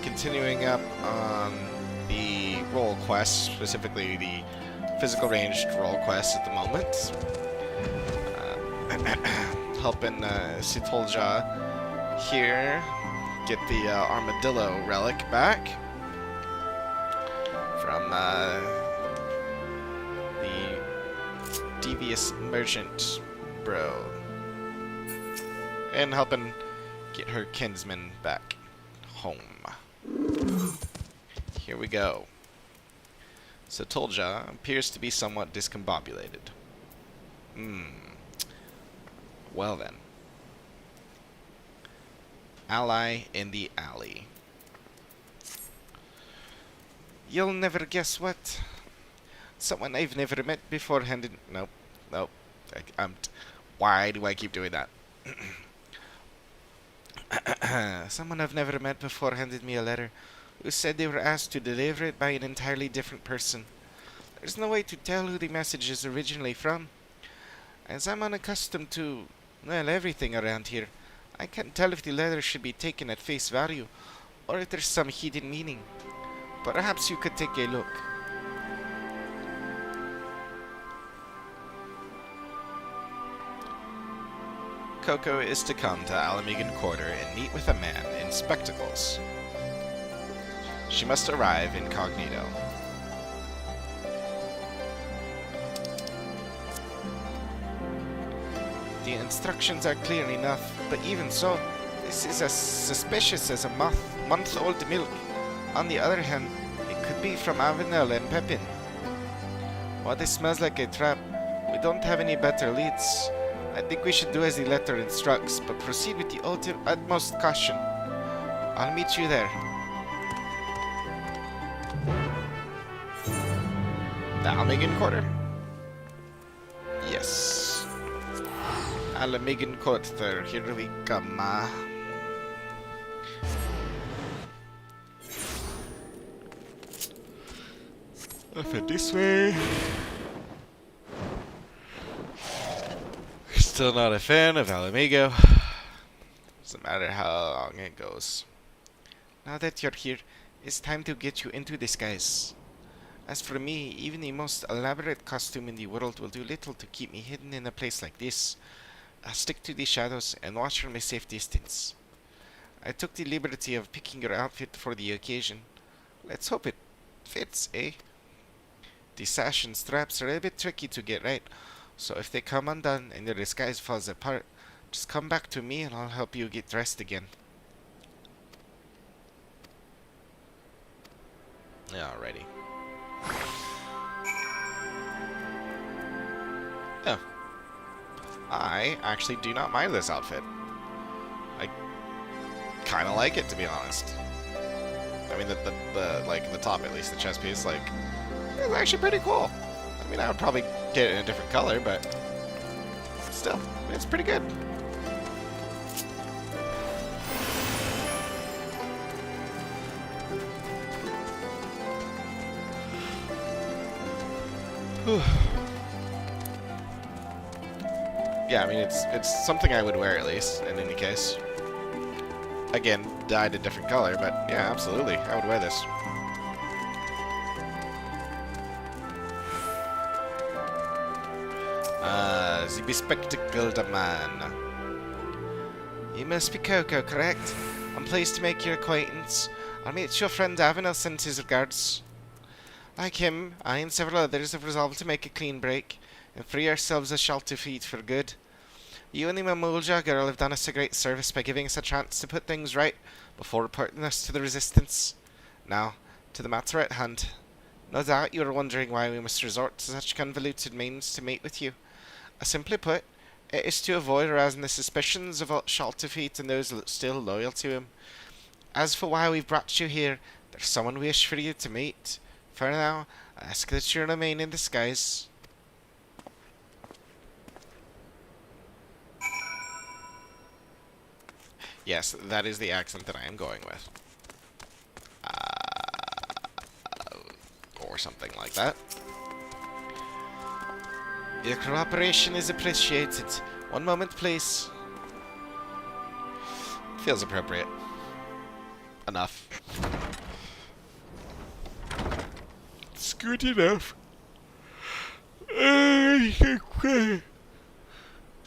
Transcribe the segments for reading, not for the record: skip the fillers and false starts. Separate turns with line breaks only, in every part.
continuing up on the role quest, specifically the physical ranged role quest at the moment. Helping Sitolja here get the armadillo relic back from the devious merchant bro, and helping get her kinsman back home. Here we go. Sitolja appears to be somewhat discombobulated. Well then. Ally in the alley. You'll never guess what? Someone I've never met before handed... Nope. Why do I keep doing that? Someone I've never met before handed me a letter who said they were asked to deliver it by an entirely different person. There's no way to tell who the message is originally from. As I'm unaccustomed to, well, everything around here, I can't tell if the letter should be taken at face value, or if there's some hidden meaning. Perhaps you could take a look. Coco is to come to Alamigan Quarter and meet with a man in spectacles. She must arrive incognito. The instructions are clear enough, but even so, this is as suspicious as a month-old milk. On the other hand, it could be from Avenel and Pepin. While this smells like a trap, we don't have any better leads. I think we should do as the letter instructs, but proceed with the utmost caution. I'll meet you there. The Alamigan Quarter? Yes. Alamigan Quarter, here we come. Off it this way. Still not a fan of Alamigo. Doesn't matter how long it goes. Now that you're here, it's time to get you into disguise. As for me, even the most elaborate costume in the world will do little to keep me hidden in a place like this. I'll stick to the shadows and watch from a safe distance. I took the liberty of picking your outfit for the occasion. Let's hope it fits, eh? The sash and straps are a bit tricky to get right, so if they come undone and your disguise falls apart, just come back to me and I'll help you get dressed again. Alrighty. Oh. I actually do not mind this outfit. I kind of like it, to be honest. I mean, the top, at least, the chest piece, like, it's actually pretty cool. I mean, I would probably get it in a different color, but still, it's pretty good. Yeah, I mean, it's something I would wear, at least, in any case. Again, dyed a different color, but yeah, absolutely, I would wear this. The bespectacled man. You must be Coco, correct? I'm pleased to make your acquaintance. I'll meet your friend Avenel sends his regards. Like him, I and several others have resolved to make a clean break and free ourselves of Shaltafeet for good. You and the Mamulja girl have done us a great service by giving us a chance to put things right before reporting us to the Resistance. Now, to the matter at hand. No doubt you are wondering why we must resort to such convoluted means to meet with you. Simply put, it is to avoid arousing the suspicions of Shaltafeet and those still loyal to him. As for why we've brought you here, there's someone we wish for you to meet. For now, I ask that you remain in disguise. Yes, that is the accent that I am going with. Or something like that. Your cooperation is appreciated. One moment, please. Feels appropriate. Enough. good enough.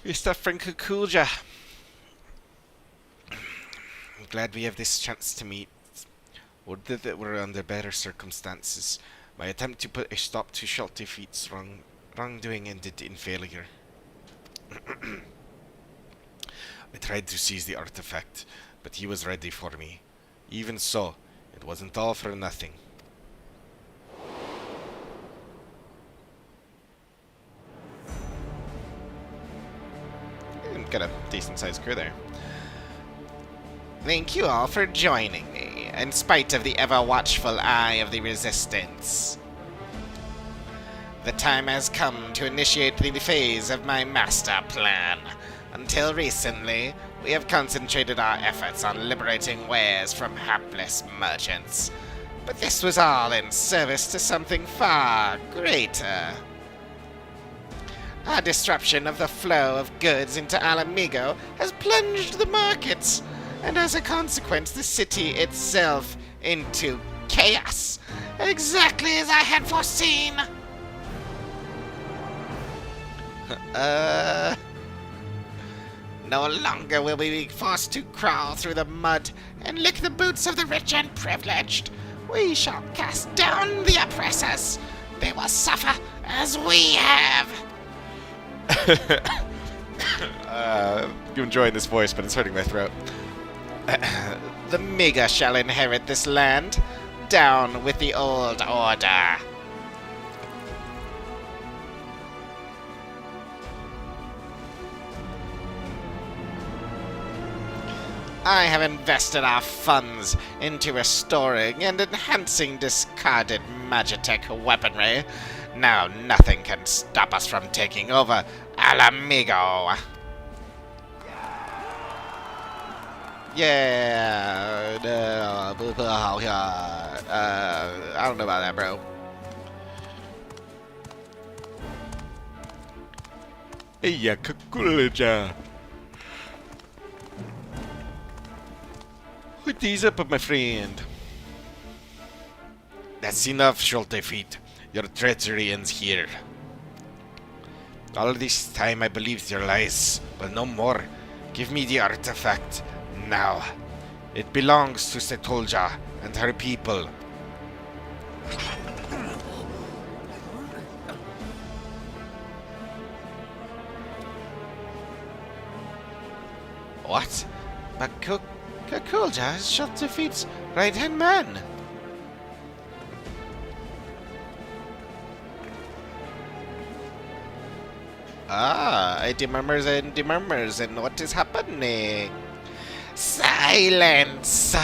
Mr. Franco Coolja. I'm glad we have this chance to meet. Would that were under better circumstances. My attempt to put a stop to Shelterfeet's wrongdoing ended in failure. I tried to seize the artifact, but he was ready for me. Even so, it wasn't all for nothing. Got a decent-sized crew there. Thank you all for joining me, in spite of the ever-watchful eye of the Resistance. The time has come to initiate the phase of my master plan. Until recently, we have concentrated our efforts on liberating wares from hapless merchants. But this was all in service to something far greater. Our disruption of the flow of goods into Alamigo has plunged the markets, and as a consequence, the city itself into chaos, exactly as I had foreseen. No longer will we be forced to crawl through the mud and lick the boots of the rich and privileged. We shall cast down the oppressors. They will suffer as we have. I'm enjoying this voice, but it's hurting my throat. The Mega shall inherit this land. Down with the old order. I have invested our funds into restoring and enhancing discarded Magitech weaponry. Now nothing can stop us from taking over Alamigo. Yeah, I don't know about that, bro. Hey, Kakulja. What is up, my friend? That's enough, Shelterfeet. Your treachery ends here. All this time I believed your lies, but no more. Give me the artifact, now. It belongs to Setolja and her people. What? But Kakulja is Shelterfeet's right-hand man. Ah, I demurmurs and what is happening? Silence!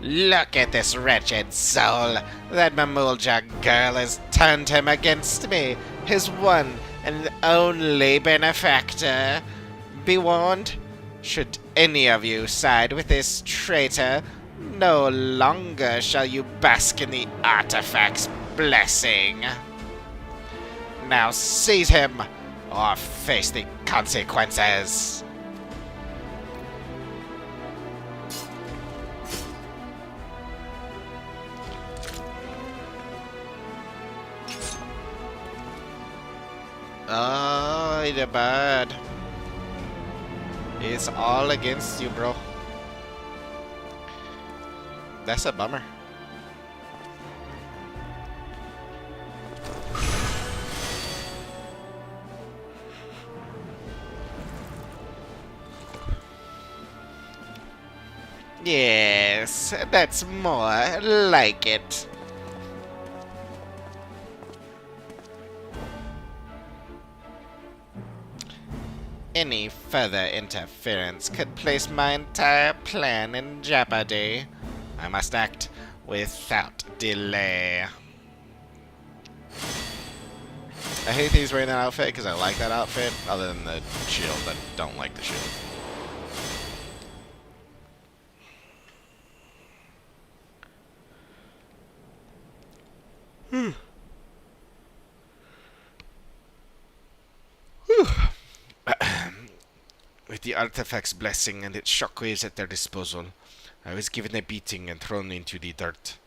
Look at this wretched soul. That Mamulja girl has turned him against me, his one and only benefactor. Be warned, should any of you side with this traitor, no longer shall you bask in the artifact's blessing. Now seize him, or face the consequences. Oh, the bird. It's all against you, bro. That's a bummer. Yes, that's more like it. Any further interference could place my entire plan in jeopardy. I must act without delay. I hate these wearing that outfit because I like that outfit, other than the shield. I don't like the shield. With the artifact's blessing and its shockwaves at their disposal, I was given a beating and thrown into the dirt.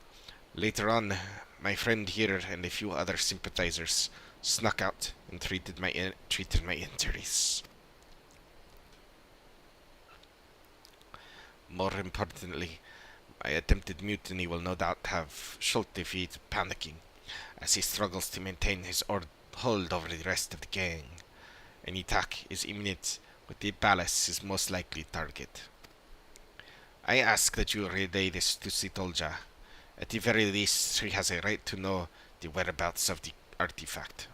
Later on, my friend here and a few other sympathizers snuck out and treated my injuries. More importantly, my attempted mutiny will no doubt have Schulte panicking as he struggles to maintain his hold over the rest of the gang. An attack is imminent, with the palace his most likely target. I ask that you relay this to Sitolja. At the very least, she has a right to know the whereabouts of the artifact.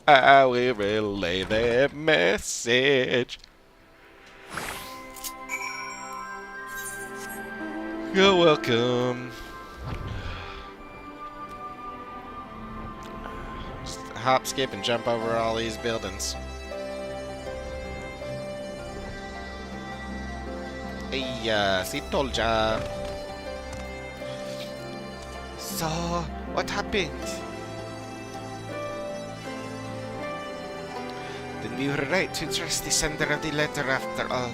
I will relay the message. You're welcome. Just hop, skip, and jump over all these buildings. Hey, si told ya. So, what happened? Then we were right to trust the sender of the letter after all.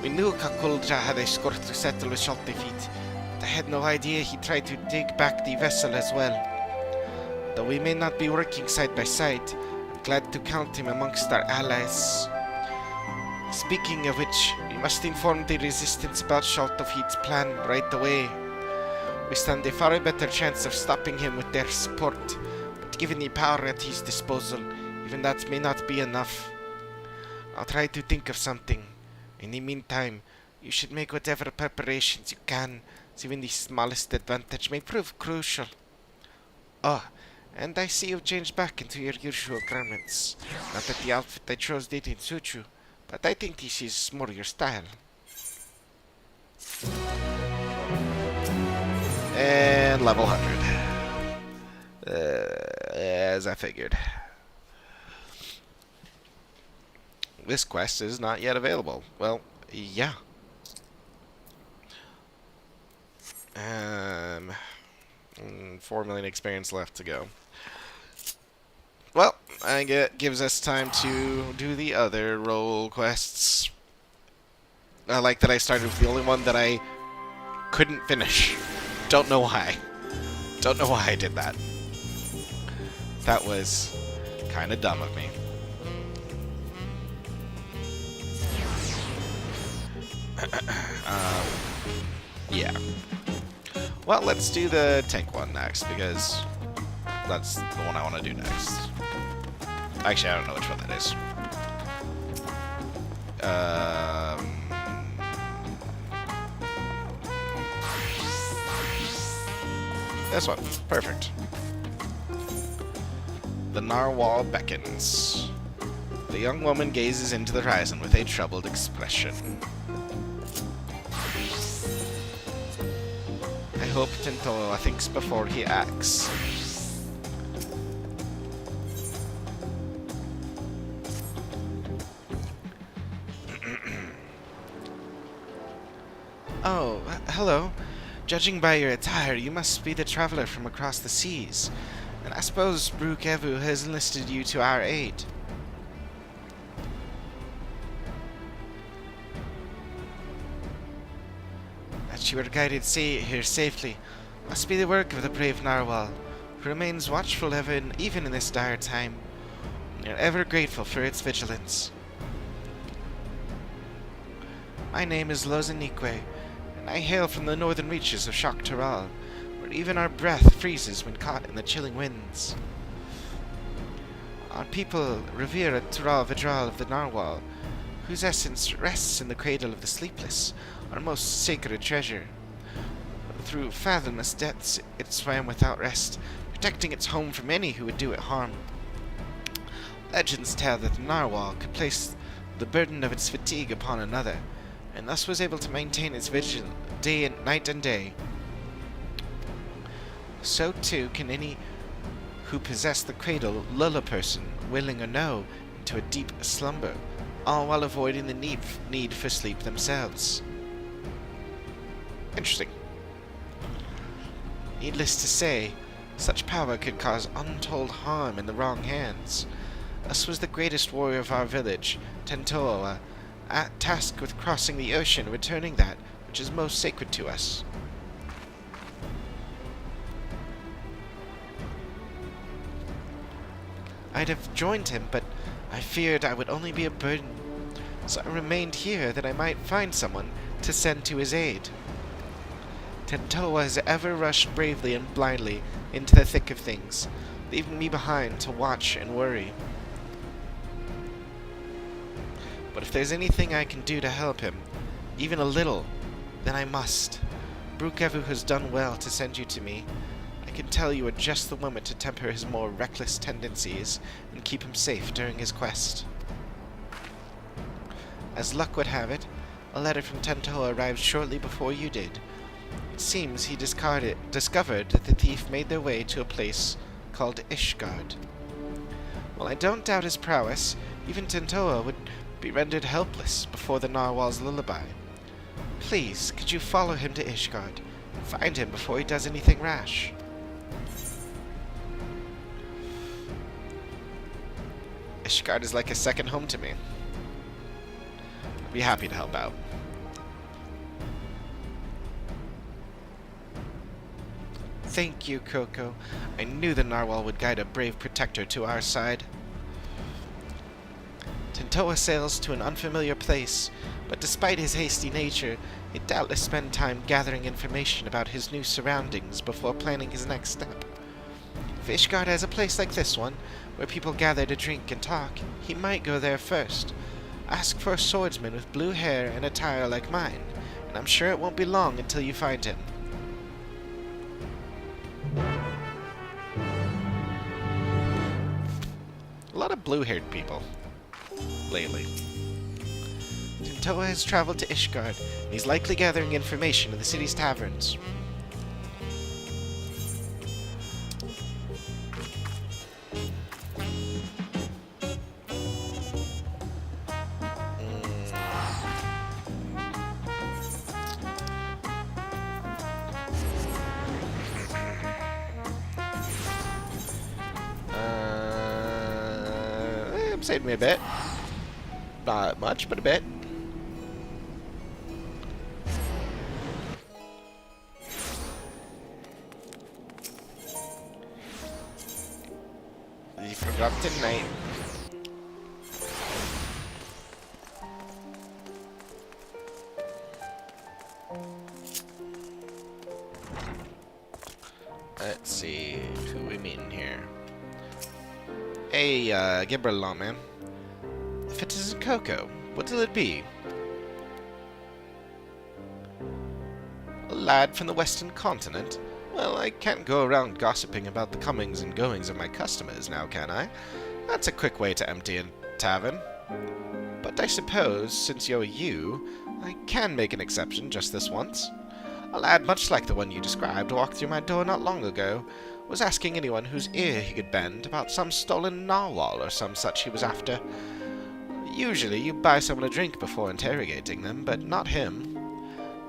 We knew Kakulja had a score to settle with Schulte feet, but I had no idea he tried to take back the vessel as well. Though we may not be working side by side, I'm glad to count him amongst our allies. Speaking of which, we must inform the resistance about Schulte feet's plan right away. We stand a far better chance of stopping him with their support, but given the power at his disposal, even that may not be enough. I'll try to think of something. In the meantime, you should make whatever preparations you can, as even the smallest advantage may prove crucial. Oh, and I see you've changed back into your usual garments. Not that the outfit I chose didn't suit you, but I think this is more your style. And level 100. As I figured. This quest is not yet available. Well, yeah. 4 million experience left to go. Well, it gives us time to do the other role quests. I like that I started with the only one that I couldn't finish. Don't know why. Don't know why I did that. That was kind of dumb of me. Yeah. Well, let's do the tank one next, because that's the one I want to do next. Actually, I don't know which one that is. This one. Perfect. The narwhal beckons. The young woman gazes into the horizon with a troubled expression. I hope Tintoa thinks before he acts. Oh, hello. Judging by your attire, you must be the traveler from across the seas. And I suppose Brooke Evu has enlisted you to our aid. That you were guided here safely must be the work of the brave narwhal, who remains watchful even in this dire time. We are ever grateful for its vigilance. My name is Lozanique, and I hail from the northern reaches of Shok Taral, where even our breath freezes when caught in the chilling winds. Our people revere a Taral Vidral of the narwhal, whose essence rests in the cradle of the sleepless, our most sacred treasure. Through fathomless depths it swam without rest, protecting its home from any who would do it harm. Legends tell that the narwhal could place the burden of its fatigue upon another, and thus was able to maintain its vigil night and day. So too can any who possess the cradle lull a person, willing or no, into a deep slumber, all while avoiding the need for sleep themselves. Interesting. Needless to say, such power could cause untold harm in the wrong hands. Thus was the greatest warrior of our village, Tintoa, tasked with crossing the ocean and returning that which is most sacred to us. I'd have joined him, but I feared I would only be a burden, so I remained here that I might find someone to send to his aid. Tentoa has ever rushed bravely and blindly into the thick of things, leaving me behind to watch and worry. But if there's anything I can do to help him, even a little, then I must. Brukevu has done well to send you to me. I can tell you are just the woman to temper his more reckless tendencies and keep him safe during his quest. As luck would have it, a letter from Tentoa arrived shortly before you did. It seems he discovered that the thief made their way to a place called Ishgard. While I don't doubt his prowess, even Tentoa would be rendered helpless before the narwhal's lullaby. Please, could you follow him to Ishgard and find him before he does anything rash? Ishgard is like a second home to me. I'd be happy to help out. Thank you, Coco. I knew the narwhal would guide a brave protector to our side. Tentoa sails to an unfamiliar place, but despite his hasty nature, he'd doubtless spend time gathering information about his new surroundings before planning his next step. If Ishgard has a place like this one, where people gather to drink and talk, he might go there first. Ask for a swordsman with blue hair and attire like mine, and I'm sure it won't be long until you find him. A lot of blue-haired people lately. Tentoa has traveled to Ishgard, and he's likely gathering information in the city's taverns. Saved me a bit. Not much, but a bit. The Forgotten Night. Let's see who we meeting here. Hey, Gibber Lawman. If it isn't Coco, what will it be? A lad from the Western Continent? Well, I can't go around gossiping about the comings and goings of my customers now, can I? That's a quick way to empty a tavern. But I suppose, since you're you, I can make an exception just this once. A lad much like the one you described walked through my door not long ago, was asking anyone whose ear he could bend about some stolen narwhal or some such he was after. Usually you buy someone a drink before interrogating them, but not him.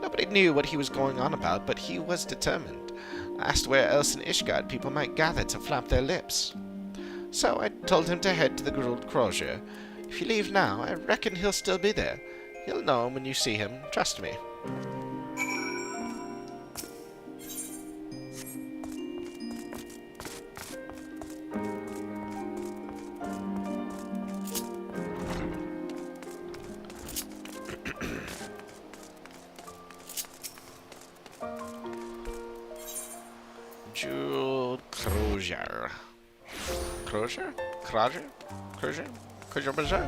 Nobody knew what he was going on about, but he was determined. I asked where else in Ishgard people might gather to flap their lips. So I told him to head to the Gruld Crozier. If you leave now, I reckon he'll still be there. You'll know him when you see him, trust me. Crozier. Crozier? Crozier? Crozier? Crozier Bazaar?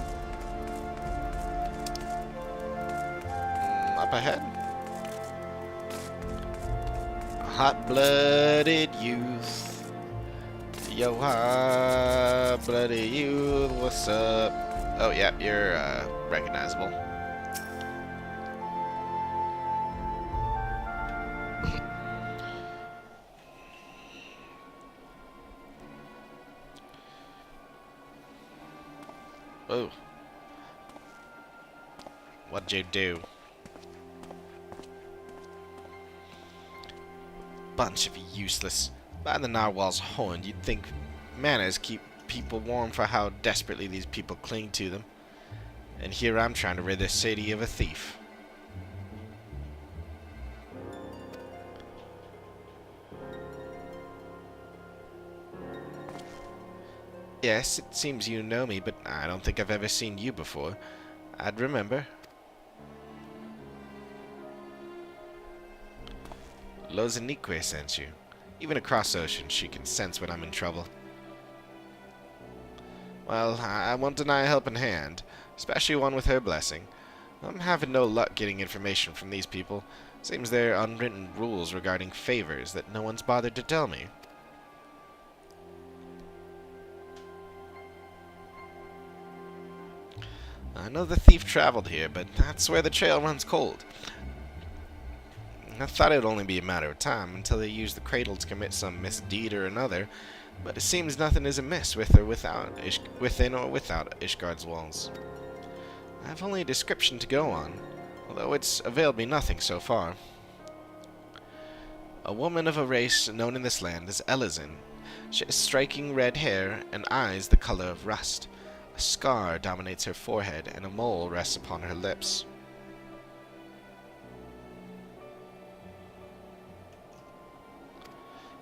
Up ahead. Hot-blooded youth. Yo, hot-blooded youth, what's up? Oh, yeah, you're, recognizable. Oh. What'd you do? Bunch of useless. By the narwhal's horn, you'd think manners keep people warm for how desperately these people cling to them. And here I'm trying to rid this city of a thief. Yes, it seems you know me, but I don't think I've ever seen you before. I'd remember. Lozanique sent you. Even across ocean, she can sense when I'm in trouble. Well, I won't deny a helping hand, especially one with her blessing. I'm having no luck getting information from these people. Seems there are unwritten rules regarding favors that no one's bothered to tell me. I know the thief traveled here, but that's where the trail runs cold. I thought it would only be a matter of time until they used the cradle to commit some misdeed or another, but it seems nothing is amiss with or without within or without Ishgard's walls. I have only a description to go on, although it's availed me nothing so far. A woman of a race known in this land as Elizin. She has striking red hair and eyes the color of rust. A scar dominates her forehead, and a mole rests upon her lips.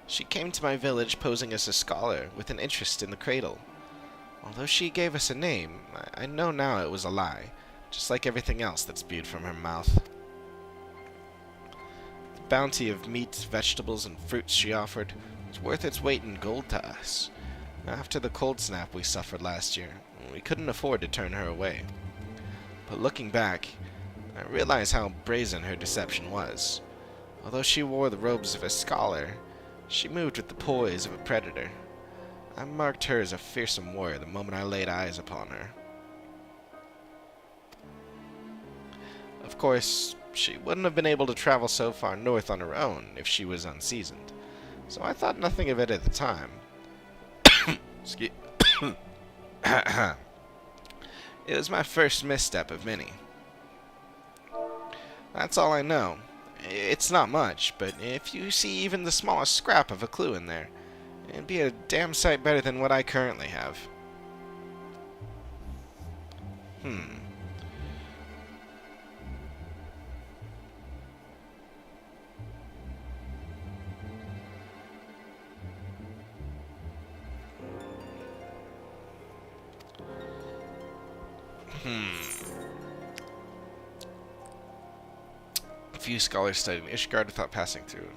She came to my village posing as a scholar, with an interest in the cradle. Although she gave us a name, I know now it was a lie, just like everything else that spewed from her mouth. The bounty of meat, vegetables, and fruits she offered was worth its weight in gold to us. After the cold snap we suffered last year, we couldn't afford to turn her away. But looking back, I realize how brazen her deception was. Although she wore the robes of a scholar, she moved with the poise of a predator. I marked her as a fearsome warrior the moment I laid eyes upon her. Of course, she wouldn't have been able to travel so far north on her own if she was unseasoned, so I thought nothing of it at the time. Excuse It was my first misstep of many. That's all I know. It's not much, but if you see even the smallest scrap of a clue in there, it'd be a damn sight better than what I currently have. Few scholars studied Ishgard without passing through.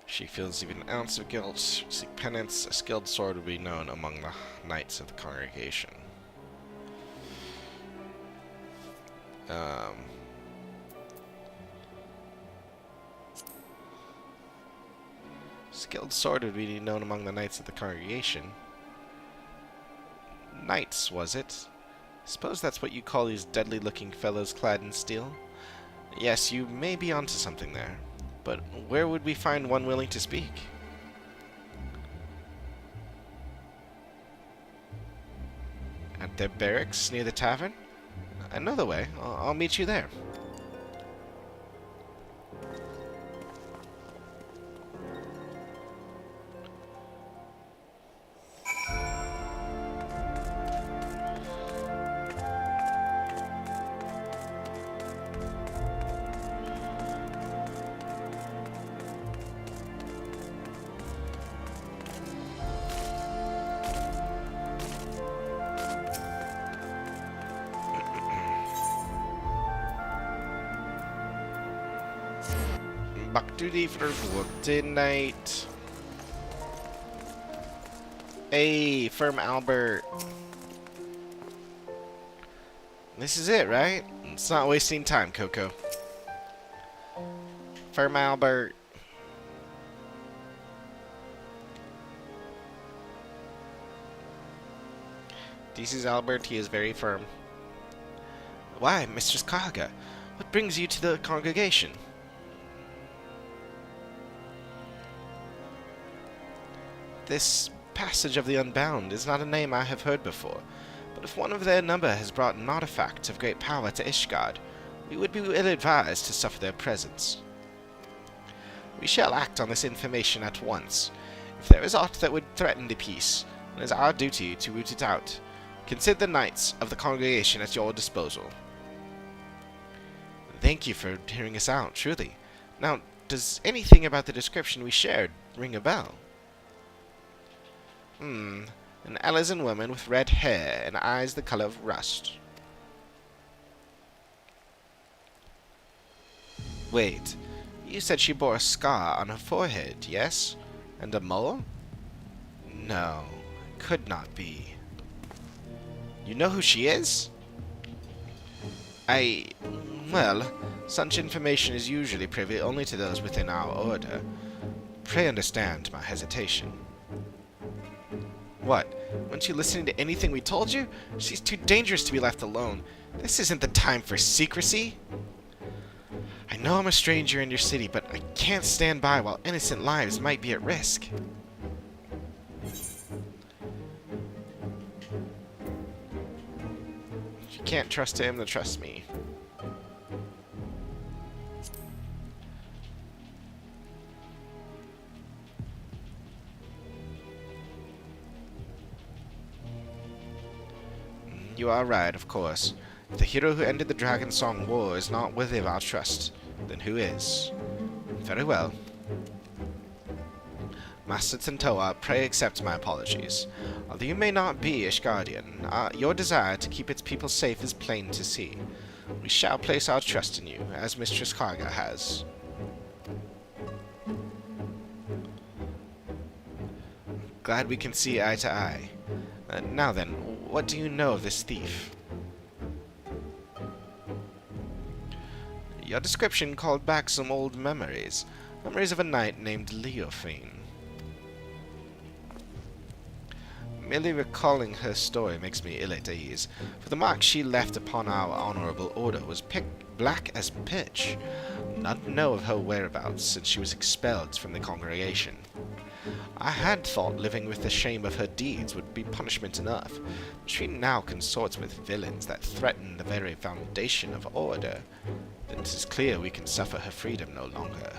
She feels even an ounce of guilt. Seek penance. A skilled sword would be known among the knights of the congregation. Skilled sword would be known among the knights of the congregation. Knights, was it? Suppose that's what you call these deadly-looking fellows clad in steel? Yes, you may be onto something there. But where would we find one willing to speak? At their barracks near the tavern? I know the way. I'll meet you there. Back to the forgotten night. Hey, Firm Albert. This is it, right? It's not wasting time, Coco. Firm Albert. This is Albert. He is very firm. Why, Mistress Kaga? What brings you to the congregation? This Passage of the Unbound is not a name I have heard before, but if one of their number has brought an artifact of great power to Ishgard, we would be ill-advised to suffer their presence. We shall act on this information at once. If there is aught that would threaten the peace, it is our duty to root it out. Consider the knights of the congregation at your disposal. Thank you for hearing us out, truly. Now, does anything about the description we shared ring a bell? An Elysian woman with red hair and eyes the color of rust. Wait, you said she bore a scar on her forehead, yes? And a mole? No, could not be. You know who she is? Well, such information is usually privy only to those within our order. Pray understand my hesitation. What? Weren't you listening to anything we told you? She's too dangerous to be left alone. This isn't the time for secrecy. I know I'm a stranger in your city, but I can't stand by while innocent lives might be at risk. If you can't trust him, then trust me. You are right, of course. If the hero who ended the Dragon Song War is not worthy of our trust, then who is? Very well. Master Tentoa, pray accept my apologies. Although you may not be Ishgardian, your desire to keep its people safe is plain to see. We shall place our trust in you, as Mistress Karga has. Glad we can see eye to eye. Now then, what do you know of this thief? Your description called back some old memories. Memories of a knight named Leofine. Merely recalling her story makes me ill at ease, for the mark she left upon our honorable order was black as pitch. None know of her whereabouts since she was expelled from the congregation. I had thought living with the shame of her deeds would be punishment enough, but she now consorts with villains that threaten the very foundation of order. Then it is clear we can suffer her freedom no longer.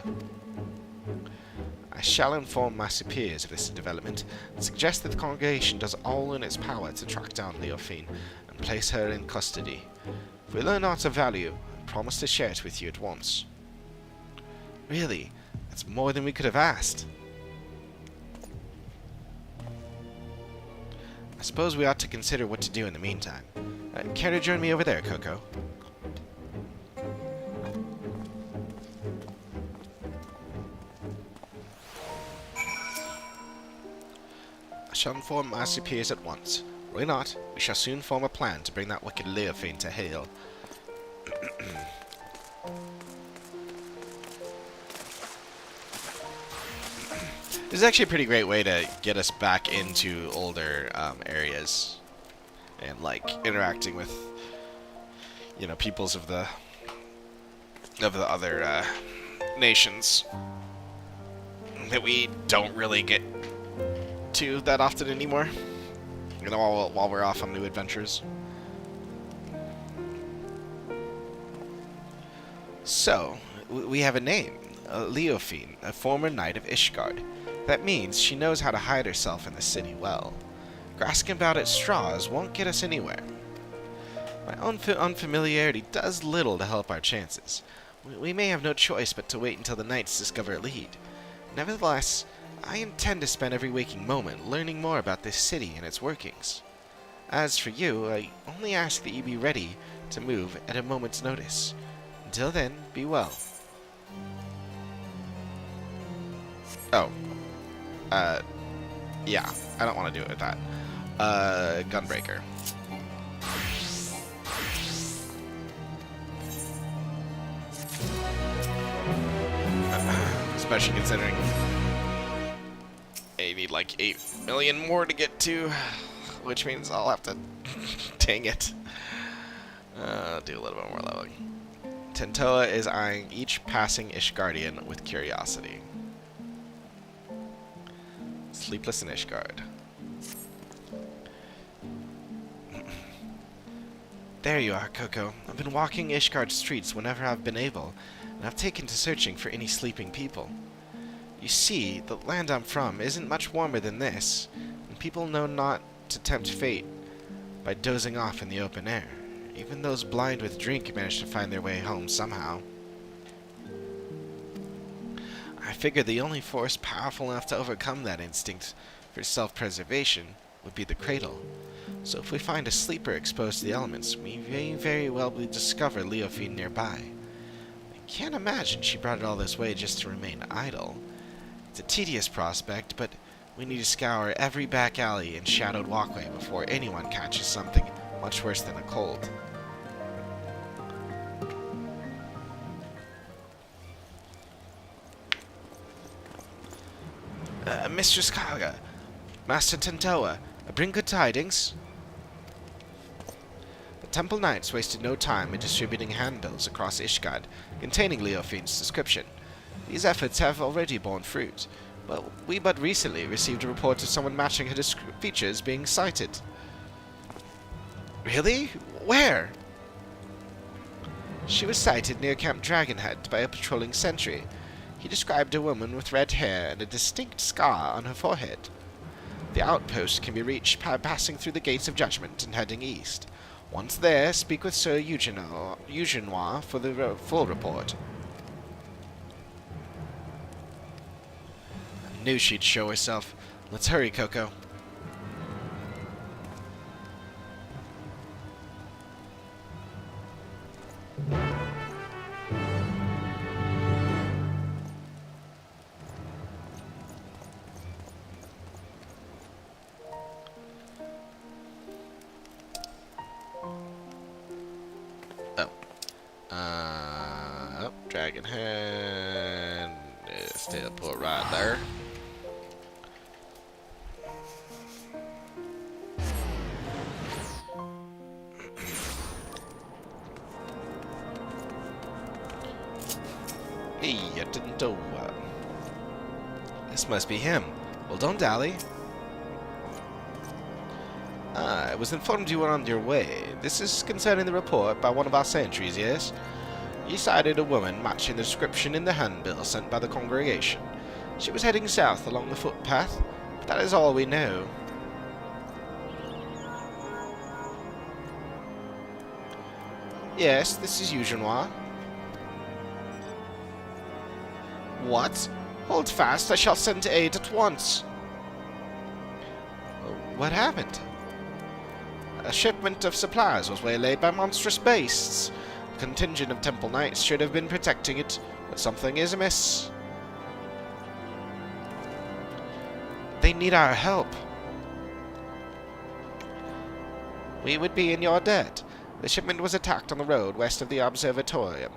I shall inform my superiors of this development, and suggest that the congregation does all in its power to track down Leofine and place her in custody. If we learn aught of value, I promise to share it with you at once. Really, that's more than we could have asked. I suppose we ought to consider what to do in the meantime. Care to join me over there, Coco? I shall inform my superiors at once. Worry not, we shall soon form a plan to bring that wicked Leofine to heel. This is actually a pretty great way to get us back into older areas and like interacting with, you know, peoples of the other nations that we don't really get to that often anymore. You know, while we're off on new adventures. So we have a name, Leofine, a former knight of Ishgard. That means she knows how to hide herself in the city well. Grasping about at straws won't get us anywhere. My own unfamiliarity does little to help our chances. We may have no choice but to wait until the knights discover a lead. Nevertheless, I intend to spend every waking moment learning more about this city and its workings. As for you, I only ask that you be ready to move at a moment's notice. Until then, be well. Oh. Yeah, I don't want to do it with that. Gunbreaker. Especially considering I need like 8 million more to get to, which means I'll have to dang it. Do a little bit more leveling. Tentoa is eyeing each passing Ishgardian with curiosity. Sleepless in Ishgard. There you are, Coco. I've been walking Ishgard streets whenever I've been able, and I've taken to searching for any sleeping people. You see, the land I'm from isn't much warmer than this, and people know not to tempt fate. by dozing off in the open air. Even those blind with drink manage to find their way home somehow. I figured the only force powerful enough to overcome that instinct for self-preservation would be the cradle. So if we find a sleeper exposed to the elements, we may very well discover Leofine nearby. I can't imagine she brought it all this way just to remain idle. It's a tedious prospect, but we need to scour every back alley and shadowed walkway before anyone catches something much worse than a cold. Mistress Kaga, Master Tentoa, bring good tidings. The Temple Knights wasted no time in distributing handbills across Ishgard containing Leofine's description. These efforts have already borne fruit, but we but recently received a report of someone matching her features being sighted. Really? Where? She was sighted near Camp Dragonhead by a patrolling sentry. He described a woman with red hair and a distinct scar on her forehead. The outpost can be reached by passing through the Gates of Judgment and heading east. Once there, speak with Sir Eugenois for the full report. I knew she'd show herself. Let's hurry, Coco. Dragonhead is still put right there. Hey, I didn't know. This must be him. Well, don't dally. I was informed you were on your way. This is concerning the report by one of our sentries, yes? You sighted a woman matching the description in the handbill sent by the congregation. She was heading south along the footpath, but that is all we know. Yes, this is Eugenois. What? Hold fast, I shall send aid at once. What happened? A shipment of supplies was waylaid by monstrous beasts. A contingent of Temple Knights should have been protecting it, but something is amiss. They need our help. We would be in your debt. The shipment was attacked on the road west of the observatorium.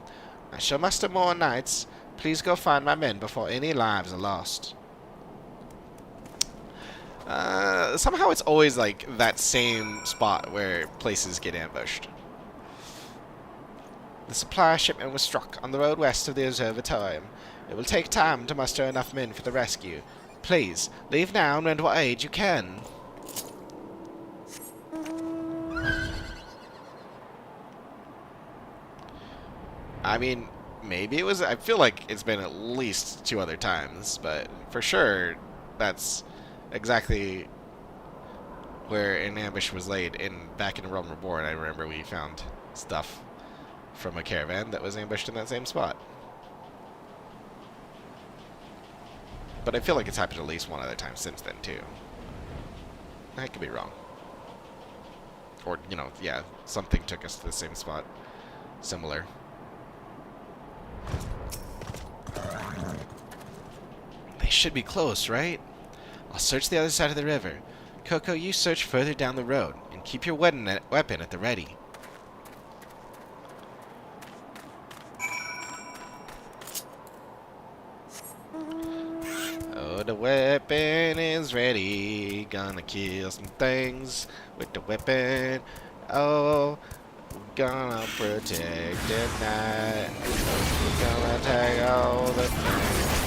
I shall muster more knights. Please go find my men before any lives are lost. Somehow it's always like that same spot where places get ambushed. The supply shipment was struck on the road west of the observatorium. It will take time to muster enough men for the rescue. Please, leave now and render what aid you can. I mean, maybe it was... I feel like it's been at least 2 other times, but for sure, that's exactly where an ambush was laid. Back in Realm Reborn, I remember we found stuff from a caravan that was ambushed in that same spot. But I feel like it's happened at least 1 other time since then, too. I could be wrong. Or, you know, yeah, something took us to the same spot. Similar. They should be close, right? I'll search the other side of the river. Coco, you search further down the road, and keep your weapon at the ready. Oh, the weapon is ready. Gonna kill some things with the weapon. Oh, gonna protect the night. Gonna take all the things.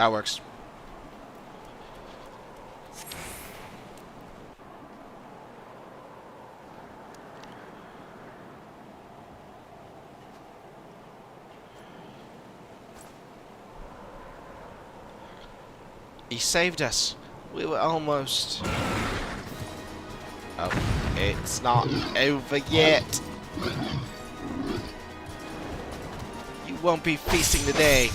That works. He saved us. We were almost... Oh, it's not over yet. You won't be feasting today.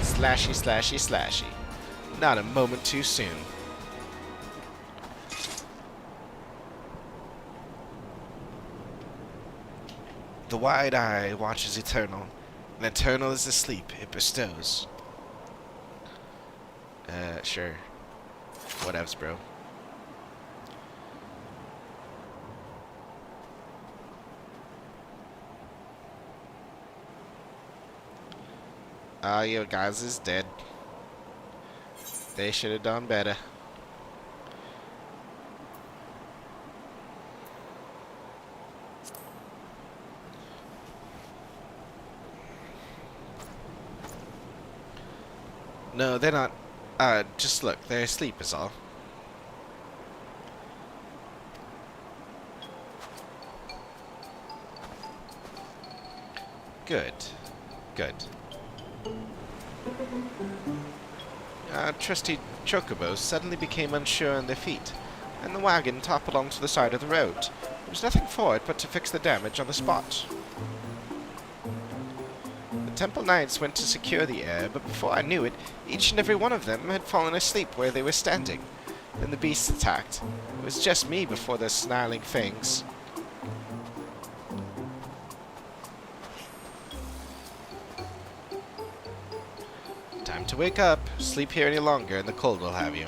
Slashy, slashy, slashy. Not a moment too soon. The wide eye watches eternal, and eternal is the sleep it bestows. Sure. Whatevs, bro. Your guys is dead. They should have done better. No, they're not. Just look, they're asleep is all. Good. Good. Trusty chocobos suddenly became unsure on their feet, and the wagon toppled onto the side of the road. There was nothing for it but to fix the damage on the spot. The Temple Knights went to secure the air, but before I knew it, each and every one of them had fallen asleep where they were standing. Then the beasts attacked. It was just me before their snarling fangs. Time to wake up. Sleep here any longer and the cold will have you.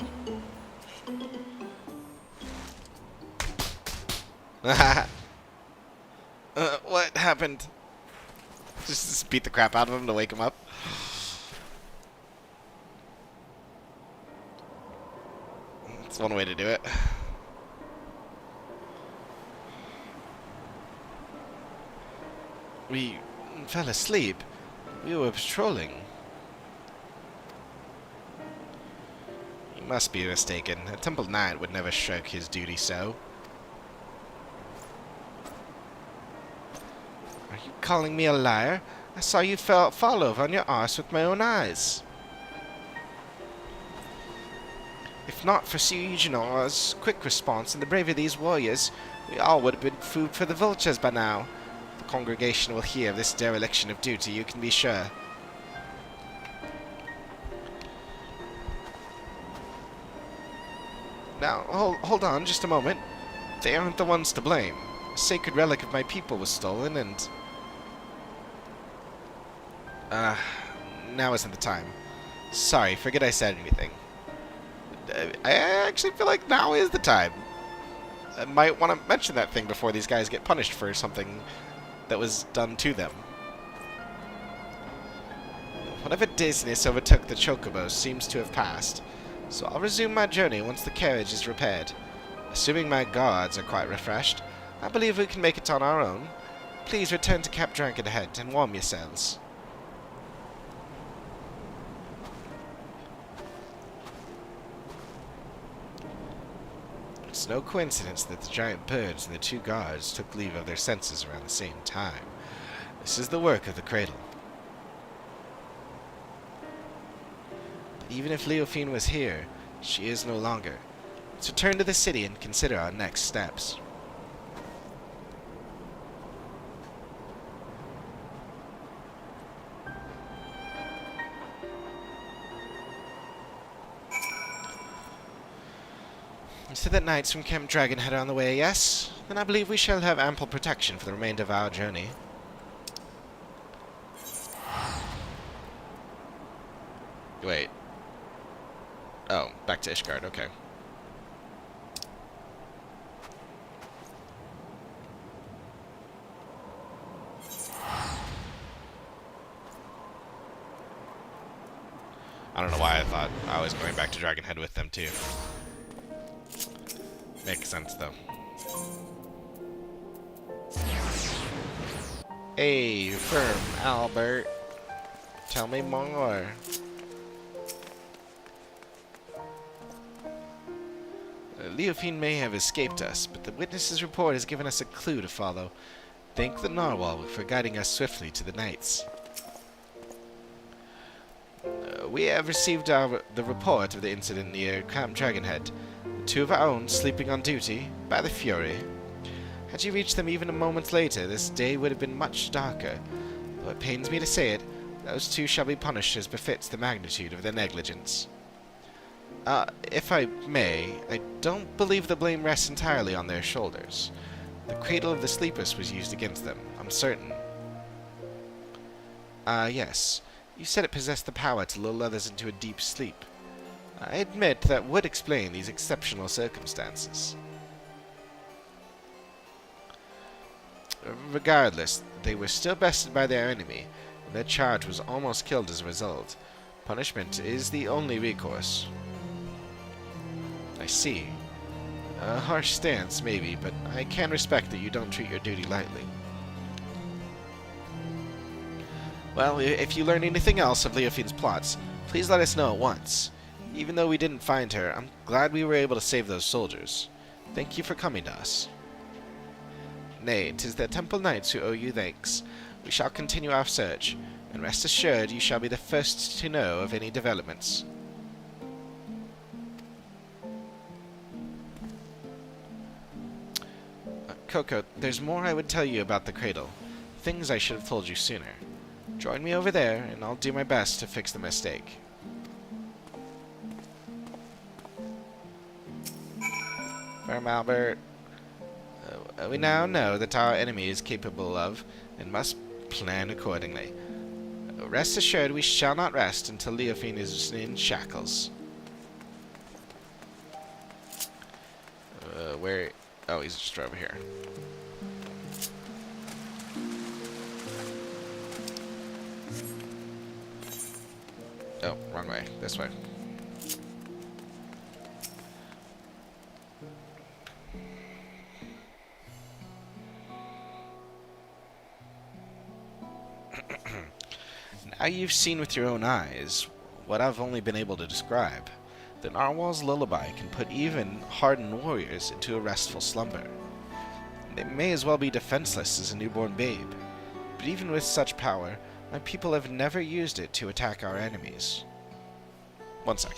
What happened? Just beat the crap out of him to wake him up. That's one way to do it. We fell asleep. We were patrolling. You must be mistaken. A Temple Knight would never shirk his duty so. Are you calling me a liar? I saw you fall over on your arse with my own eyes. If not for Siege Nor's quick response and the bravery of these warriors, we all would have been food for the vultures by now. The congregation will hear of this dereliction of duty, you can be sure. Now, hold on just a moment. They aren't the ones to blame. A sacred relic of my people was stolen and... now isn't the time. Sorry, forget I said anything. I actually feel like now is the time. I might want to mention that thing before these guys get punished for something that was done to them. Whatever dizziness overtook the chocobos seems to have passed, so I'll resume my journey once the carriage is repaired. Assuming my guards are quite refreshed, I believe we can make it on our own. Please return to Cap Dragonhead and warm yourselves. It's no coincidence that the giant birds and the two guards took leave of their senses around the same time. This is the work of the Cradle. But even if Leofine was here, she is no longer. Let's return to the city and consider our next steps. You said that knights from Camp Dragonhead are on the way, yes? Then I believe we shall have ample protection for the remainder of our journey. Wait. Oh, back to Ishgard, okay. I don't know why I thought I was going back to Dragonhead with them too. Makes sense, though. Hey, firm, Albert. Tell me more. Leofine may have escaped us, but the witness's report has given us a clue to follow. Thank the narwhal for guiding us swiftly to the knights. We have received the report of the incident near Camp Dragonhead. Two of our own sleeping on duty by the Fury. Had you reached them even a moment later, this day would have been much darker. Though it pains me to say it, those two shall be punished as befits the magnitude of their negligence. If I may, I don't believe the blame rests entirely on their shoulders. The cradle of the sleepers was used against them, I'm certain. Yes. You said it possessed the power to lull others into a deep sleep. I admit that would explain these exceptional circumstances. Regardless, they were still bested by their enemy, and their charge was almost killed as a result. Punishment is the only recourse. I see. A harsh stance, maybe, but I can respect that you don't treat your duty lightly. Well, if you learn anything else of Leofine's plots, please let us know at once. Even though we didn't find her, I'm glad we were able to save those soldiers. Thank you for coming to us. Nay, 'tis the Temple Knights who owe you thanks. We shall continue our search, and rest assured you shall be the first to know of any developments. Coco, there's more I would tell you about the cradle. Things I should have told you sooner. Join me over there, and I'll do my best to fix the mistake. Firm Albert. We now know that our enemy is capable of, and must plan accordingly. Rest assured we shall not rest until Leofine is in shackles. Where... Oh, he's just over here. Oh, wrong way. This way. Now you've seen with your own eyes what I've only been able to describe. The narwhal's lullaby can put even hardened warriors into a restful slumber. They may as well be defenseless as a newborn babe. But even with such power, my people have never used it to attack our enemies. One sec.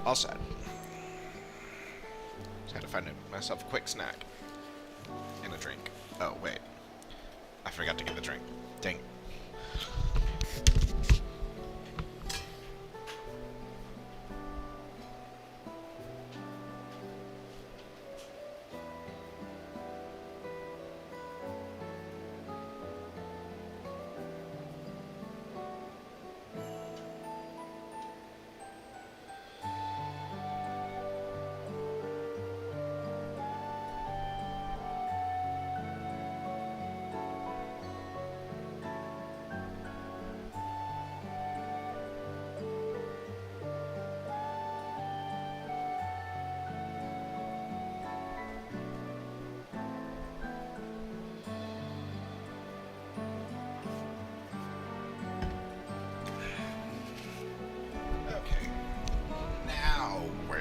All set. Just had to find myself a quick snack. And a drink. Oh, wait. I forgot to get the drink. Dang.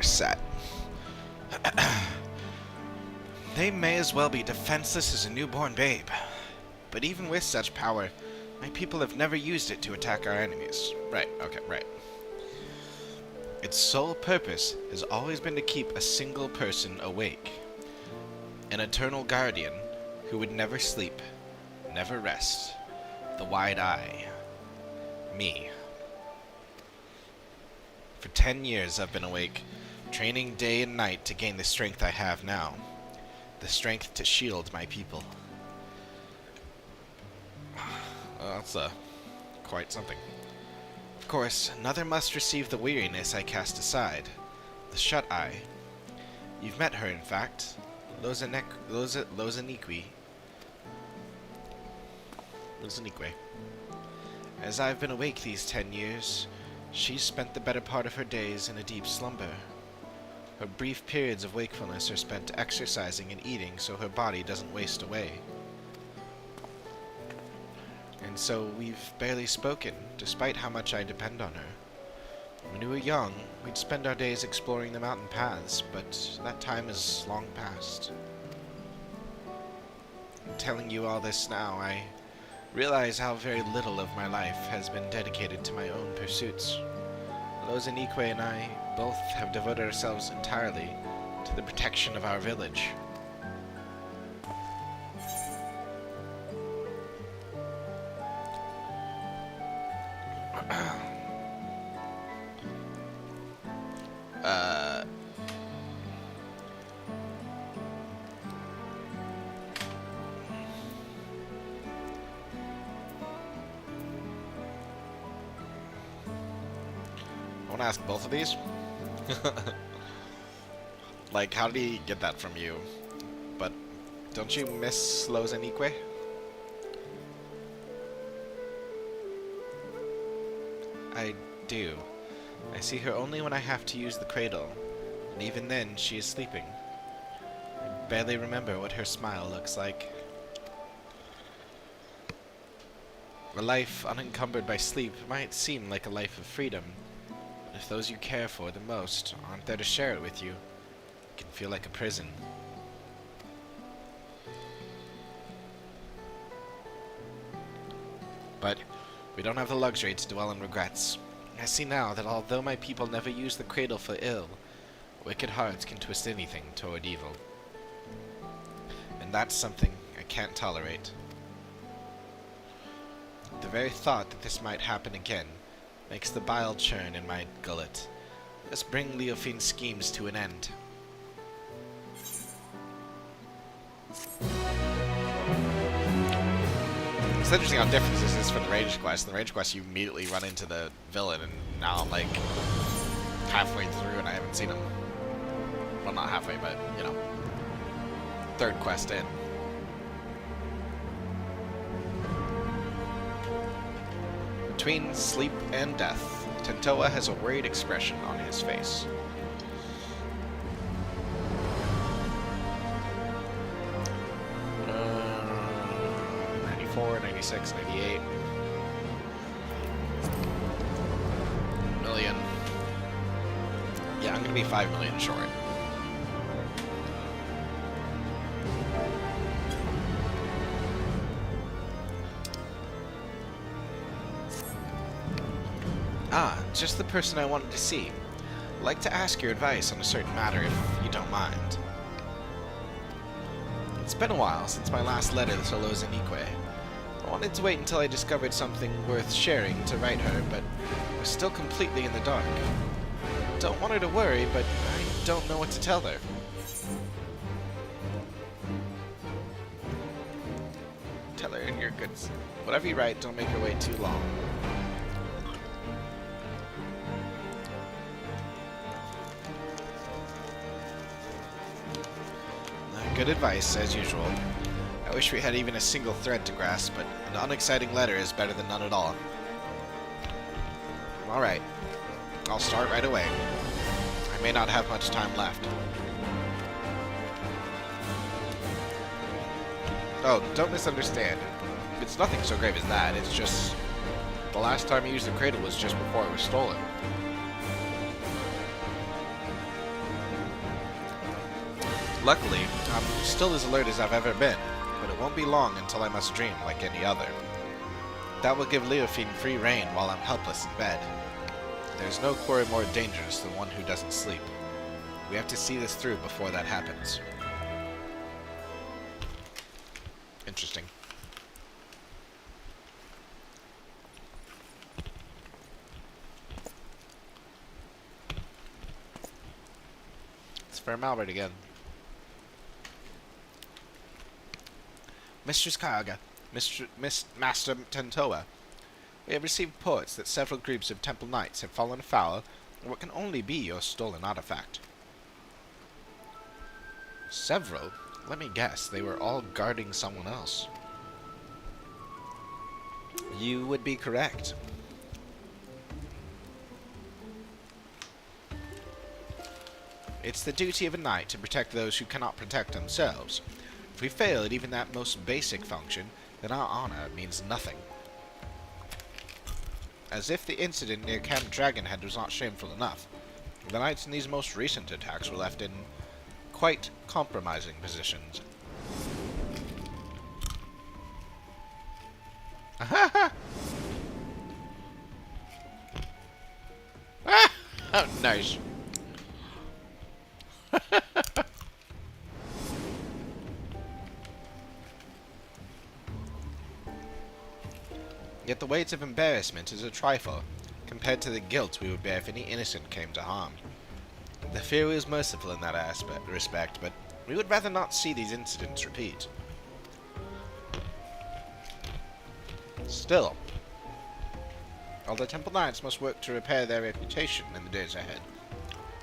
Set. They may as well be defenseless as a newborn babe. But even with such power, my people have never used it to attack our enemies. Right, okay, right. Its sole purpose has always been to keep a single person awake. An eternal guardian who would never sleep, never rest. The wide eye. Me. For 10 years I've been awake, training day and night to gain the strength I have now. The strength to shield my people. Well, that's quite something. Of course, another must receive the weariness I cast aside. The shut-eye. You've met her, in fact. Lozanique. As I've been awake these 10 years, she's spent the better part of her days in a deep slumber. Her brief periods of wakefulness are spent exercising and eating so her body doesn't waste away. And so we've barely spoken, despite how much I depend on her. When we were young, we'd spend our days exploring the mountain paths, but that time is long past. Telling you all this now, I realize how very little of my life has been dedicated to my own pursuits. Lozanique and I both have devoted ourselves entirely to the protection of our village. I want to ask both of these. Like, how did he get that from you? But don't you miss Lozanique? I do. I see her only when I have to use the cradle, and even then she is sleeping. I barely remember what her smile looks like. A life unencumbered by sleep might seem like a life of freedom. If those you care for the most aren't there to share it with you, it can feel like a prison. But we don't have the luxury to dwell on regrets. I see now that although my people never use the cradle for ill, wicked hearts can twist anything toward evil. And that's something I can't tolerate. The very thought that this might happen again makes the bile churn in my gullet. Let's bring Leofine's schemes to an end. It's interesting how different this is from the range quest. In the range quest, you immediately run into the villain, and now I'm like halfway through and I haven't seen him. Well, not halfway, but you know, third quest in. Between sleep and death, Tentoa has a worried expression on his face. Uh, 94, 96, 98. Million. Yeah, I'm gonna be 5 million short. Ah, just the person I wanted to see. I'd like to ask your advice on a certain matter, if you don't mind. It's been a while since my last letter to Lozanique. I wanted to wait until I discovered something worth sharing to write her, but I was still completely in the dark. Don't want her to worry, but I don't know what to tell her. Tell her you're good. Whatever you write, don't make her wait too long. Good advice, as usual. I wish we had even a single thread to grasp, but an unexciting letter is better than none at all. Alright. I'll start right away. I may not have much time left. Oh, don't misunderstand. It's nothing so grave as that. It's just... the last time I used the cradle was just before it was stolen. Luckily, I'm still as alert as I've ever been, but it won't be long until I must dream like any other. That will give Leofine free rein while I'm helpless in bed. There's no quarry more dangerous than one who doesn't sleep. We have to see this through before that happens. Interesting. It's Fair Malbert again. Mistress Kaga, Master Tentoa, we have received reports that several groups of Temple Knights have fallen afoul of what can only be your stolen artifact. Several? Let me guess, they were all guarding someone else. You would be correct. It's the duty of a knight to protect those who cannot protect themselves. If we fail at even that most basic function, then our honor means nothing. As if the incident near Camp Dragonhead was not shameful enough, the knights in these most recent attacks were left in quite compromising positions. Oh, nice. Yet the weight of embarrassment is a trifle, compared to the guilt we would bear if any innocent came to harm. The Fury is merciful in that respect, but we would rather not see these incidents repeat. Still, all the Temple Knights must work to repair their reputation in the days ahead.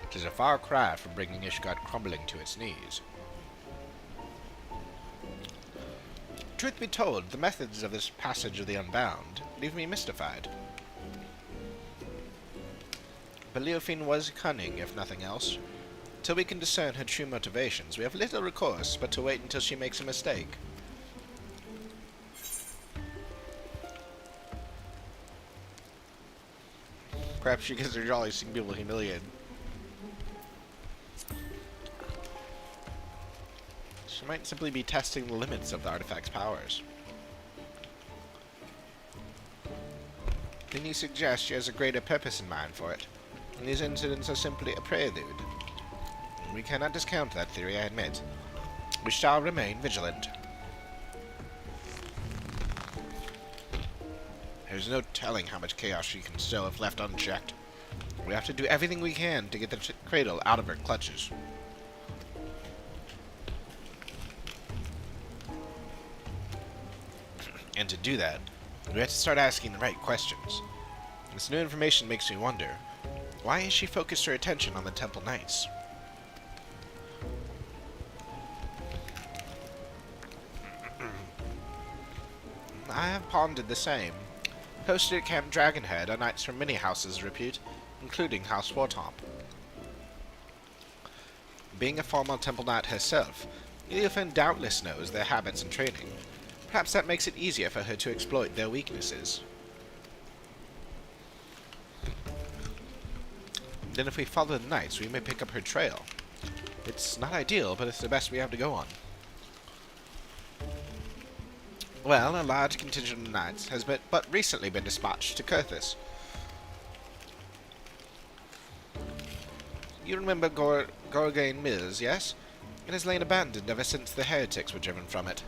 It is a far cry from bringing Ishgard crumbling to its knees. Truth be told, the methods of this passage of the Unbound leave me mystified. But Leofine was cunning, if nothing else. Till we can discern her true motivations, we have little recourse but to wait until she makes a mistake. Perhaps she gets her jolly seeing people humiliated. She might simply be testing the limits of the artifact's powers. Then you suggest she has a greater purpose in mind for it, and these incidents are simply a prelude. We cannot discount that theory, I admit. We shall remain vigilant. There's no telling how much chaos she can sow if left unchecked. We have to do everything we can to get the cradle out of her clutches. And to do that, we have to start asking the right questions. This new information makes me wonder, why has she focused her attention on the Temple Knights? I have pondered the same. Posted at Camp Dragonhead are knights from many houses of repute, including House Wartomp. Being a former Temple Knight herself, Leofine doubtless knows their habits and training. Perhaps that makes it easier for her to exploit their weaknesses. Then if we follow the knights, we may pick up her trail. It's not ideal, but it's the best we have to go on. Well, a large contingent of knights has but recently been dispatched to Kurthus. You remember Gorgain Mills, yes? It has lain abandoned ever since the heretics were driven from it.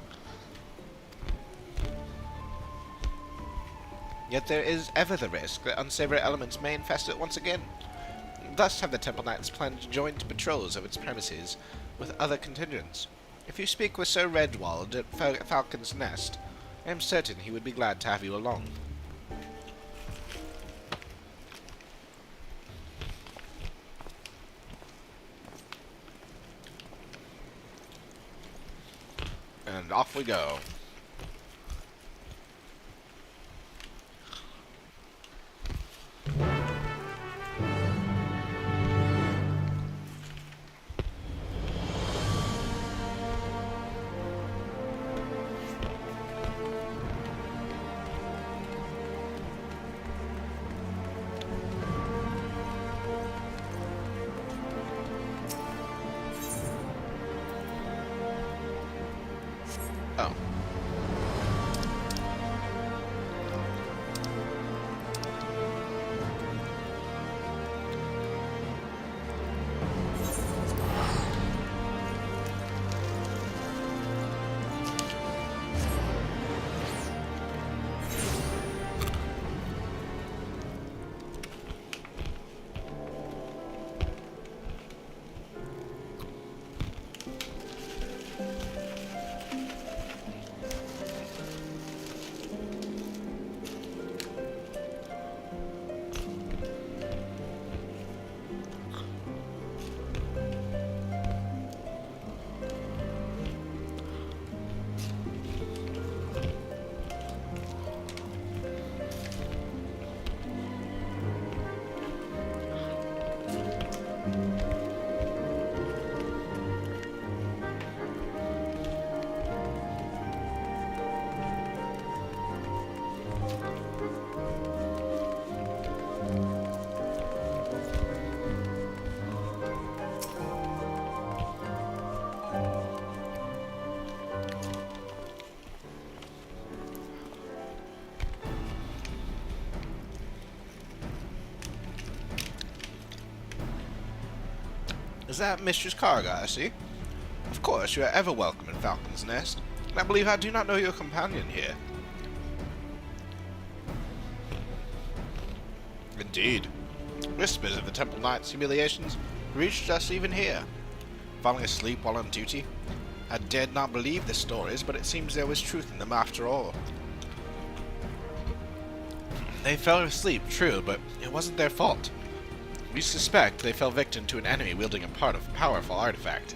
Yet there is ever the risk that unsavory elements may infest it once again. Thus have the Temple Knights planned joint patrols of its premises with other contingents. If you speak with Sir Redwald at Falcon's Nest, I am certain he would be glad to have you along. And off we go. Oh. Is that Mistress Karga, I see? Of course, you are ever welcome in Falcon's Nest, and I believe I do not know your companion here. Indeed. Whispers of the Temple Knight's humiliations reached us even here. Falling asleep while on duty. I dared not believe the stories, but it seems there was truth in them after all. They fell asleep, true, but it wasn't their fault. We suspect they fell victim to an enemy wielding a powerful artifact.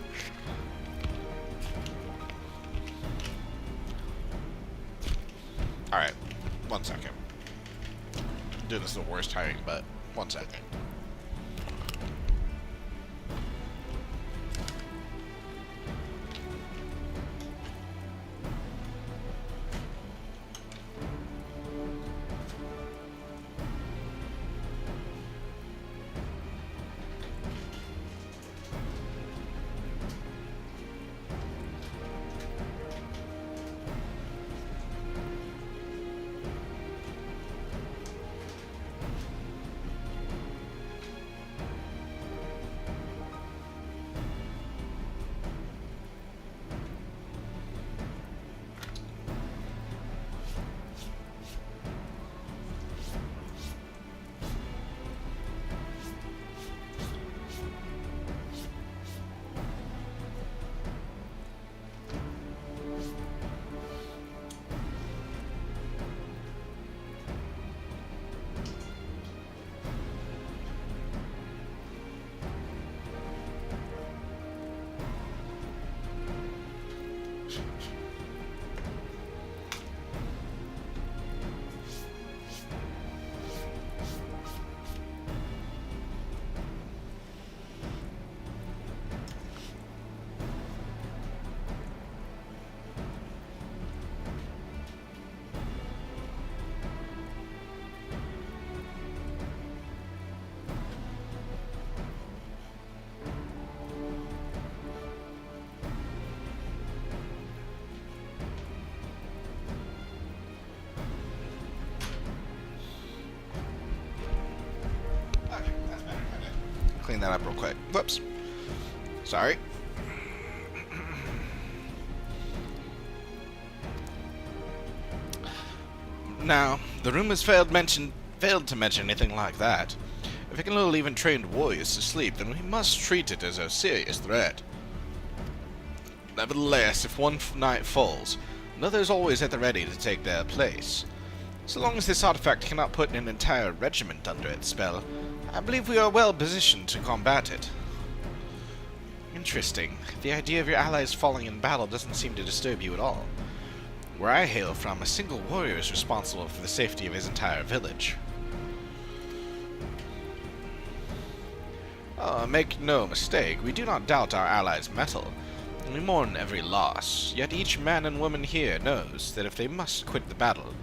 Alright, 1 second. I'm doing this the worst timing, but 1 second. clean that up real quick. Whoops. Sorry. Now, the rumors failed to mention anything like that. If it can lull even trained warriors to sleep, then we must treat it as a serious threat. Nevertheless, if one knight falls, another is always at the ready to take their place. So long as this artifact cannot put an entire regiment under its spell, I believe we are well positioned to combat it. Interesting. The idea of your allies falling in battle doesn't seem to disturb you at all. Where I hail from, a single warrior is responsible for the safety of his entire village. Make no mistake, we do not doubt our allies' mettle, and we mourn every loss, yet each man and woman here knows that if they must quit the battle,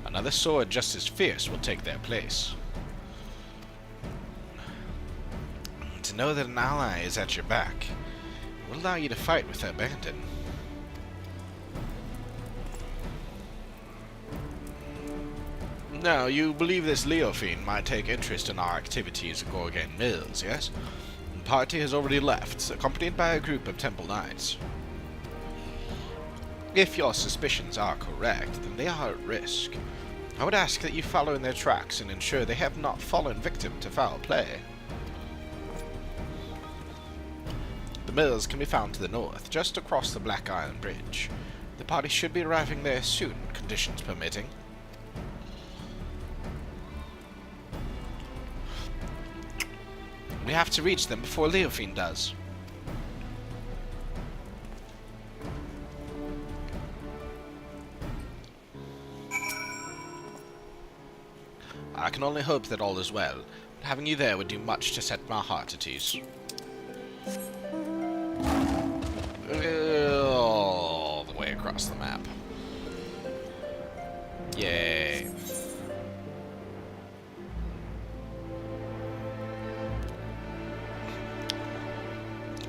another sword just as fierce will take their place. To know that an ally is at your back will allow you to fight with abandon. Now, you believe this Leofiend might take interest in our activities at Gorgain Mills, yes? The party has already left, accompanied by a group of Temple Knights. If your suspicions are correct, then they are at risk. I would ask that you follow in their tracks and ensure they have not fallen victim to foul play. The mills can be found to the north, just across the Black Iron Bridge. The party should be arriving there soon, conditions permitting. We have to reach them before Leofiend does. I can only hope that all is well. Having you there would do much to set my heart at ease. All the way across the map. Yay.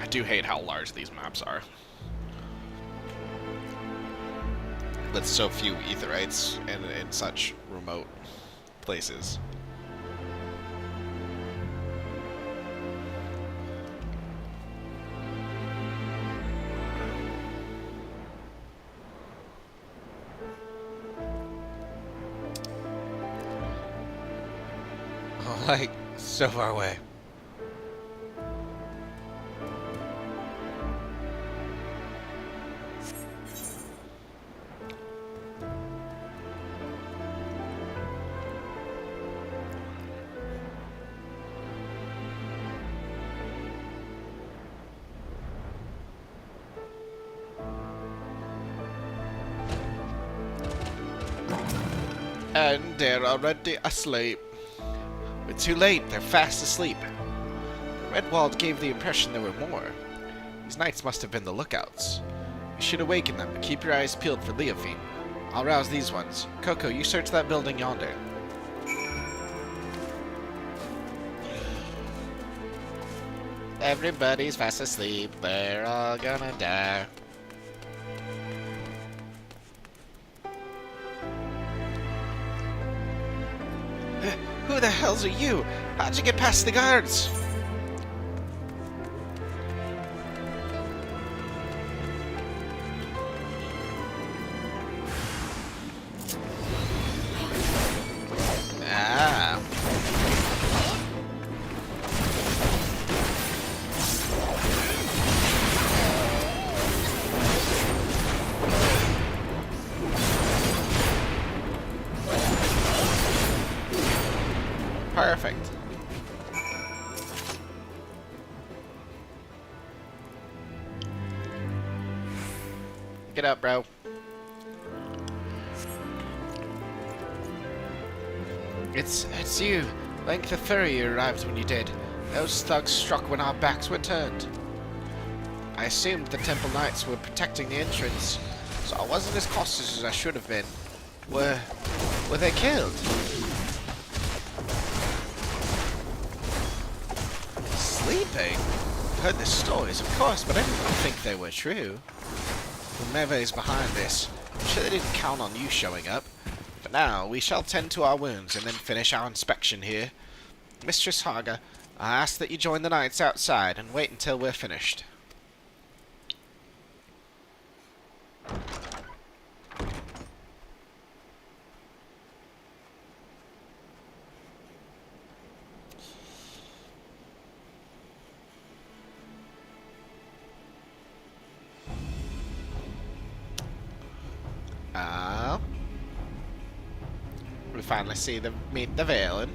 I do hate how large these maps are. With so few aetherites and in such remote places. Oh, like, so far away. And they're already asleep. We're too late, they're fast asleep. Redwald gave the impression there were more. These knights must have been the lookouts. We should awaken them, but keep your eyes peeled for Leofiend. I'll rouse these ones. Coco, you search that building yonder. Everybody's fast asleep, they're all gonna die. Who the hells are you? How'd you get past the guards? Ah. Perfect. Get up, bro. It's you. Link the Furry arrived when you did. Those thugs struck when our backs were turned. I assumed the Temple Knights were protecting the entrance, so I wasn't as cautious as I should have been. Were they killed? Sleeping? Heard the stories, of course, but I didn't think they were true. Whomever is behind this, I'm sure they didn't count on you showing up. But now, we shall tend to our wounds and then finish our inspection here. Mistress Haga, I ask that you join the knights outside and wait until we're finished. We finally meet the Valen.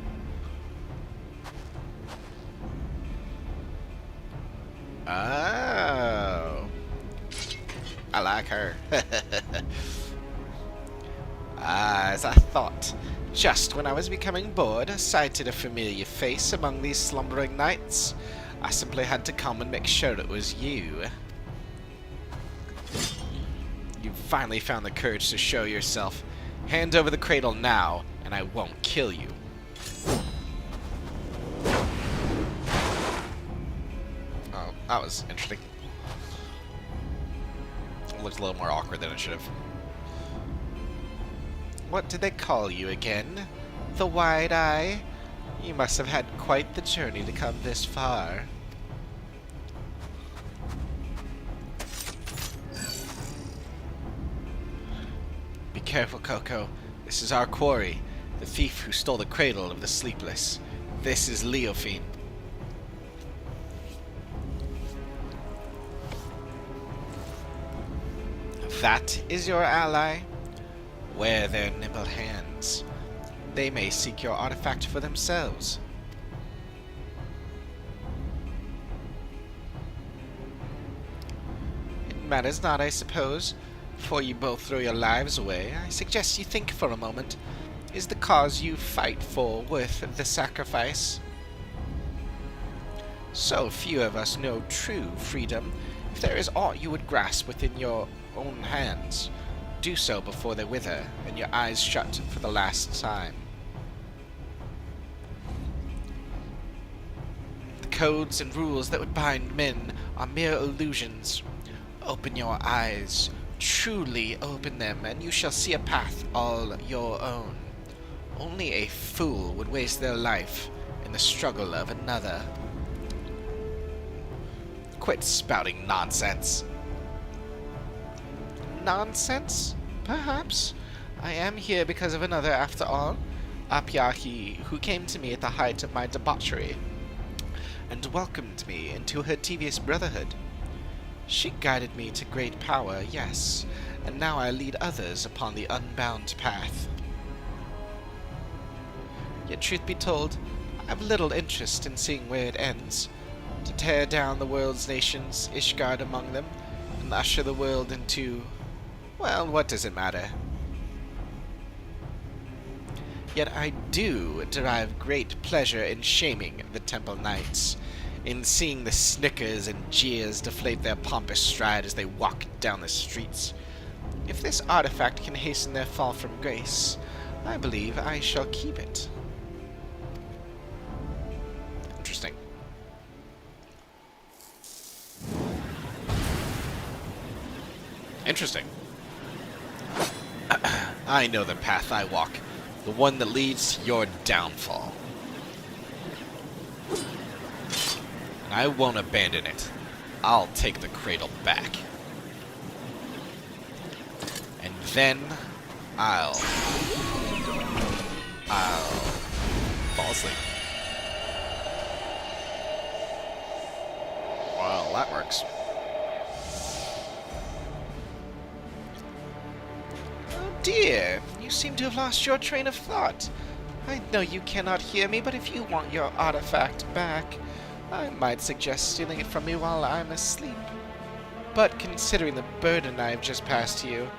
Oh. I like her. As I thought. Just when I was becoming bored, I sighted a familiar face among these slumbering knights. I simply had to come and make sure it was you. You finally found the courage to show yourself. Hand over the cradle now, and I won't kill you. Oh, that was interesting. It looked a little more awkward than it should have. What did they call you again? The Wide Eye? You must have had quite the journey to come this far. Be careful, Coco. This is our quarry. The thief who stole the cradle of the sleepless. This is Leofine. That is your ally? Wear their nimble hands. They may seek your artifact for themselves. It matters not, I suppose. Before you both throw your lives away, I suggest you think for a moment. Is the cause you fight for worth the sacrifice? So few of us know true freedom. If there is aught you would grasp within your own hands, do so before they wither and your eyes shut for the last time. The codes and rules that would bind men are mere illusions. Open your eyes, truly open them, and you shall see a path all your own. Only a fool would waste their life in the struggle of another. Quit spouting nonsense. Nonsense? Perhaps. I am here because of another, after all. Apyahi, who came to me at the height of my debauchery, and welcomed me into her devious brotherhood. She guided me to great power, yes, and now I lead others upon the unbound path. Yet truth be told, I have little interest in seeing where it ends. To tear down the world's nations, Ishgard among them, and usher the world into... well, what does it matter? Yet I do derive great pleasure in shaming the Temple Knights, in seeing the snickers and jeers deflate their pompous stride as they walk down the streets. If this artifact can hasten their fall from grace, I believe I shall keep it. Interesting. Interesting. I know the path I walk, the one that leads to your downfall. And I won't abandon it. I'll take the cradle back. And then I'll fall asleep. Well, that works. Oh dear, you seem to have lost your train of thought. I know you cannot hear me, but if you want your artifact back, I might suggest stealing it from me while I'm asleep. But considering the burden I've just passed to you,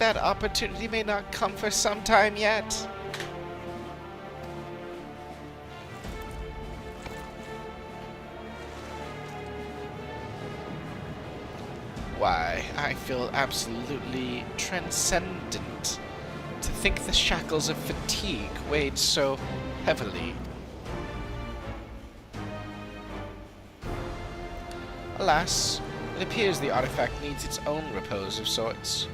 that opportunity may not come for some time yet. Why, I feel absolutely transcendent to think the shackles of fatigue weighed so heavily. Alas, it appears the artifact needs its own repose of sorts.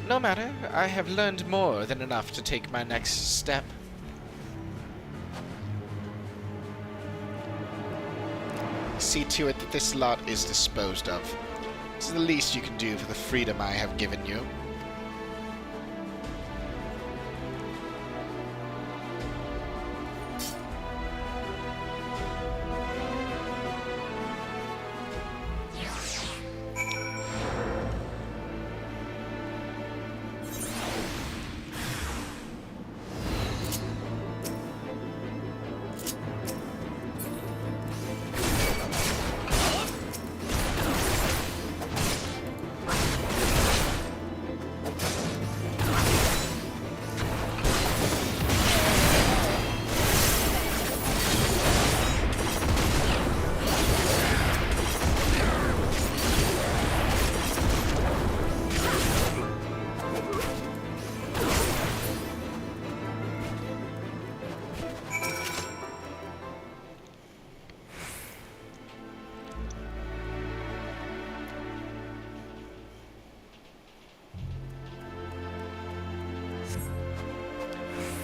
No matter, I have learned more than enough to take my next step. See to it that this lot is disposed of. This is the least you can do for the freedom I have given you.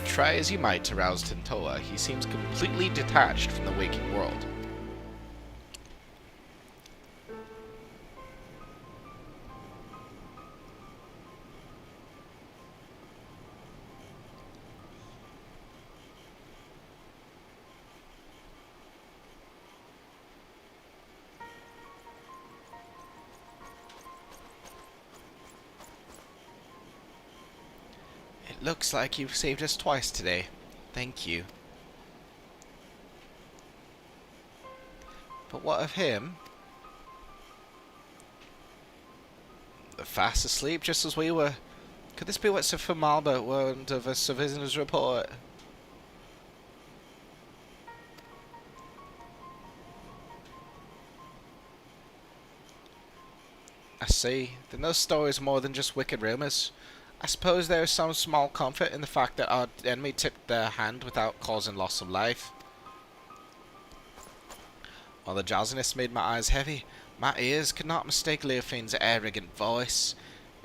Try as you might to rouse Tintoa, he seems completely detached from the waking world. It looks like you've saved us twice today. Thank you. But what of him? Fast asleep just as we were. Could this be what Sir Malba warned of us of his report? I see. Then those stories are more than just wicked rumours. I suppose there is some small comfort in the fact that our enemy tipped their hand without causing loss of life. While the drowsiness made my eyes heavy, my ears could not mistake Leofine's arrogant voice.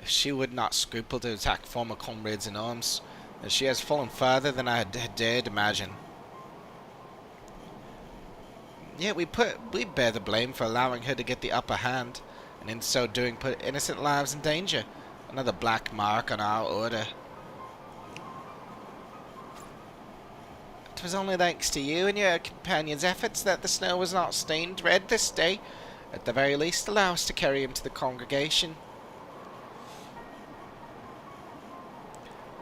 If she would not scruple to attack former comrades in arms, then she has fallen further than I had dared imagine. Yet we bear the blame for allowing her to get the upper hand, and in so doing put innocent lives in danger. Another black mark on our order. It was only thanks to you and your companions' efforts that the snow was not stained red this day. At the very least, allow us to carry him to the congregation.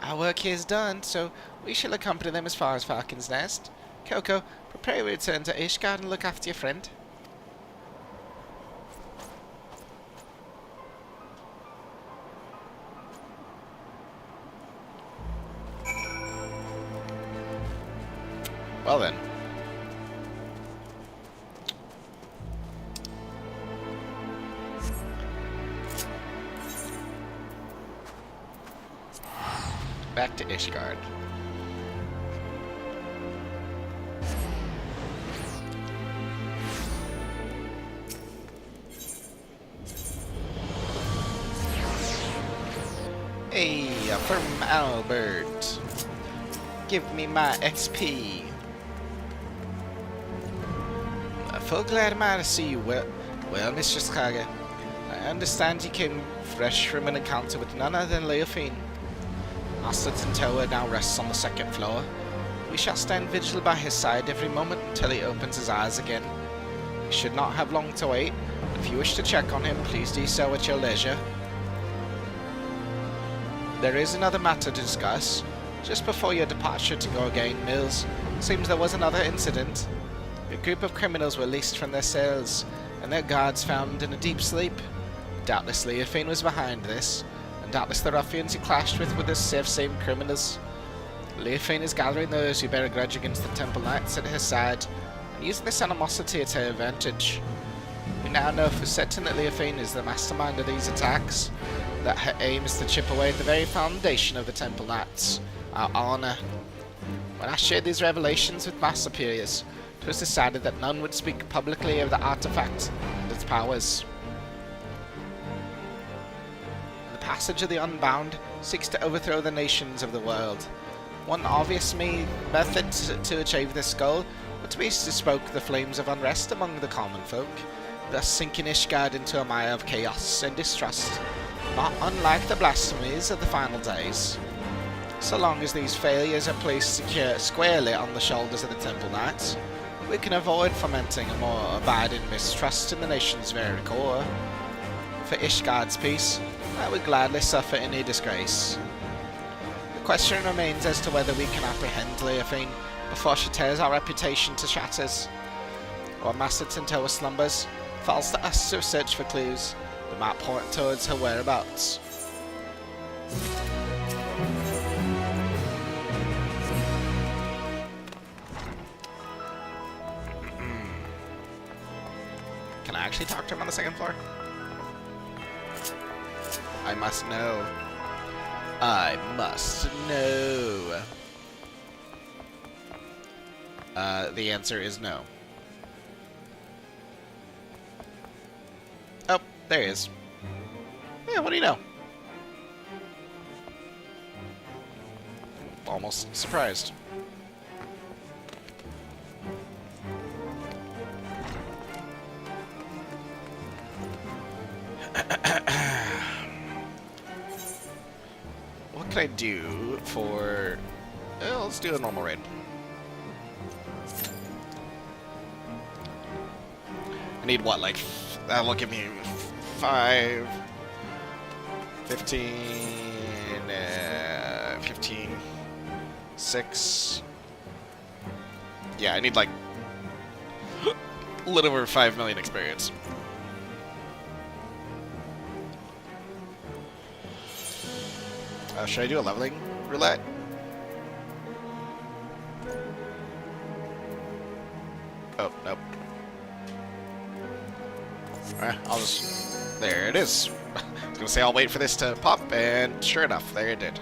Our work here is done, so we shall accompany them as far as Falcon's Nest. Coco, prepare your return to Ishgard and look after your friend. Well then. Back to Ishgard. Hey, from Albert. Give me my XP. Full glad am I to see you. Well, Mistress Kage, I understand you came fresh from an encounter with none other than Leofine. Master Tintoa now rests on the second floor. We shall stand vigilant by his side every moment until he opens his eyes again. We should not have long to wait. If you wish to check on him, please do so at your leisure. There is another matter to discuss. Just before your departure to go again, Mills, seems there was another incident. A group of criminals were released from their cells, and their guards found in a deep sleep. Doubtless Leofine was behind this, and doubtless the ruffians he clashed with were the same criminals. Leofine is gathering those who bear a grudge against the Temple Knights at her side, and using this animosity at her advantage. We now know for certain that Leofine is the mastermind of these attacks, that her aim is to chip away at the very foundation of the Temple Knights, our honour. When I shared these revelations with my superiors, it was decided that none would speak publicly of the artifact and its powers. The passage of the Unbound seeks to overthrow the nations of the world. One obvious method to achieve this goal would But we stoke the flames of unrest among the common folk, thus sinking Ishgard into a mire of chaos and distrust, not unlike the blasphemies of the final days. So long as these failures are placed squarely on the shoulders of the Temple Knights, we can avoid fomenting a more abiding mistrust in the nation's very core. For Ishgard's peace, I would gladly suffer any disgrace. The question remains as to whether we can apprehend Leofine before she tears our reputation to shatters. While Master Tintoa slumbers, it falls to us to search for clues that might point towards her whereabouts. Can I actually talk to him on the second floor? I must know. I must know. The answer is no. Oh, there he is. Yeah, what do you know? Almost surprised. What can I do for... Well, let's do a normal raid. I need what, like... That'll give me 5... 15... 15... 6... Yeah, I need like... a little over 5 million experience. Should I do a leveling roulette? Oh, nope. I'll just... There it is. I was gonna say I'll wait for this to pop, and sure enough, there it did.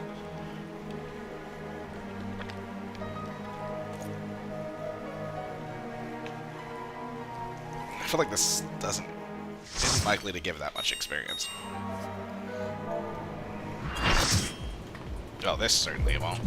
I feel like this isn't likely to give that much experience. Oh, this certainly won't.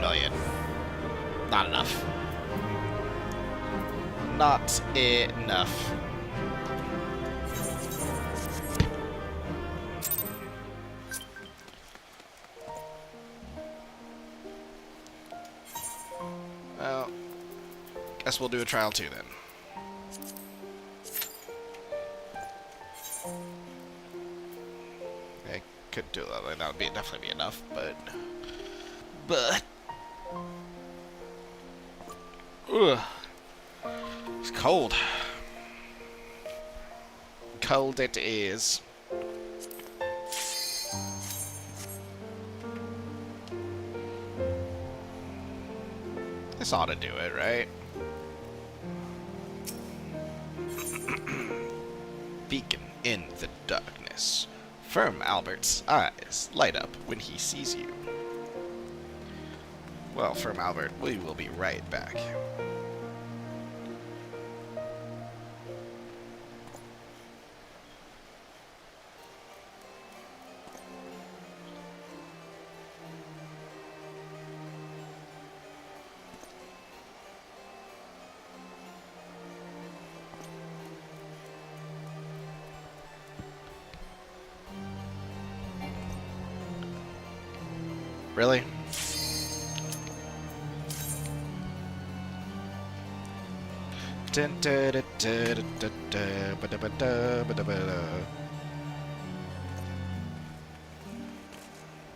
million. Not enough. Not enough. Well, guess we'll do a trial 2 then. I could do that. That would be definitely be enough, but ugh, it's cold. Cold it is. This ought to do it, right? Beacon in the darkness. Firm Albert's eyes light up when he sees you. Well, Firm Albert, we will be right back. Really?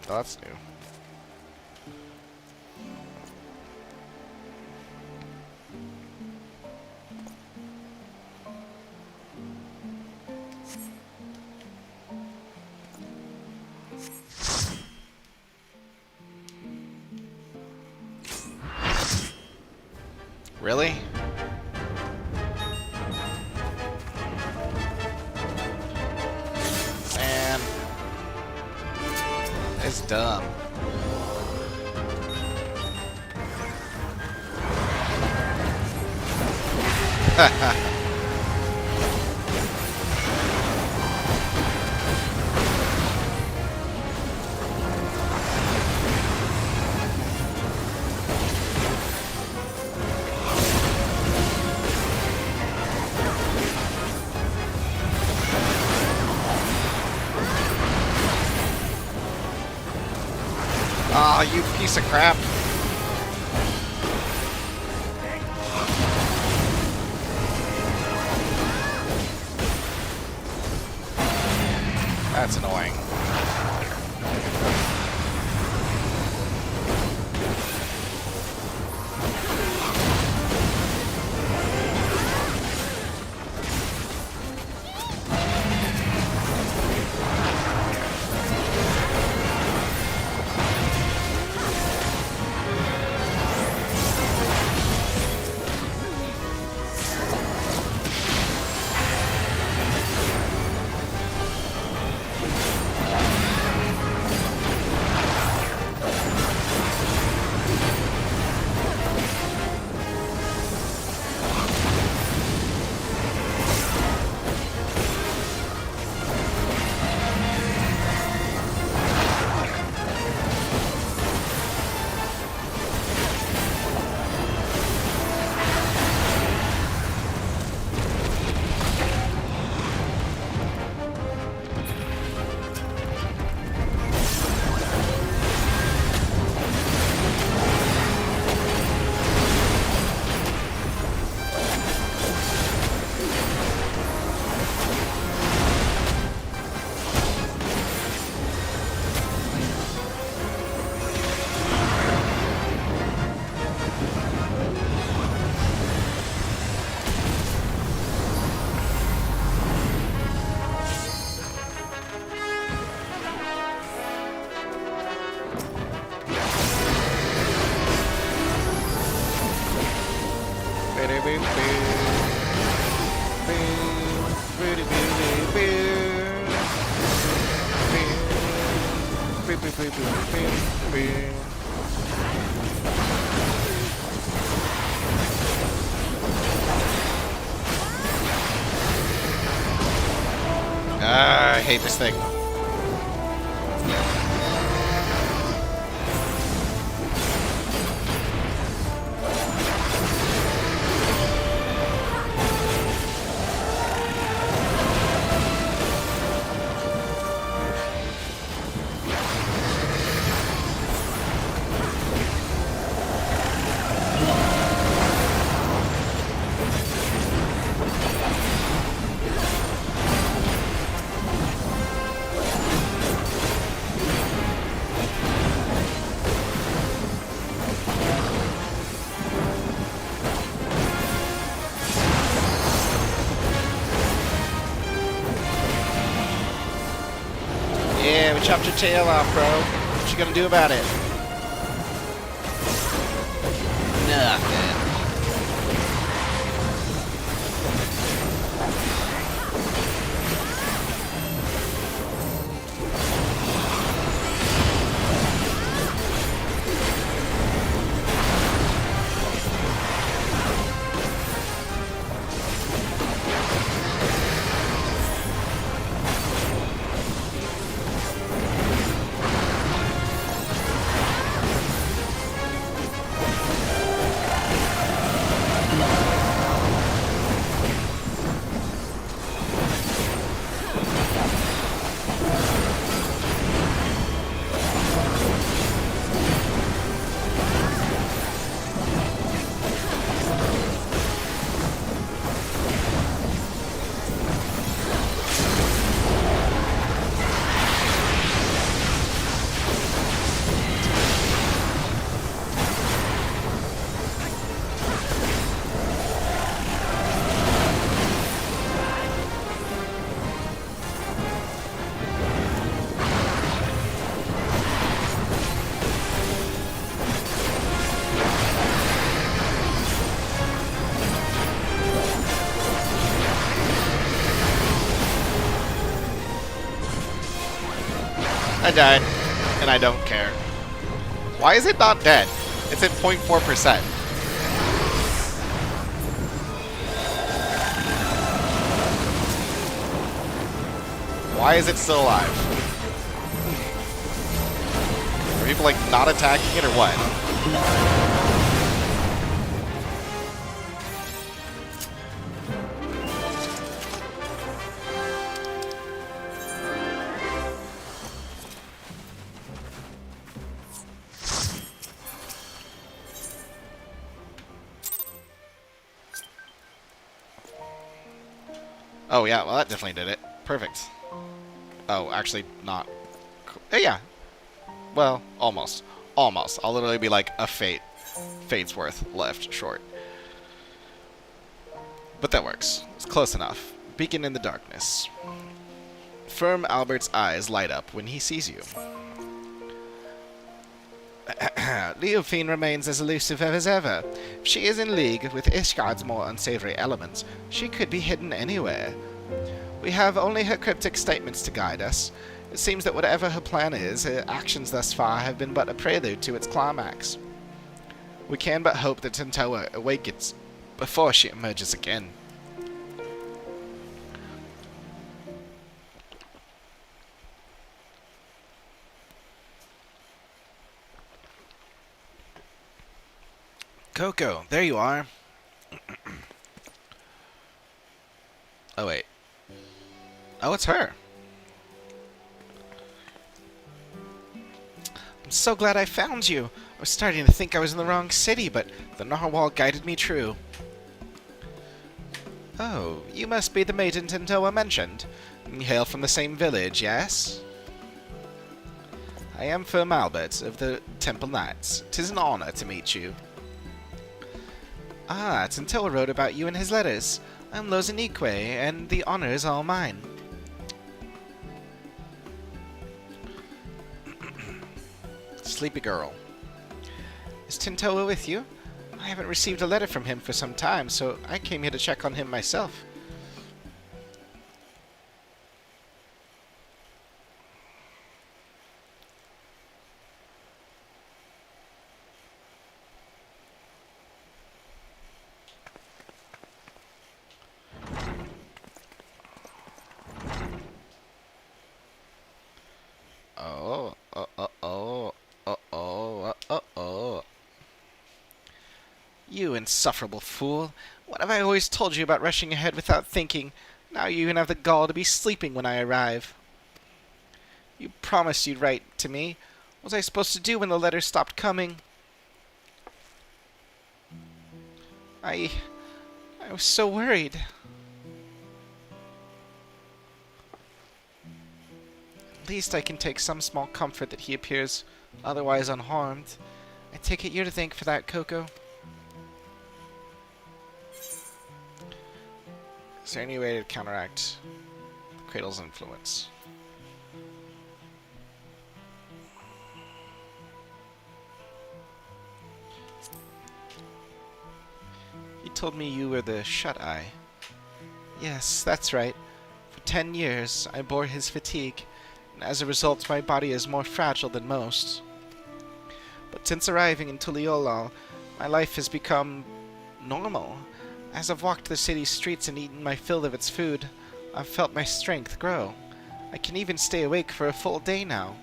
Oh, that's new. Really? Man. It's dumb. Haha. Aw, you piece of crap. That's annoying. I hate this thing. chopped your tail off, bro. What you gonna do about it? Nothing. I died, and I don't care. Why is it not dead? It's at 0.4%. Why is it still alive? Are people, like, not attacking it, or what? Oh, yeah, well, that definitely did it. Perfect. Oh, actually, not. Yeah. Well, almost. Almost. I'll literally be like a fate's worth left short. But that works. It's close enough. Beacon in the darkness. Firm Albert's eyes light up when he sees you. Leophine remains as elusive as ever. If she is in league with Ishgard's more unsavory elements, she could be hidden anywhere. We have only her cryptic statements to guide us. It seems that whatever her plan is, her actions thus far have been but a prelude to its climax. We can but hope that Tintoa awakens before she emerges again. Coco, there you are. Oh, wait. Oh, it's her. I'm so glad I found you. I was starting to think I was in the wrong city, but the narwhal guided me true. Oh, you must be the maiden Tintoa mentioned. You hail from the same village, yes? I am Firm Albert of the Temple Knights. 'Tis an honor to meet you. Ah, Tintoa wrote about you in his letters. I'm Lozanique, and the honor is all mine. Sleepy girl. Is Tintoa with you? I haven't received a letter from him for some time, so I came here to check on him myself. You insufferable fool. What have I always told you about rushing ahead without thinking? Now you even have the gall to be sleeping when I arrive. You promised you'd write to me. What was I supposed to do when the letter stopped coming? I was so worried. At least I can take some small comfort that he appears otherwise unharmed. I take it you're to thank for that, Coco. Is there any way to counteract Cradle's influence? told me you were the Shut-Eye. Yes, that's right. For 10 years, I bore his fatigue, and as a result, my body is more fragile than most. But since arriving in Tuliolal, my life has become normal. As I've walked the city's streets and eaten my fill of its food, I've felt my strength grow. I can even stay awake for a full day now.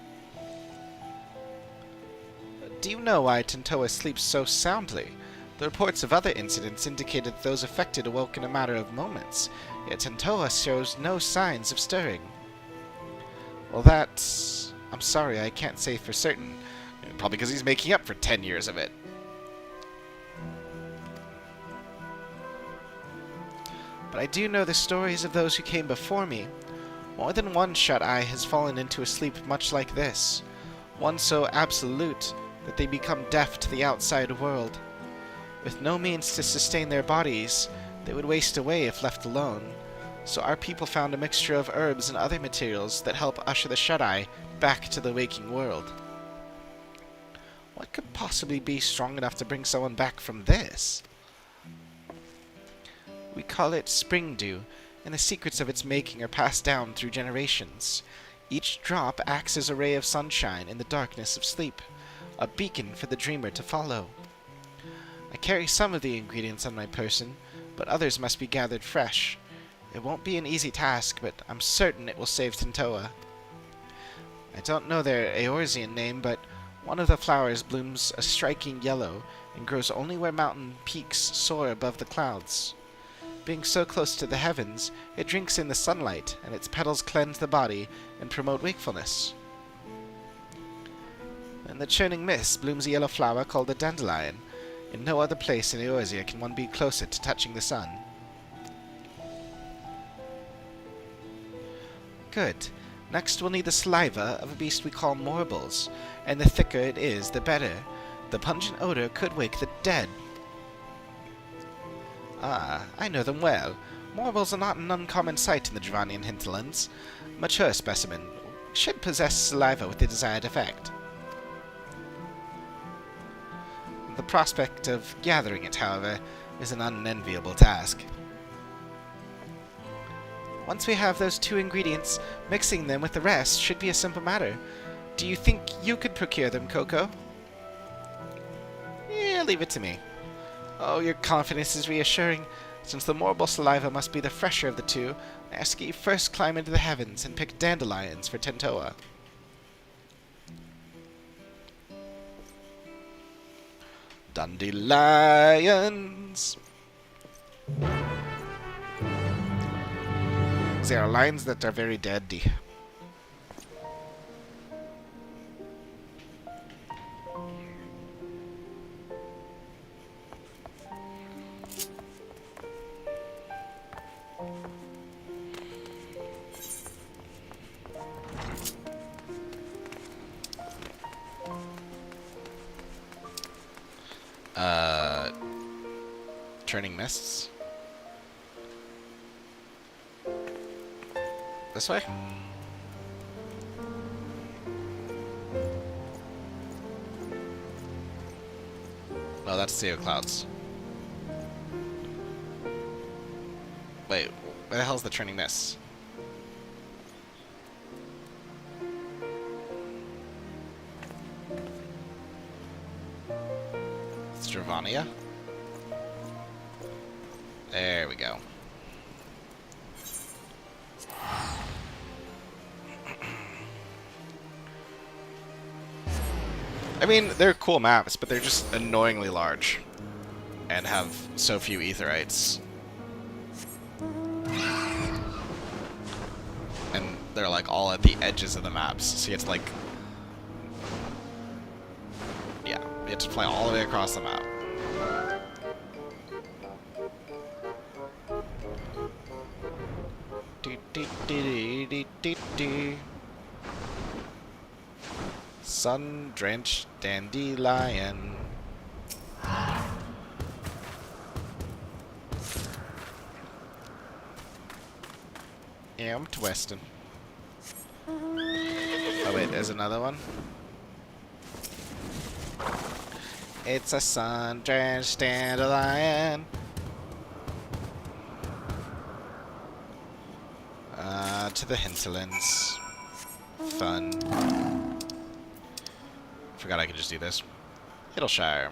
Do you know why Tentoa sleeps so soundly? The reports of other incidents indicated that those affected awoke in a matter of moments, yet Tentoa shows no signs of stirring. Well, that's... I'm sorry, I can't say for certain. Probably because he's making up for 10 years of it. But I do know the stories of those who came before me. More than one Shut-Eye has fallen into a sleep much like this, one so absolute that they become deaf to the outside world. With no means to sustain their bodies, they would waste away if left alone, so our people found a mixture of herbs and other materials that help usher the Shut-Eye back to the waking world. What could possibly be strong enough to bring someone back from this? We call it spring dew, and the secrets of its making are passed down through generations. Each drop acts as a ray of sunshine in the darkness of sleep, a beacon for the dreamer to follow. I carry some of the ingredients on my person, but others must be gathered fresh. It won't be an easy task, but I'm certain it will save Tentoa. I don't know their Eorzean name, but one of the flowers blooms a striking yellow and grows only where mountain peaks soar above the clouds. Being so close to the heavens, it drinks in the sunlight, and its petals cleanse the body and promote wakefulness. In the churning mist blooms a yellow flower called a dandelion. In no other place in Eorzea can one be closer to touching the sun. Good. Next we'll need the saliva of a beast we call morbles, and the thicker it is, the better. The pungent odor could wake the dead. Ah, I know them well. Morbles are not an uncommon sight in the Dravanian hinterlands. A mature specimen should possess saliva with the desired effect. The prospect of gathering it, however, is an unenviable task. Once we have those 2 ingredients, mixing them with the rest should be a simple matter. Do you think you could procure them, Coco? Yeah, leave it to me. Oh, your confidence is reassuring. Since the morble saliva must be the fresher of the 2, I ask you first climb into the heavens and pick dandelions for Tentoa. Dandelions! They are lines that are very deadly. Turning mists. This way? No, that's Sea of Clouds. Wait, where the hell's the turning mists? It's Dravania? There we go. I mean, they're cool maps, but they're just annoyingly large. And have so few aetherites. And they're like all at the edges of the maps, so you have to like... Yeah, you have to fly all the way across the map. Sun-drenched dandelion. Yeah, I'm twisting. Oh wait, there's another one. It's a sun-drenched dandelion. to the hinterlands. Fun. Forgot I could just do this. Hittleshire.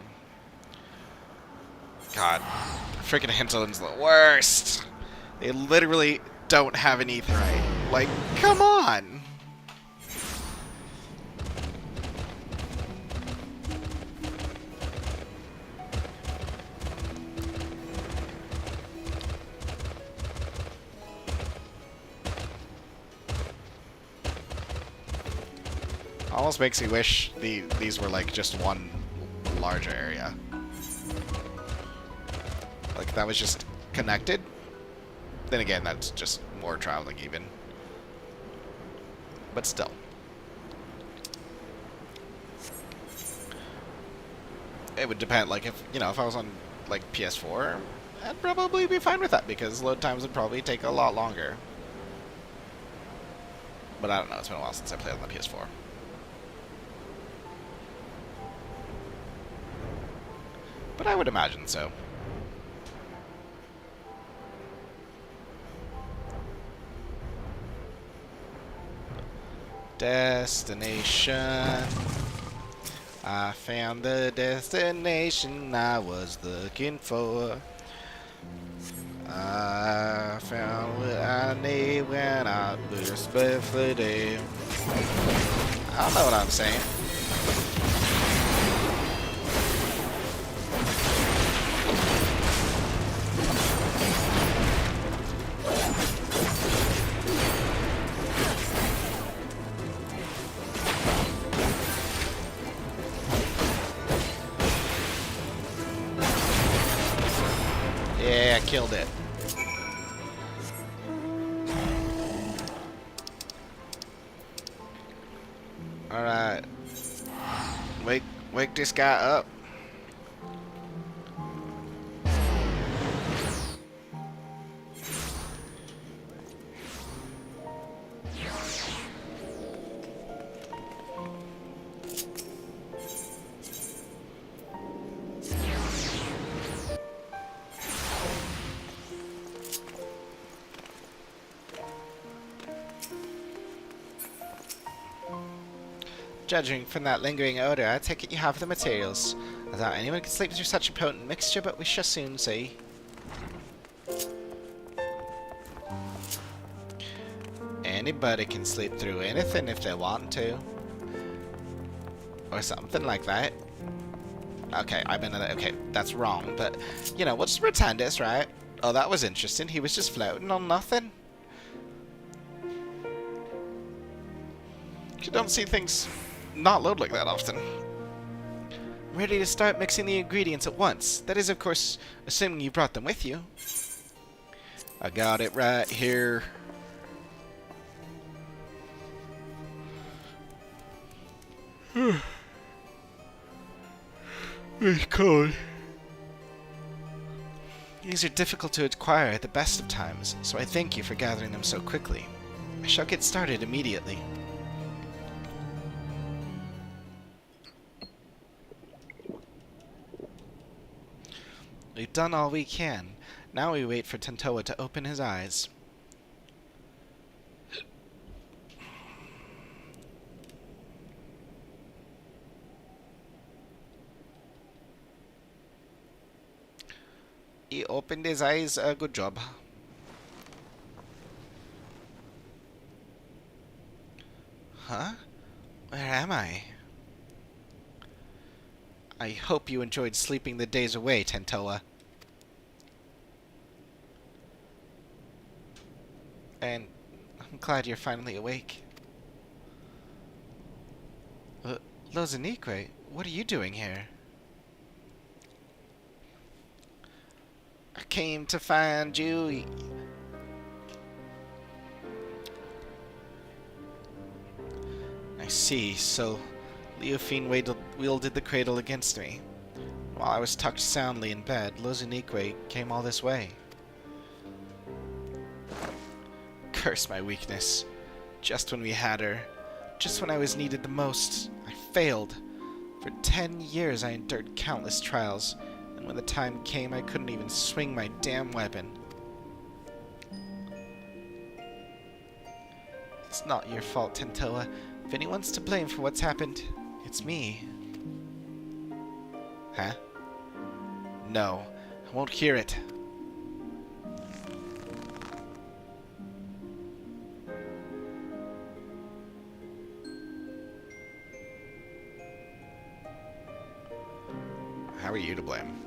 God. Freaking hinterlands the worst! They literally don't have an etherite. Like, come on! Almost makes me wish these were like just one larger area. Like that was just connected. Then again, that's just more traveling even. But still. It would depend, like if, you know, if I was on like PS4, I'd probably be fine with that because load times would probably take a lot longer. But I don't know, it's been a while since I played on the PS4. But I would imagine so. Destination. I found the destination I was looking for. I found what I need when I burst with the day. I don't know what I'm saying. Yeah, I killed it. Alright. Wake this guy up. Judging from that lingering odor, I take it you have the materials. I doubt anyone could sleep through such a potent mixture, but we shall soon see. Anybody can sleep through anything if they want to. Or something like that. Okay, okay, that's wrong, but, you know, we'll just pretend it's right. Oh, that was interesting. He was just floating on nothing. You don't see things not load like that often. I'm ready to start mixing the ingredients at once. That is, of course, assuming you brought them with you. I got it right here. It's cold. These are difficult to acquire at the best of times, so I thank you for gathering them so quickly. I shall get started immediately. We've done all we can. Now we wait for Tentoa to open his eyes. He opened his eyes. Good job. Huh? Where am I? I hope you enjoyed sleeping the days away, Tentoa. And I'm glad you're finally awake. Lozanique, what are you doing here? I came to find you. I see, so Leofine wielded the cradle against me. While I was tucked soundly in bed, Lozanique came all this way. Curse my weakness. Just when we had her, just when I was needed the most, I failed. For 10 years I endured countless trials, and when the time came I couldn't even swing my damn weapon. It's not your fault, Tentoa. If anyone's to blame for what's happened, it's me. Huh? No, I won't hear it. How are you to blame?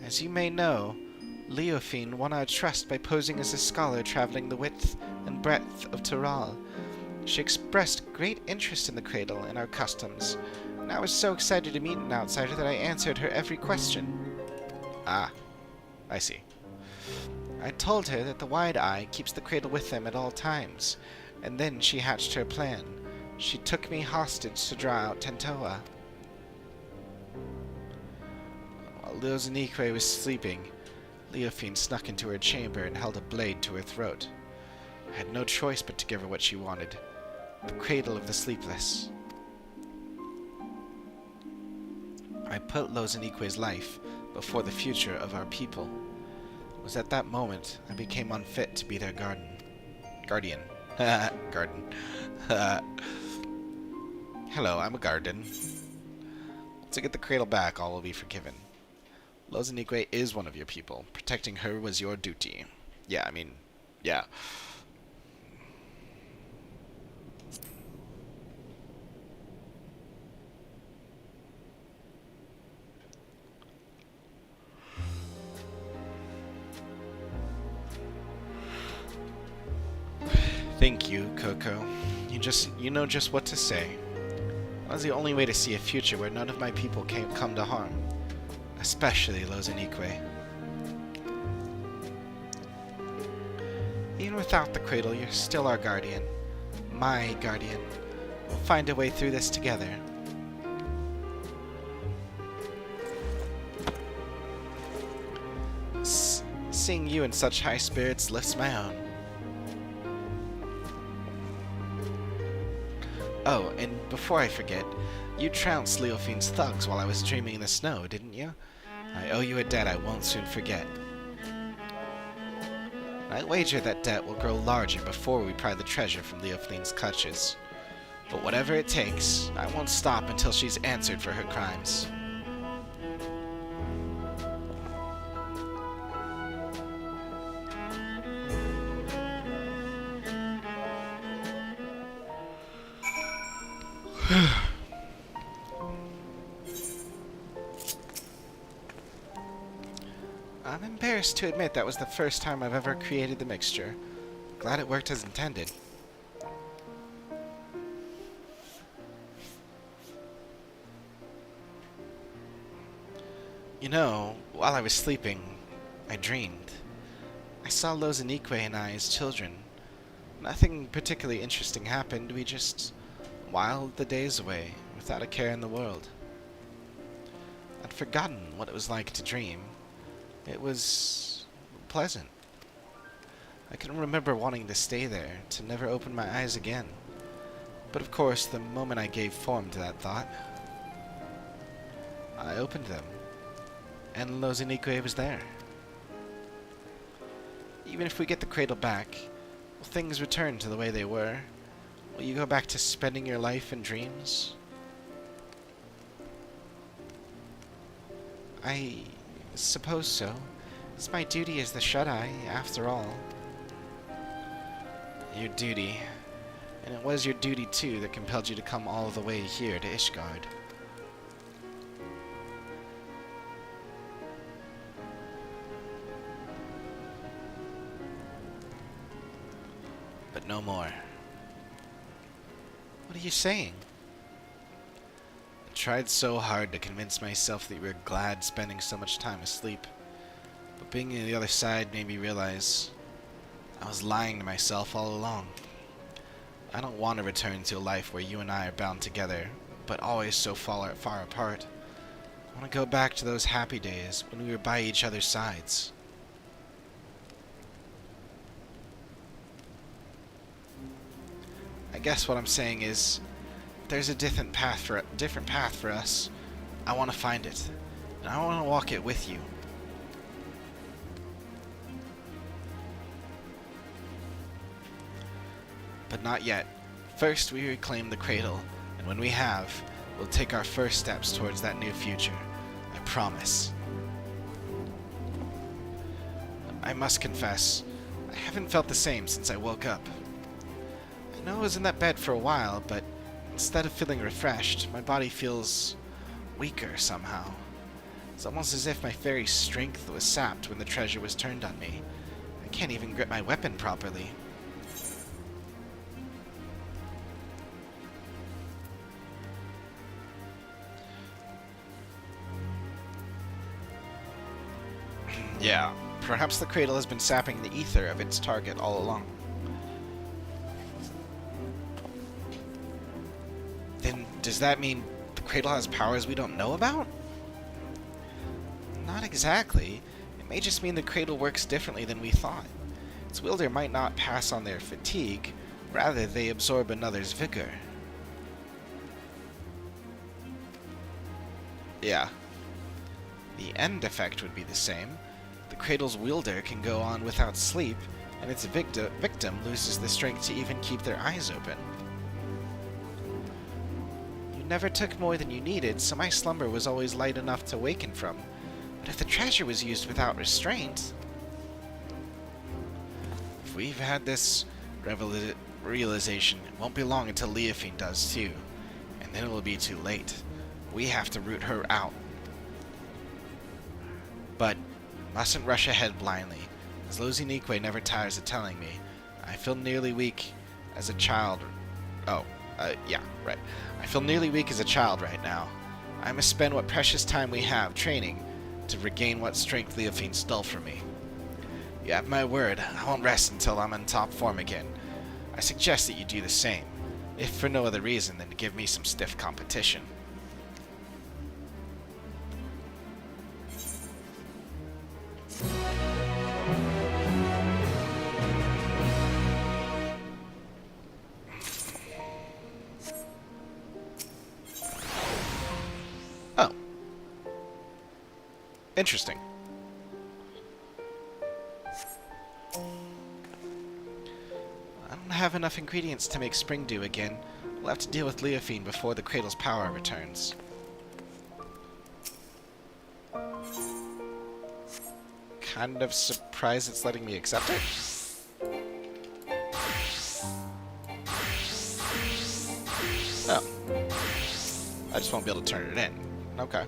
As you may know, Leofine won our trust by posing as a scholar traveling the width and breadth of Tural. She expressed great interest in the cradle and our customs, and I was so excited to meet an outsider that I answered her every question. Ah, I see. I told her that the Wide Eye keeps the cradle with them at all times, and then she hatched her plan. She took me hostage to draw out Tentoa. While Lozanique was sleeping, Leofine snuck into her chamber and held a blade to her throat. I had no choice but to give her what she wanted, the cradle of the sleepless. I put Lozanique's life before the future of our people. It was at that moment I became unfit to be their guardian. Garden. Hello, I'm a guardian. To get the cradle back, all will be forgiven. Lozanique is one of your people. Protecting her was your duty. Yeah. Thank you, Coco. You know just what to say. That was the only way to see a future where none of my people come to harm. Especially Lozanique. Even without the cradle, you're still our guardian. My guardian. We'll find a way through this together. Seeing you in such high spirits lifts my own. Oh, and before I forget, you trounced Leofine's thugs while I was dreaming in the snow, didn't you? I owe you a debt I won't soon forget. I wager that debt will grow larger before we pry the treasure from Leofine's clutches. But whatever it takes, I won't stop until she's answered for her crimes. I'm embarrassed to admit that was the first time I've ever created the mixture. Glad it worked as intended. You know, while I was sleeping, I dreamed. I saw Lozanique and I as children. Nothing particularly interesting happened. We just whiled the days away without a care in the world. I'd forgotten what it was like to dream. It was pleasant. I can remember wanting to stay there, to never open my eyes again. But of course, the moment I gave form to that thought, I opened them, and Lozanique was there. Even if we get the cradle back, will things return to the way they were? Will you go back to spending your life in dreams? I suppose so. It's my duty as the Shut-Eye, after all. Your duty. And it was your duty, too, that compelled you to come all the way here to Ishgard. But no more. What are you saying? I tried so hard to convince myself that you were glad spending so much time asleep. But being on the other side made me realize I was lying to myself all along. I don't want to return to a life where you and I are bound together, but always so far apart. I want to go back to those happy days when we were by each other's sides. I guess what I'm saying is, if there's a different path for us, I want to find it, and I want to walk it with you. But not yet. First, we reclaim the cradle, and when we have, we'll take our first steps towards that new future. I promise. I must confess, I haven't felt the same since I woke up. I know I was in that bed for a while, but instead of feeling refreshed, my body feels weaker somehow. It's almost as if my very strength was sapped when the treasure was turned on me. I can't even grip my weapon properly. Yeah, perhaps the cradle has been sapping the ether of its target all along. Then does that mean the cradle has powers we don't know about? Not exactly. It may just mean the cradle works differently than we thought. Its wielder might not pass on their fatigue, rather they absorb another's vigor. Yeah. The end effect would be the same. The cradle's wielder can go on without sleep, and its victim loses the strength to even keep their eyes open. You never took more than you needed, so my slumber was always light enough to waken from. But if the treasure was used without restraint... If we've had this realization, it won't be long until Leofine does too. And then it will be too late. We have to root her out. But mustn't rush ahead blindly. As Lozinique never tires of telling me, I feel nearly weak as a child. Yeah, right. I feel nearly weak as a child right now. I must spend what precious time we have training to regain what strength Leofine stole from me. You have my word, I won't rest until I'm in top form again. I suggest that you do the same, if for no other reason than to give me some stiff competition. Oh. Interesting. I don't have enough ingredients to make spring dew again. We'll have to deal with Leofine before the cradle's power returns. Kind of surprised it's letting me accept it. Oh. I just won't be able to turn it in. Okay.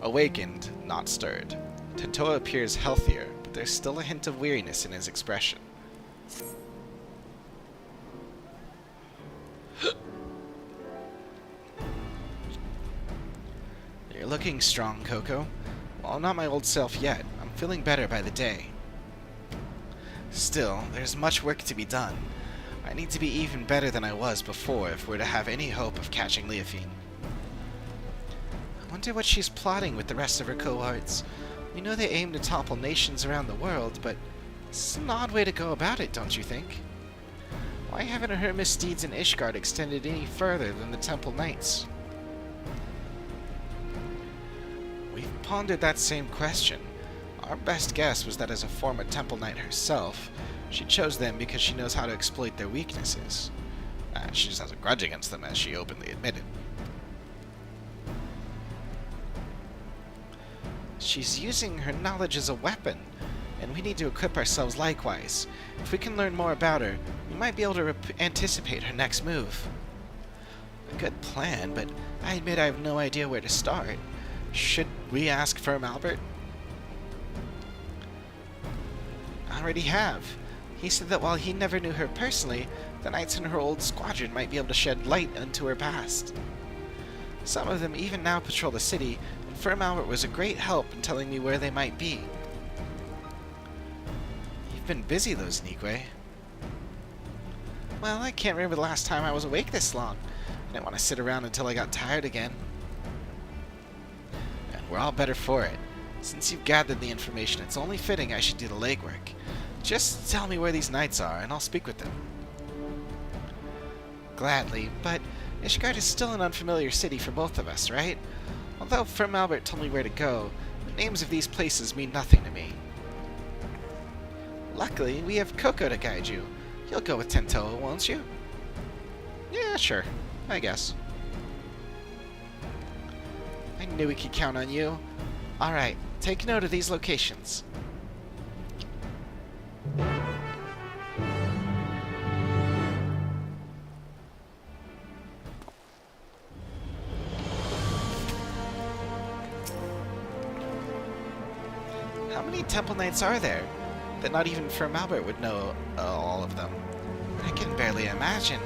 Awakened, not stirred. Tentoa appears healthier, but there's still a hint of weariness in his expression. You're looking strong, Coco. Well, I'm not my old self yet. I'm feeling better by the day. Still, there's much work to be done. I need to be even better than I was before if we're to have any hope of catching Leofine. I wonder what she's plotting with the rest of her cohorts. We know they aim to topple nations around the world, but it's an odd way to go about it, don't you think? Why haven't her misdeeds in Ishgard extended any further than the Temple Knights? We've pondered that same question. Our best guess was that as a former Temple Knight herself, she chose them because she knows how to exploit their weaknesses. She just has a grudge against them, as she openly admitted. She's using her knowledge as a weapon, and we need to equip ourselves likewise. If we can learn more about her, we might be able to anticipate her next move. A good plan, but I admit I have no idea where to start. Should we ask Firm Albert? I already have. He said that while he never knew her personally, the knights in her old squadron might be able to shed light into her past. Some of them even now patrol the city, and Firm Albert was a great help in telling me where they might be. You've been busy, Lozinique. Well, I can't remember the last time I was awake this long. I didn't want to sit around until I got tired again. And we're all better for it. Since you've gathered the information, it's only fitting I should do the legwork. Just tell me where these knights are, and I'll speak with them. Gladly, but Ishgard is still an unfamiliar city for both of us, right? Although Firm Albert told me where to go, the names of these places mean nothing to me. Luckily, we have Coco to guide you. You'll go with Tentoa, won't you? Yeah, sure. I guess. I knew we could count on you. Alright, take note of these locations. How many Temple Knights are there? That not even Firm Albert would know all of them. I can barely imagine.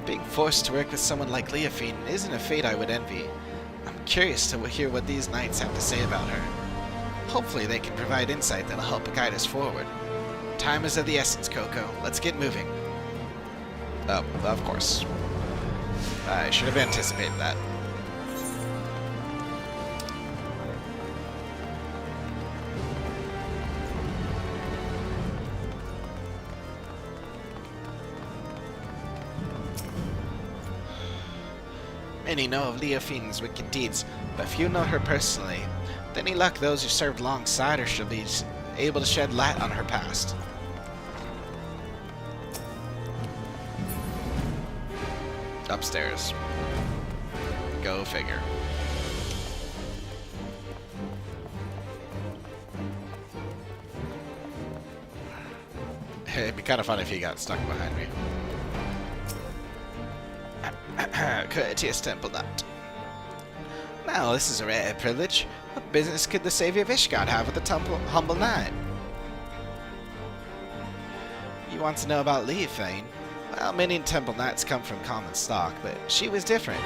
Being forced to work with someone like Leofine isn't a fate I would envy. I'm curious to hear what these knights have to say about her. Hopefully they can provide insight that'll help guide us forward. Time is of the essence, Coco. Let's get moving. Oh, of course. I should have anticipated that. Many know of Leofine's wicked deeds, but few know her personally. With any luck, those who served alongside her shall be able to shed light on her past. Upstairs. Go figure. It'd be kind of fun if he got stuck behind me. Courteous Temple Knight. Now, this is a rare privilege. What business could the Savior of Ishgard have with the humble knight? You want to know about Leofine? Well, many Temple Knights come from common stock, but she was different.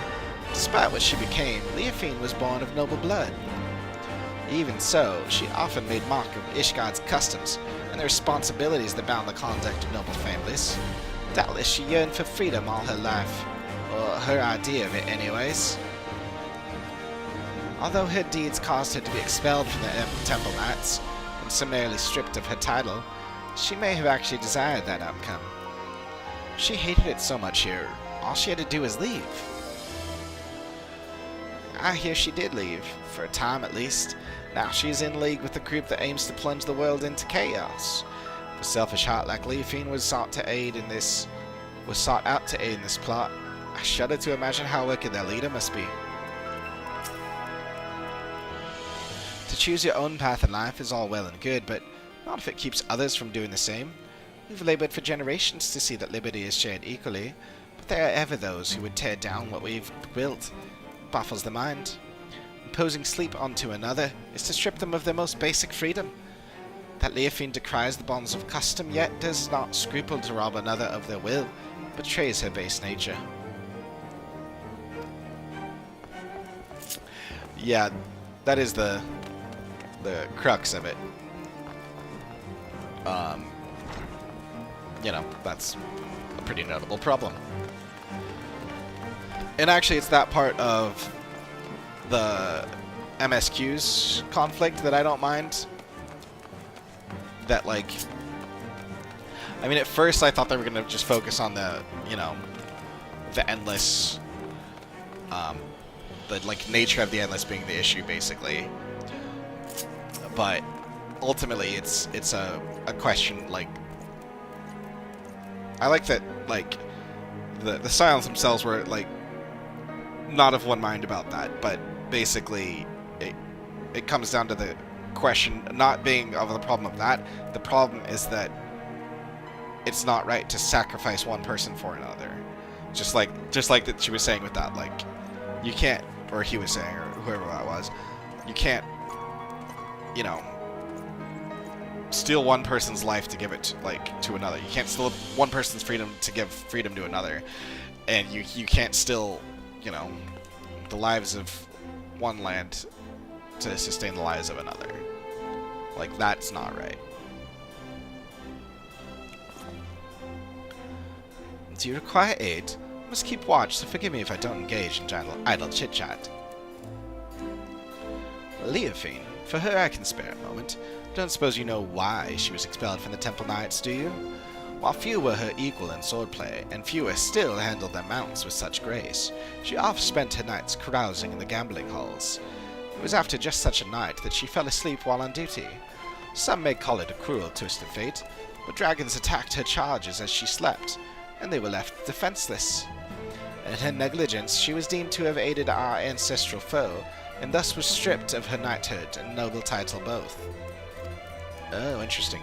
Despite what she became, Leofine was born of noble blood. Even so, she often made mock of Ishgard's customs and the responsibilities that bound the conduct of noble families. Doubtless she yearned for freedom all her life. Or her idea of it, anyways. Although her deeds caused her to be expelled from the Temple Knights and summarily stripped of her title, she may have actually desired that outcome. She hated it so much here, all she had to do was leave. I hear she did leave, for a time at least. Now she's in league with the group that aims to plunge the world into chaos. If a selfish heart like Leofine was sought out to aid in this plot, I shudder to imagine how wicked their leader must be. To choose your own path in life is all well and good, but not if it keeps others from doing the same. We've labored for generations to see that liberty is shared equally, but there are ever those who would tear down what we've built. It baffles the mind. Imposing sleep onto another is to strip them of their most basic freedom. That Leofine decries the bonds of custom, yet does not scruple to rob another of their will, betrays her base nature. Yeah, that is the crux of it. You know, that's a pretty notable problem. And actually, it's that part of the MSQ's conflict that I don't mind. That, like... I mean, at first I thought they were going to just focus on the, you know, the endless... the, like, nature of the endless being the issue, basically. But ultimately, it's a question, like... I like that, like, the Silence themselves were, like, not of one mind about that, but basically, it comes down to the question not being of the problem of that. The problem is that it's not right to sacrifice one person for another. Just like that she was saying with that, like, you can't, or he was saying, or whoever that was, you can't, you know, steal one person's life to give it to, like, to another. You can't steal one person's freedom to give freedom to another, and you can't steal, you know, the lives of one land to sustain the lives of another. Like, that's not right. Do you require aid? I must keep watch, so forgive me if I don't engage in idle chit-chat. Leofine, for her I can spare a moment. Don't suppose you know why she was expelled from the Temple Knights, do you? While few were her equal in swordplay, and fewer still handled their mounts with such grace, she oft spent her nights carousing in the gambling halls. It was after just such a night that she fell asleep while on duty. Some may call it a cruel twist of fate, but dragons attacked her charges as she slept, and they were left defenseless. In her negligence, she was deemed to have aided our ancestral foe, and thus was stripped of her knighthood and noble title both. Oh, interesting.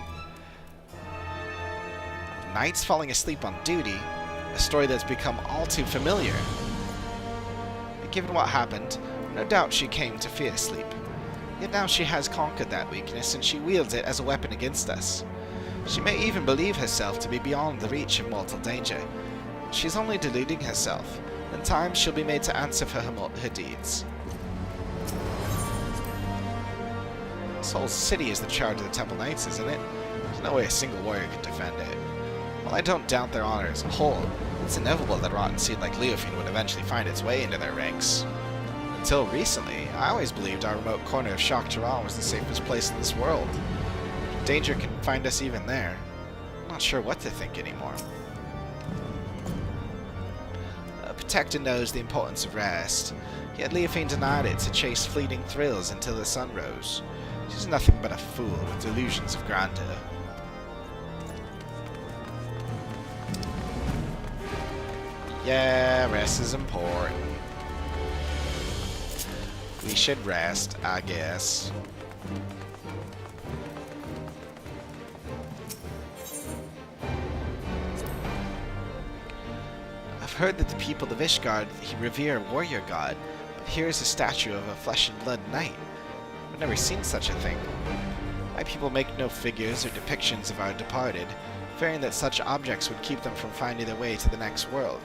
Knights falling asleep on duty, a story that's become all too familiar. Given what happened, no doubt she came to fear sleep. Yet now she has conquered that weakness, and she wields it as a weapon against us. She may even believe herself to be beyond the reach of mortal danger. She's only deluding herself. In time, she'll be made to answer for her deeds. This whole city is the charge of the Temple Knights, isn't it? There's no way a single warrior can defend it. While I don't doubt their honor as a whole, it's inevitable that rotten seed like Leofine would eventually find its way into their ranks. Until recently, I always believed our remote corner of Shok-Taral was the safest place in this world. Danger can find us even there. I'm not sure what to think anymore. Protector knows the importance of rest, yet Leofine denied it to chase fleeting thrills until the sun rose. She's nothing but a fool with delusions of grandeur. Yeah, rest is important. We should rest, I guess. I've heard that the people of Ishgard revere a warrior god, but here is a statue of a flesh and blood knight. I've never seen such a thing. My people make no figures or depictions of our departed, fearing that such objects would keep them from finding their way to the next world.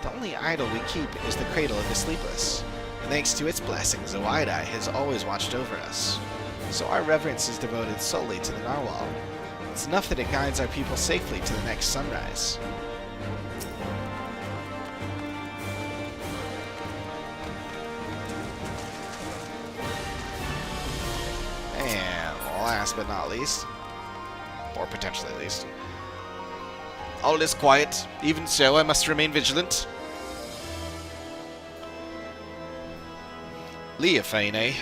The only idol we keep is the cradle of the sleepless, and thanks to its blessings, the Wide-Eye has always watched over us. So our reverence is devoted solely to the narwhal. It's enough that it guides our people safely to the next sunrise. And last but not least, or potentially least, all is quiet. Even so, I must remain vigilant. Leofine,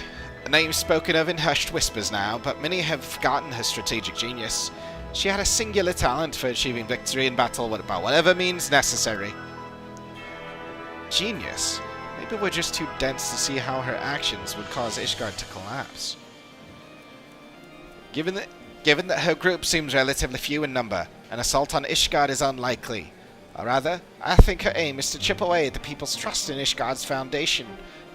a name spoken of in hushed whispers now, but many have forgotten her strategic genius. She had a singular talent for achieving victory in battle by whatever means necessary. Genius? Maybe we're just too dense to see how her actions would cause Ishgard to collapse. Given that her group seems relatively few in number, an assault on Ishgard is unlikely. Or rather, I think her aim is to chip away at the people's trust in Ishgard's foundation,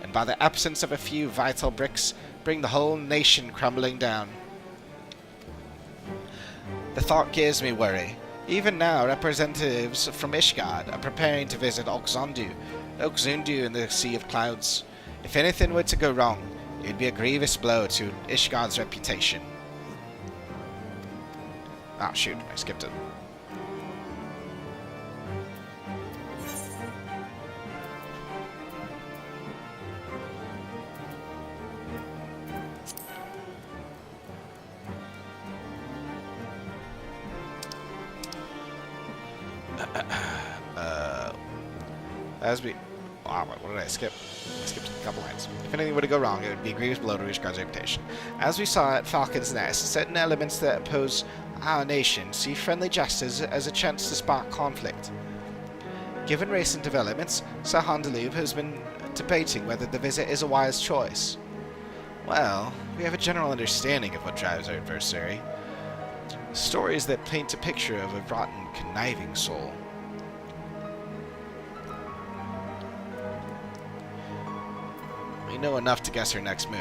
and by the absence of a few vital bricks, bring the whole nation crumbling down. The thought gives me worry. Even now, representatives from Ishgard are preparing to visit Oxundu in the Sea of Clouds. If anything were to go wrong, it would be a grievous blow to Ishgard's reputation. Ah, shoot, I skipped it. Wow, what did I skip? I skipped a couple lines. If anything were to go wrong, it would be a grievous blow to Ishgard's reputation. As we saw at Falcon's Nest, certain elements that oppose our nation see friendly justice as a chance to spark conflict. Given recent developments, Sir Hondelube has been debating whether the visit is a wise choice. Well, we have a general understanding of what drives our adversary. Stories that paint a picture of a rotten, conniving soul. We know enough to guess her next move.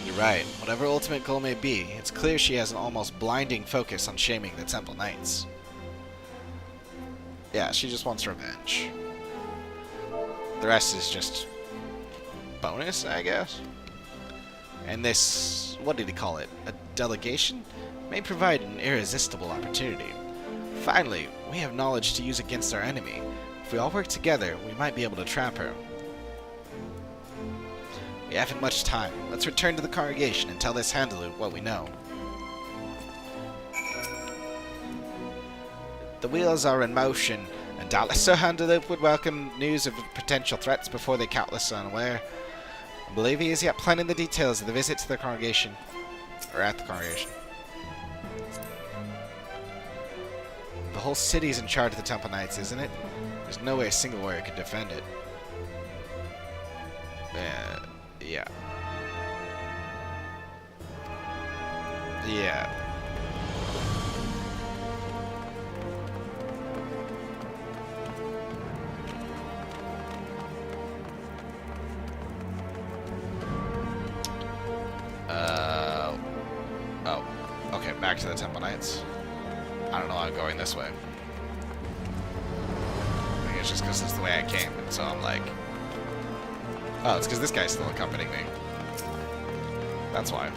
You're right. Whatever ultimate goal may be, it's clear she has an almost blinding focus on shaming the Temple Knights. Yeah, she just wants revenge. The rest is just bonus, I guess. And this, what did he call it? A delegation? May provide an irresistible opportunity. Finally, we have knowledge to use against our enemy. If we all work together, we might be able to trap her. We haven't much time. Let's return to the congregation and tell this Hondelube what we know. The wheels are in motion, and doubtless Sir Hondelube would welcome news of potential threats before they countless unaware. I believe he is yet planning the details of the visit to the congregation. Or at the congregation. The whole city's in charge of the Temple Knights, isn't it? There's no way a single warrior could defend it. Yeah. Yeah. Oh. Okay, back to the Temple Knights. I don't know, I'm going this way. I think it's just because it's the way I came, and so I'm like... Oh, it's because this guy's still accompanying me. That's why.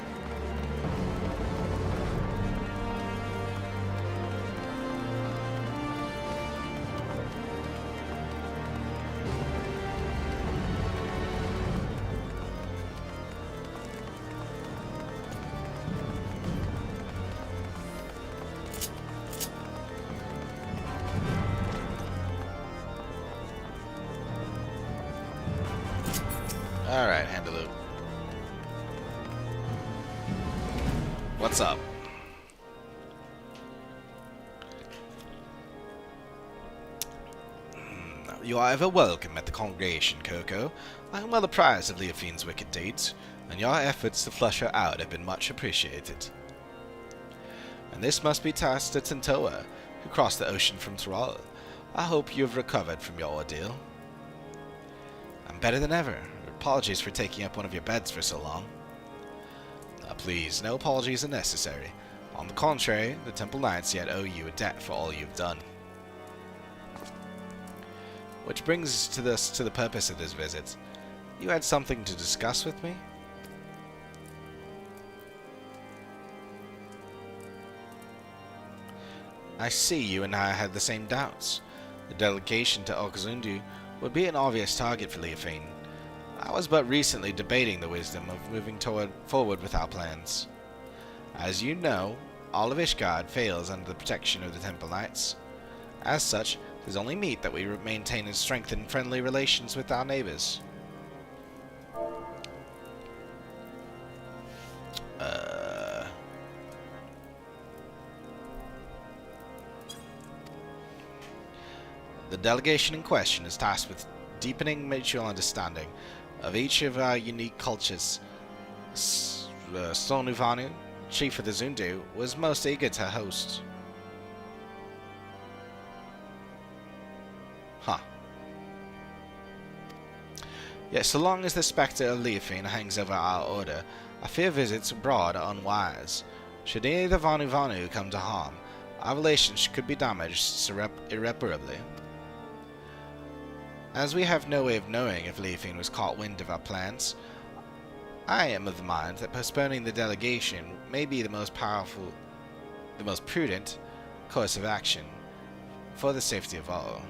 Alright, Handaloo. What's up? You are ever welcome at the congregation, Coco. I am well apprised of Leofine's wicked deeds, and your efforts to flush her out have been much appreciated. And this must be tasked to Tintoa, who crossed the ocean from Thrall. I hope you have recovered from your ordeal. I'm better than ever. Apologies for taking up one of your beds for so long. Please, no apologies are necessary. On the contrary, the Temple Knights yet owe you a debt for all you've done. Which brings us to the purpose of this visit. You had something to discuss with me? I see you and I had the same doubts. The delegation to Okazundu would be an obvious target for Leofine. I was but recently debating the wisdom of moving forward with our plans. As you know, all of Ishgard fails under the protection of the Temple Knights. As such, it is only meet that we maintain and strengthen friendly relations with our neighbors. The delegation in question is tasked with deepening mutual understanding of each of our unique cultures. Sonuvanu, chief of the Zundu, was most eager to host. Huh. Yet so long as the spectre of Leofine hangs over our order, I fear visits abroad are unwise. Should any of the Vanu come to harm, our relations could be damaged irreparably. As we have no way of knowing if Leofine was caught wind of our plans, I am of the mind that postponing the delegation may be the most prudent course of action for the safety of all.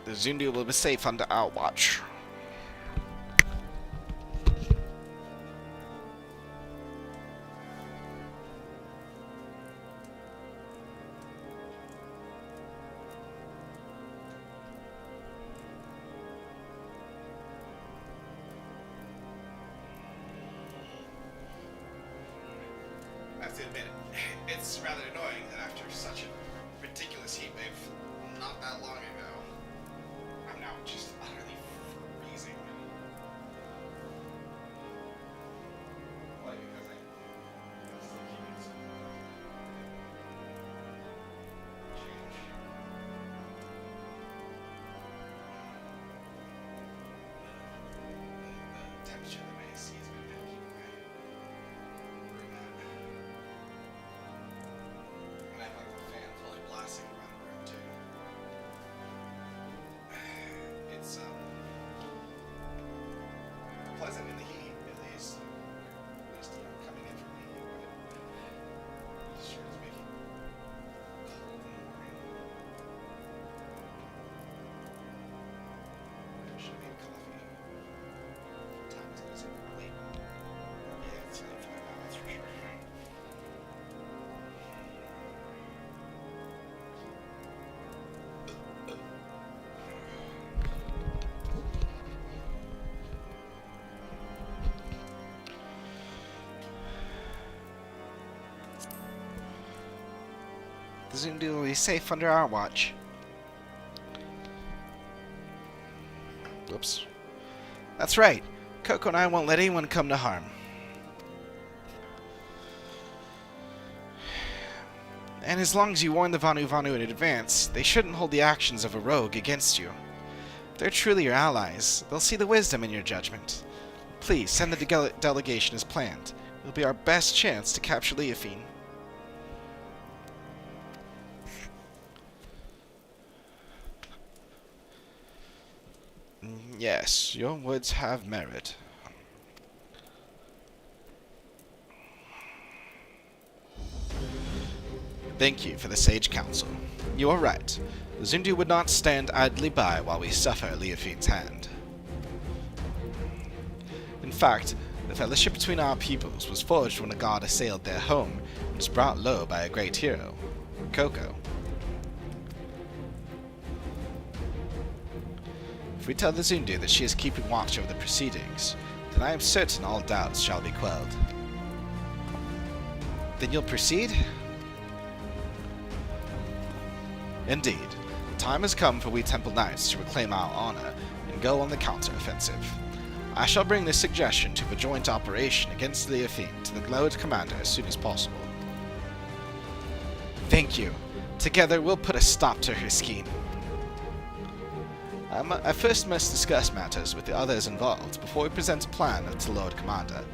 The Zundu will be safe under our watch. I have to admit, it's rather annoying that after such a ridiculous heat wave not that long ago, I'm now just utterly freezing. Why? Because I'm still keeping some change. The temperature of the AC has been keeping my room at. And I have like the fan fully blasting around the room too. The Zundu will be safe under our watch. Whoops. That's right. Coco and I won't let anyone come to harm. And as long as you warn the Vanu Vanu in advance, they shouldn't hold the actions of a rogue against you. If they're truly your allies, they'll see the wisdom in your judgment. Please, send the delegation as planned. It'll be our best chance to capture Leofine. Yes, your words have merit. Thank you for the sage counsel. You are right. The Zundu would not stand idly by while we suffer Leofine's hand. In fact, the fellowship between our peoples was forged when a god assailed their home and was brought low by a great hero, Coco. If we tell the Zundu that she is keeping watch over the proceedings, then I am certain all doubts shall be quelled. Then you'll proceed? Indeed. The time has come for we Temple Knights to reclaim our honor and go on the counter-offensive. I shall bring this suggestion to a joint operation against Leofine to the Lord Commander as soon as possible. Thank you. Together we'll put a stop to her scheme. I first must discuss matters with the others involved before we present a plan to the Lord Commander.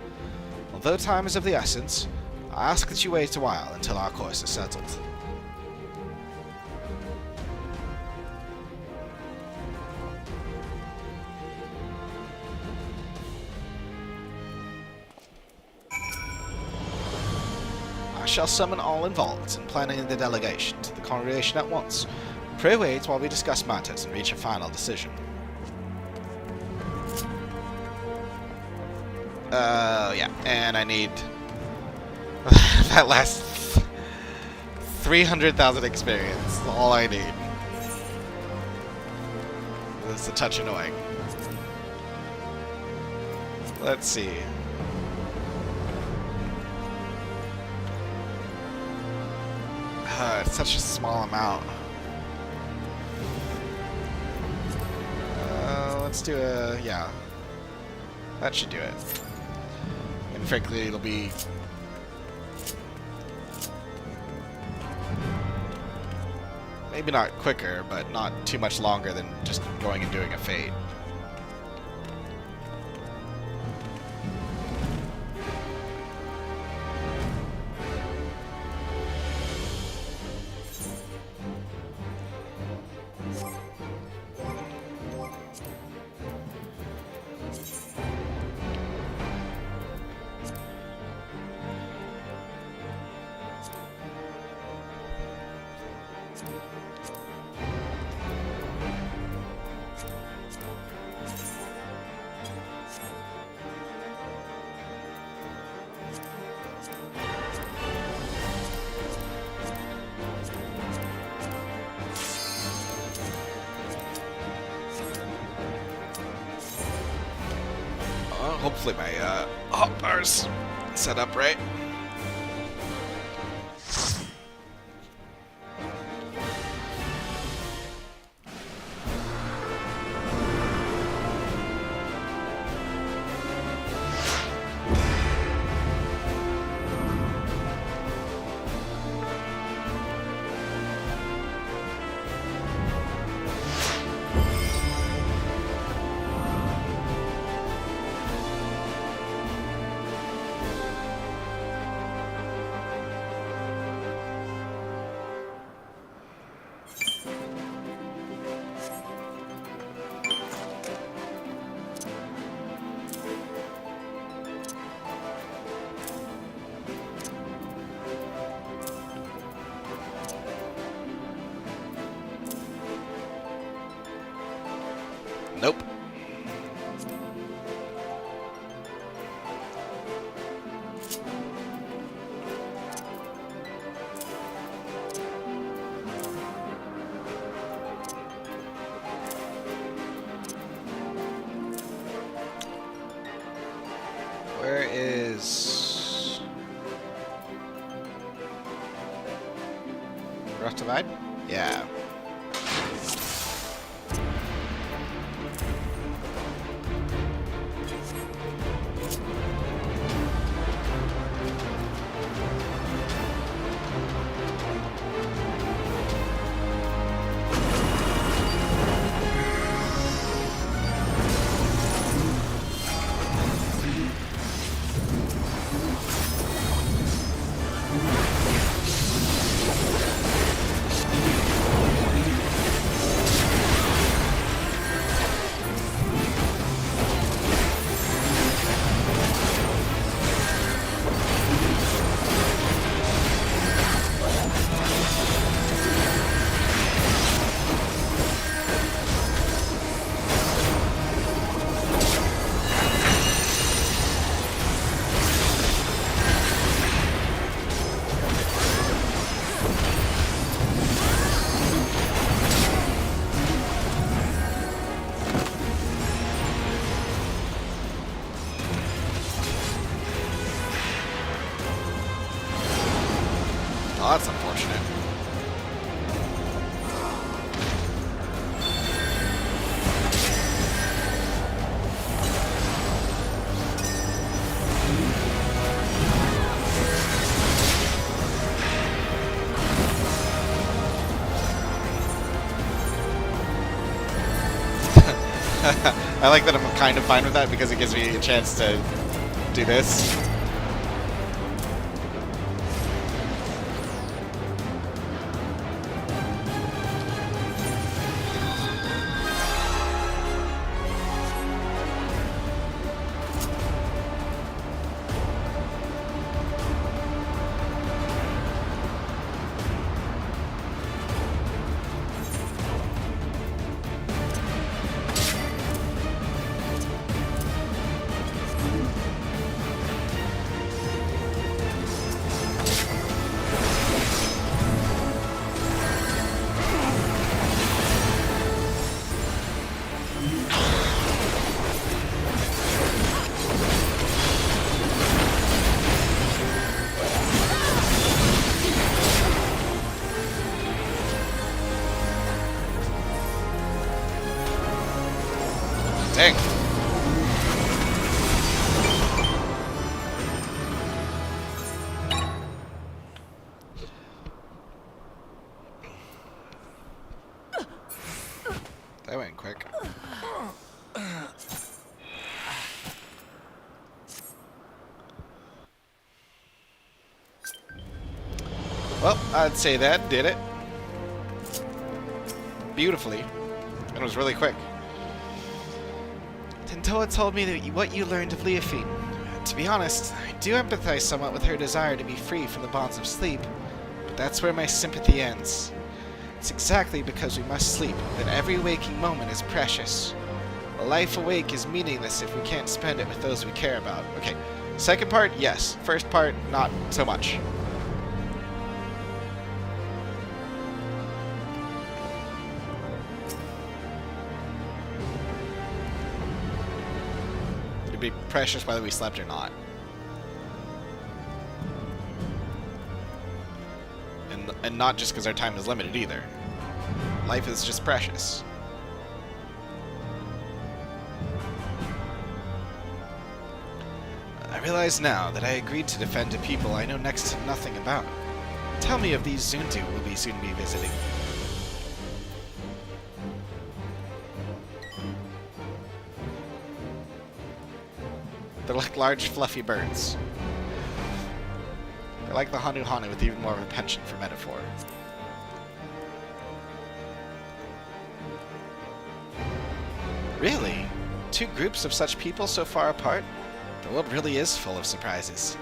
Although time is of the essence, I ask that you wait a while until our course is settled. I shall summon all involved in planning the delegation to the congregation at once. Pray wait while we discuss matters and reach a final decision. Yeah, and I need that last 300,000 experience. That's all I need. This is a touch annoying. Let's see. It's such a small amount. Let's do a... yeah. That should do it. And frankly, it'll be... maybe not quicker, but not too much longer than just going and doing a fate. Hopefully my hotbar's set up right. Nope. Where is... Rough Divide? Yeah. Oh, that's unfortunate. I like that I'm kind of fine with that because it gives me a chance to do this. Dang. That went quick. Well, I'd say that did it. Beautifully. And it was really quick. Tentoa told me that what you learned of Leafine. To be honest, I do empathize somewhat with her desire to be free from the bonds of sleep, but that's where my sympathy ends. It's exactly because we must sleep that every waking moment is precious. A life awake is meaningless if we can't spend it with those we care about. Okay, second part, yes. First part, not so much. Be precious whether we slept or not. And not just because our time is limited either. Life is just precious. I realize now that I agreed to defend a people I know next to nothing about. Tell me of these Zuntu we'll be soon be visiting. They're like large, fluffy birds. They're like the Hanu Hanu with even more of a penchant for metaphor. Really? Two groups of such people so far apart? The world really is full of surprises.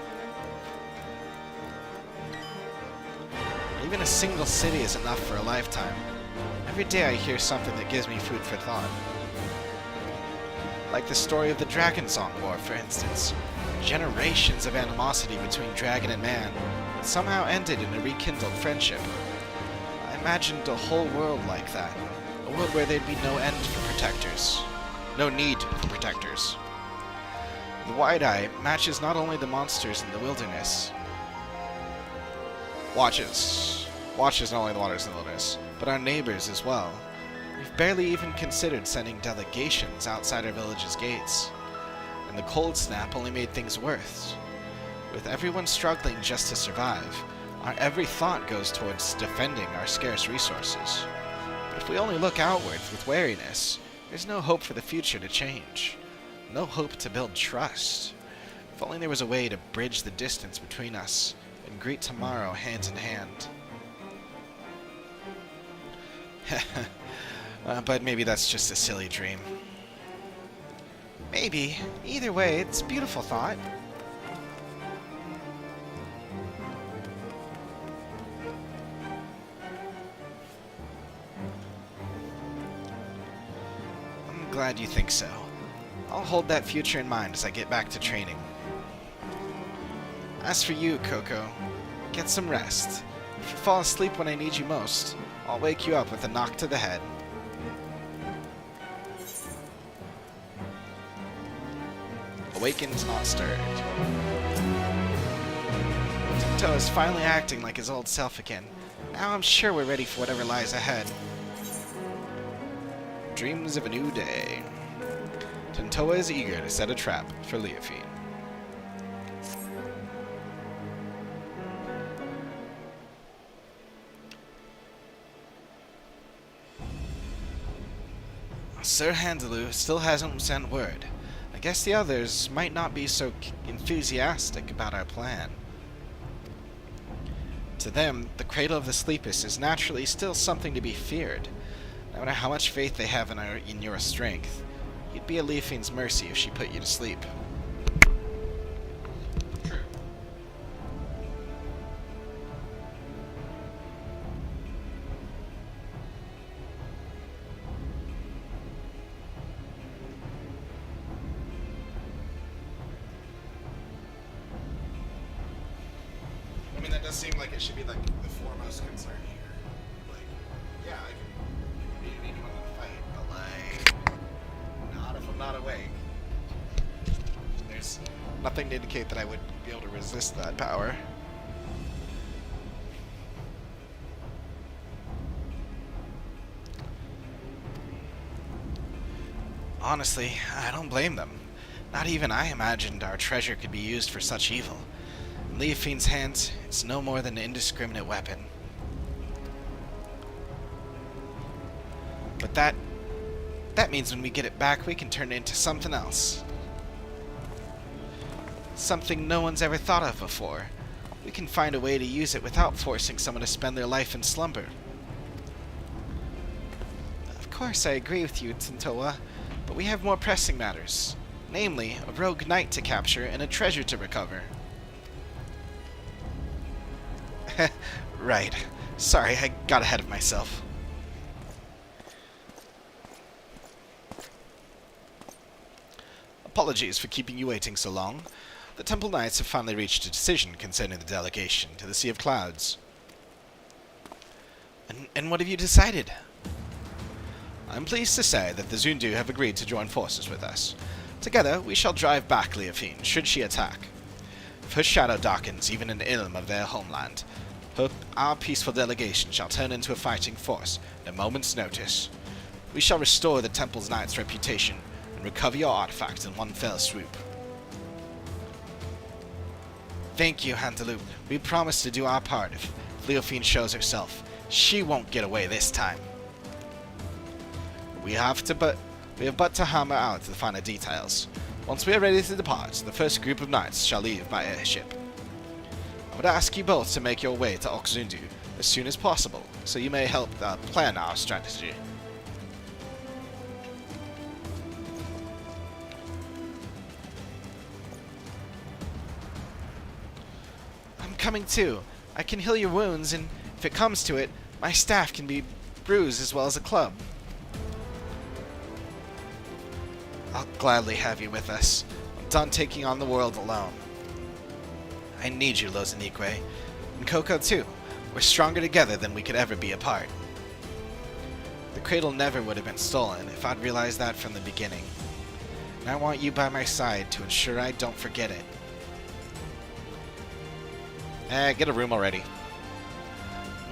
Even a single city is enough for a lifetime. Every day I hear something that gives me food for thought. Like the story of the Dragon Song War, for instance. Generations of animosity between dragon and man somehow ended in a rekindled friendship. I imagined a whole world like that. A world where there'd be no end for protectors. No need for protectors. The Wide Eye matches not only the monsters in the wilderness. Watches. Watchers not only the waters and the wilderness, but our neighbors as well. We've barely even considered sending delegations outside our village's gates. And the cold snap only made things worse. With everyone struggling just to survive, our every thought goes towards defending our scarce resources. But if we only look outwards with wariness, there's no hope for the future to change. No hope to build trust. If only there was a way to bridge the distance between us and greet tomorrow hand in hand. But maybe that's just a silly dream. Maybe. Either way, it's a beautiful thought. I'm glad you think so. I'll hold that future in mind as I get back to training. As for you, Coco, get some rest. If you fall asleep when I need you most, I'll wake you up with a knock to the head. Awakened, not stirred. Tinto is finally acting like his old self again. Now I'm sure we're ready for whatever lies ahead. Dreams of a new day. Tintoa is eager to set a trap for Leofine. Sir Handaloo still hasn't sent word. I guess the others might not be so enthusiastic about our plan. To them, the Cradle of the Sleepless is naturally still something to be feared. No matter how much faith they have in your strength, you'd be at Leofine's mercy if she put you to sleep. True. I mean, that does seem like it should be like the foremost concern here. Like, yeah, I can beat anyone in a fight, but like, not if I'm not awake. There's nothing to indicate that I would be able to resist that power. Honestly, I don't blame them. Not even I imagined our treasure could be used for such evil. In Leofine's hands, it's no more than an indiscriminate weapon. But that means when we get it back, we can turn it into something else. Something no one's ever thought of before. We can find a way to use it without forcing someone to spend their life in slumber. Of course, I agree with you, Tintoa, but we have more pressing matters. Namely, a rogue knight to capture and a treasure to recover. Right. Sorry, I got ahead of myself. Apologies for keeping you waiting so long. The Temple Knights have finally reached a decision concerning the delegation to the Sea of Clouds. And what have you decided? I'm pleased to say that the Zundu have agreed to join forces with us. Together, we shall drive back Leofine, should she attack. If her shadow darkens even an ilm of their homeland, our peaceful delegation shall turn into a fighting force at a moment's notice. We shall restore the Temple's Knight's reputation and recover your artifact in one fell swoop. Thank you, Handaloo. We promise to do our part. If Leofine shows herself, she won't get away this time. We have but to hammer out the finer details. Once we are ready to depart, the first group of knights shall leave by airship. I would ask you both to make your way to Oxundu as soon as possible, so you may help plan our strategy. I'm coming too. I can heal your wounds, and if it comes to it, my staff can be bruised as well as a club. I'll gladly have you with us. I'm done taking on the world alone. I need you, Lozanique, and Coco too. We're stronger together than we could ever be apart. The cradle never would have been stolen if I'd realized that from the beginning. And I want you by my side to ensure I don't forget it. Get a room already.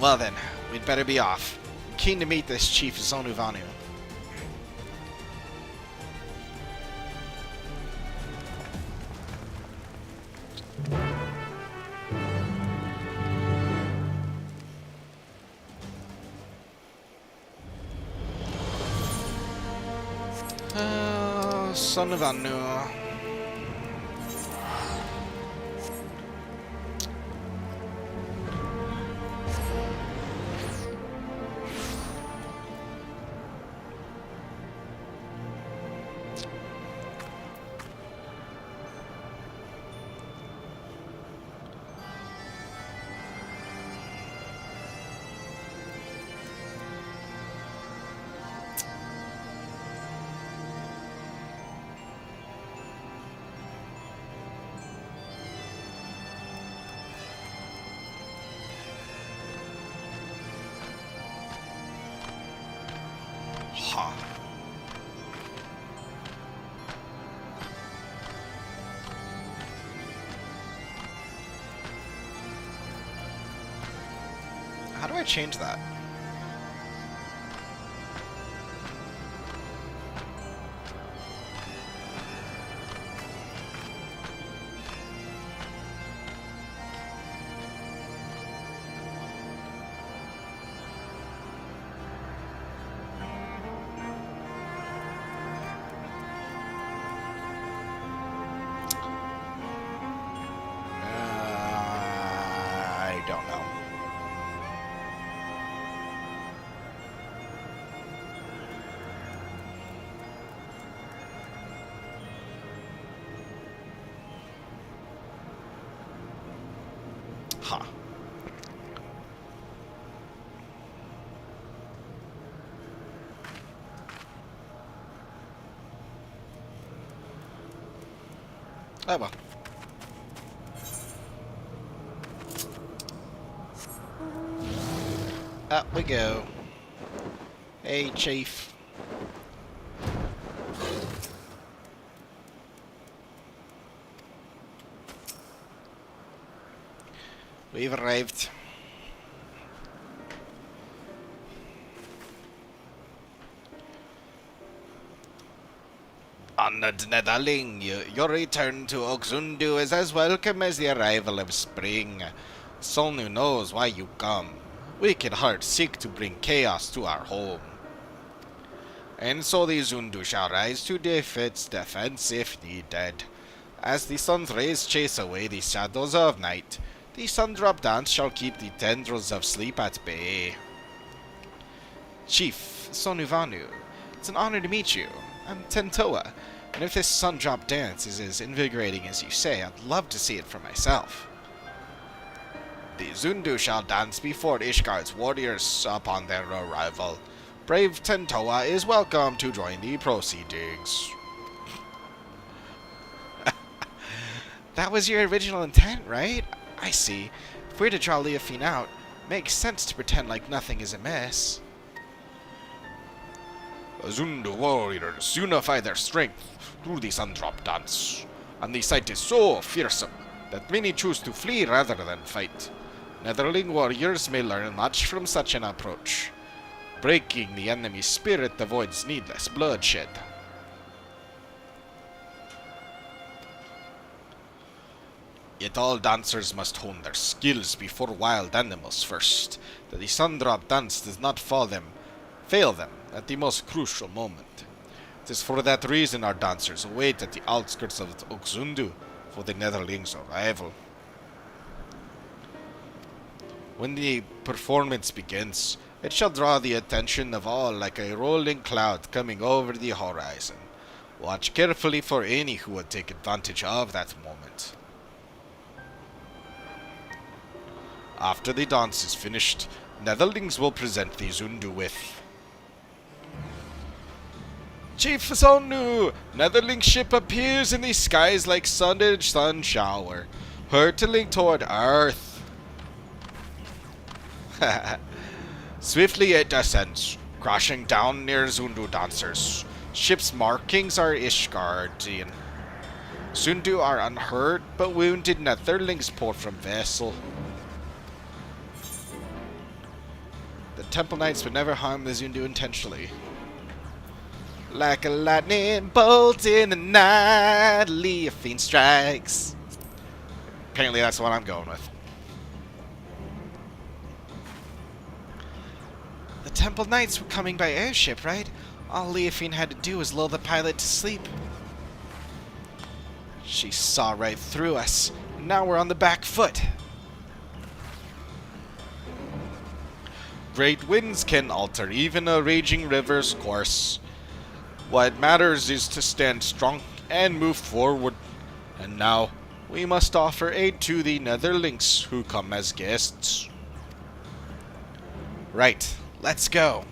Well then, we'd better be off. I'm keen to meet this Chief Zonuvanu. Zonuvanu. Huh. How do I change that? I don't know. Huh. Oh well. Up we go. Hey, Chief. We've arrived. Honored Netherling, your return to Oxundu is as welcome as the arrival of spring. Solnu knows why you come. Wicked hearts seek to bring chaos to our home. And so the Zundu shall rise to its defense if needed. As the sun's rays chase away the shadows of night, the Sundrop dance shall keep the tendrils of sleep at bay. Chief Sonuvanu, it's an honor to meet you. I'm Tentoa, and if this Sundrop dance is as invigorating as you say, I'd love to see it for myself. The Zundu shall dance before Ishgard's warriors upon their arrival. Brave Tentoa is welcome to join the proceedings. That was your original intent, right? I see. If we're to draw Leofine out, makes sense to pretend like nothing is amiss. The Zundu warriors unify their strength through the Sundrop dance, and the sight is so fearsome that many choose to flee rather than fight. Netherling warriors may learn much from such an approach. Breaking the enemy's spirit avoids needless bloodshed. Yet all dancers must hone their skills before wild animals first. The Sundrop dance does not fail them at the most crucial moment. It is for that reason our dancers wait at the outskirts of Oxundu for the Netherlings' arrival. When the performance begins, it shall draw the attention of all like a rolling cloud coming over the horizon. Watch carefully for any who would take advantage of that moment. After the dance is finished, Netherlings will present the Zundu with Chief Zonu! Netherling ship appears in the skies like sun shower, hurtling toward Earth. Swiftly it descends, crashing down near Zundu dancers. Ship's markings are Ishgardian. Zundu are unhurt, but wounded Netherlings pour from vessel. The Temple Knights would never harm the Zundu intentionally. Like a lightning bolt in the night, Leafine strikes. Apparently that's what I'm going with. The Temple Knights were coming by airship, right? All Leafine had to do was lull the pilot to sleep. She saw right through us. Now we're on the back foot. Great winds can alter even a raging river's course. What matters is to stand strong and move forward. And now, we must offer aid to the Netherlinks who come as guests. Right, let's go.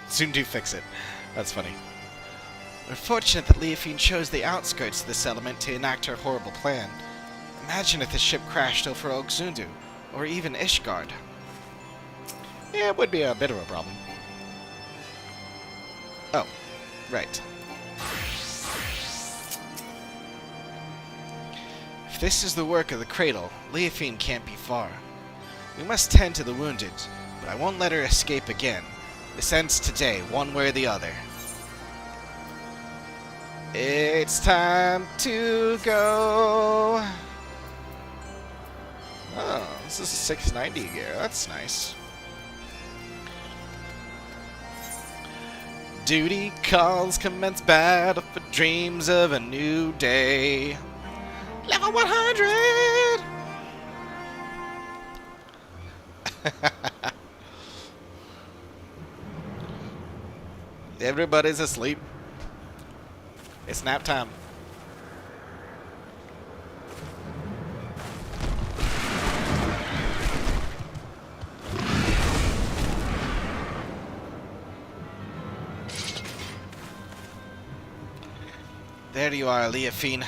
Soon do fix it. That's funny. We're fortunate that Leafine chose the outskirts of the settlement to enact her horrible plan. Imagine if the ship crashed over Ogzundu, or even Ishgard. Yeah, it would be a bit of a problem. Oh, right. If this is the work of the Cradle, Leafine can't be far. We must tend to the wounded, but I won't let her escape again. This ends today, one way or the other. It's time to go. Oh, this is a 690 gear. That's nice. Duty calls, commence battle for dreams of a new day. Level 100! Everybody's asleep. It's nap time. There you are, Leafine.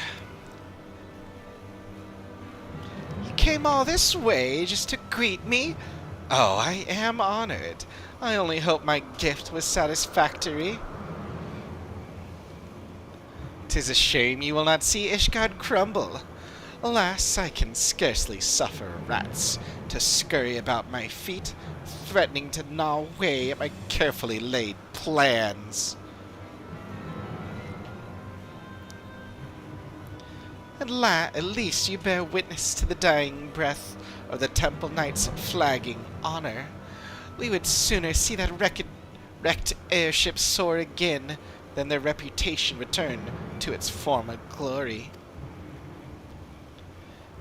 You came all this way just to greet me? Oh, I am honored. I only hope my gift was satisfactory. 'Tis a shame you will not see Ishgard crumble. Alas, I can scarcely suffer rats to scurry about my feet, threatening to gnaw away at my carefully laid plans. At least you bear witness to the dying breath of the Temple Knight's flagging honor. We would sooner see that wrecked airship soar again than their reputation return to its former glory.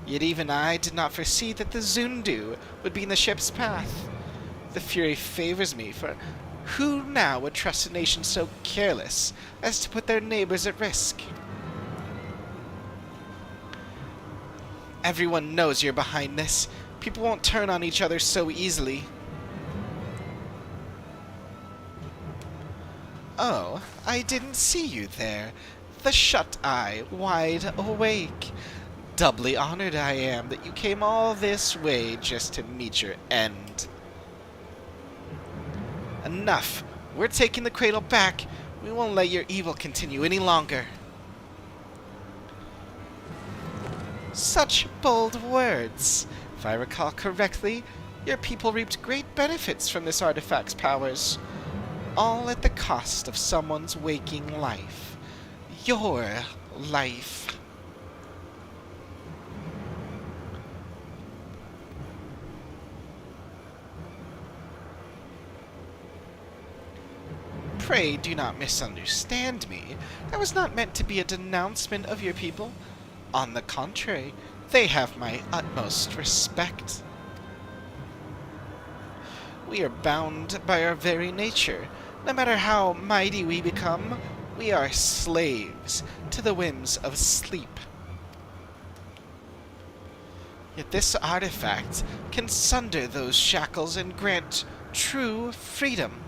Yet even I did not foresee that the Zundu would be in the ship's path. The fury favors me, for who now would trust a nation so careless as to put their neighbors at risk? Everyone knows you're behind this. People won't turn on each other so easily. Oh, I didn't see you there. The shut-eye, wide awake. Doubly honored I am that you came all this way just to meet your end. Enough. We're taking the Cradle back. We won't let your evil continue any longer. Such bold words. If I recall correctly, your people reaped great benefits from this artifact's powers. All at the cost of someone's waking life. Your life. Pray do not misunderstand me. That was not meant to be a denouncement of your people. On the contrary, they have my utmost respect. We are bound by our very nature. No matter how mighty we become, we are slaves to the whims of sleep. Yet this artifact can sunder those shackles and grant true freedom.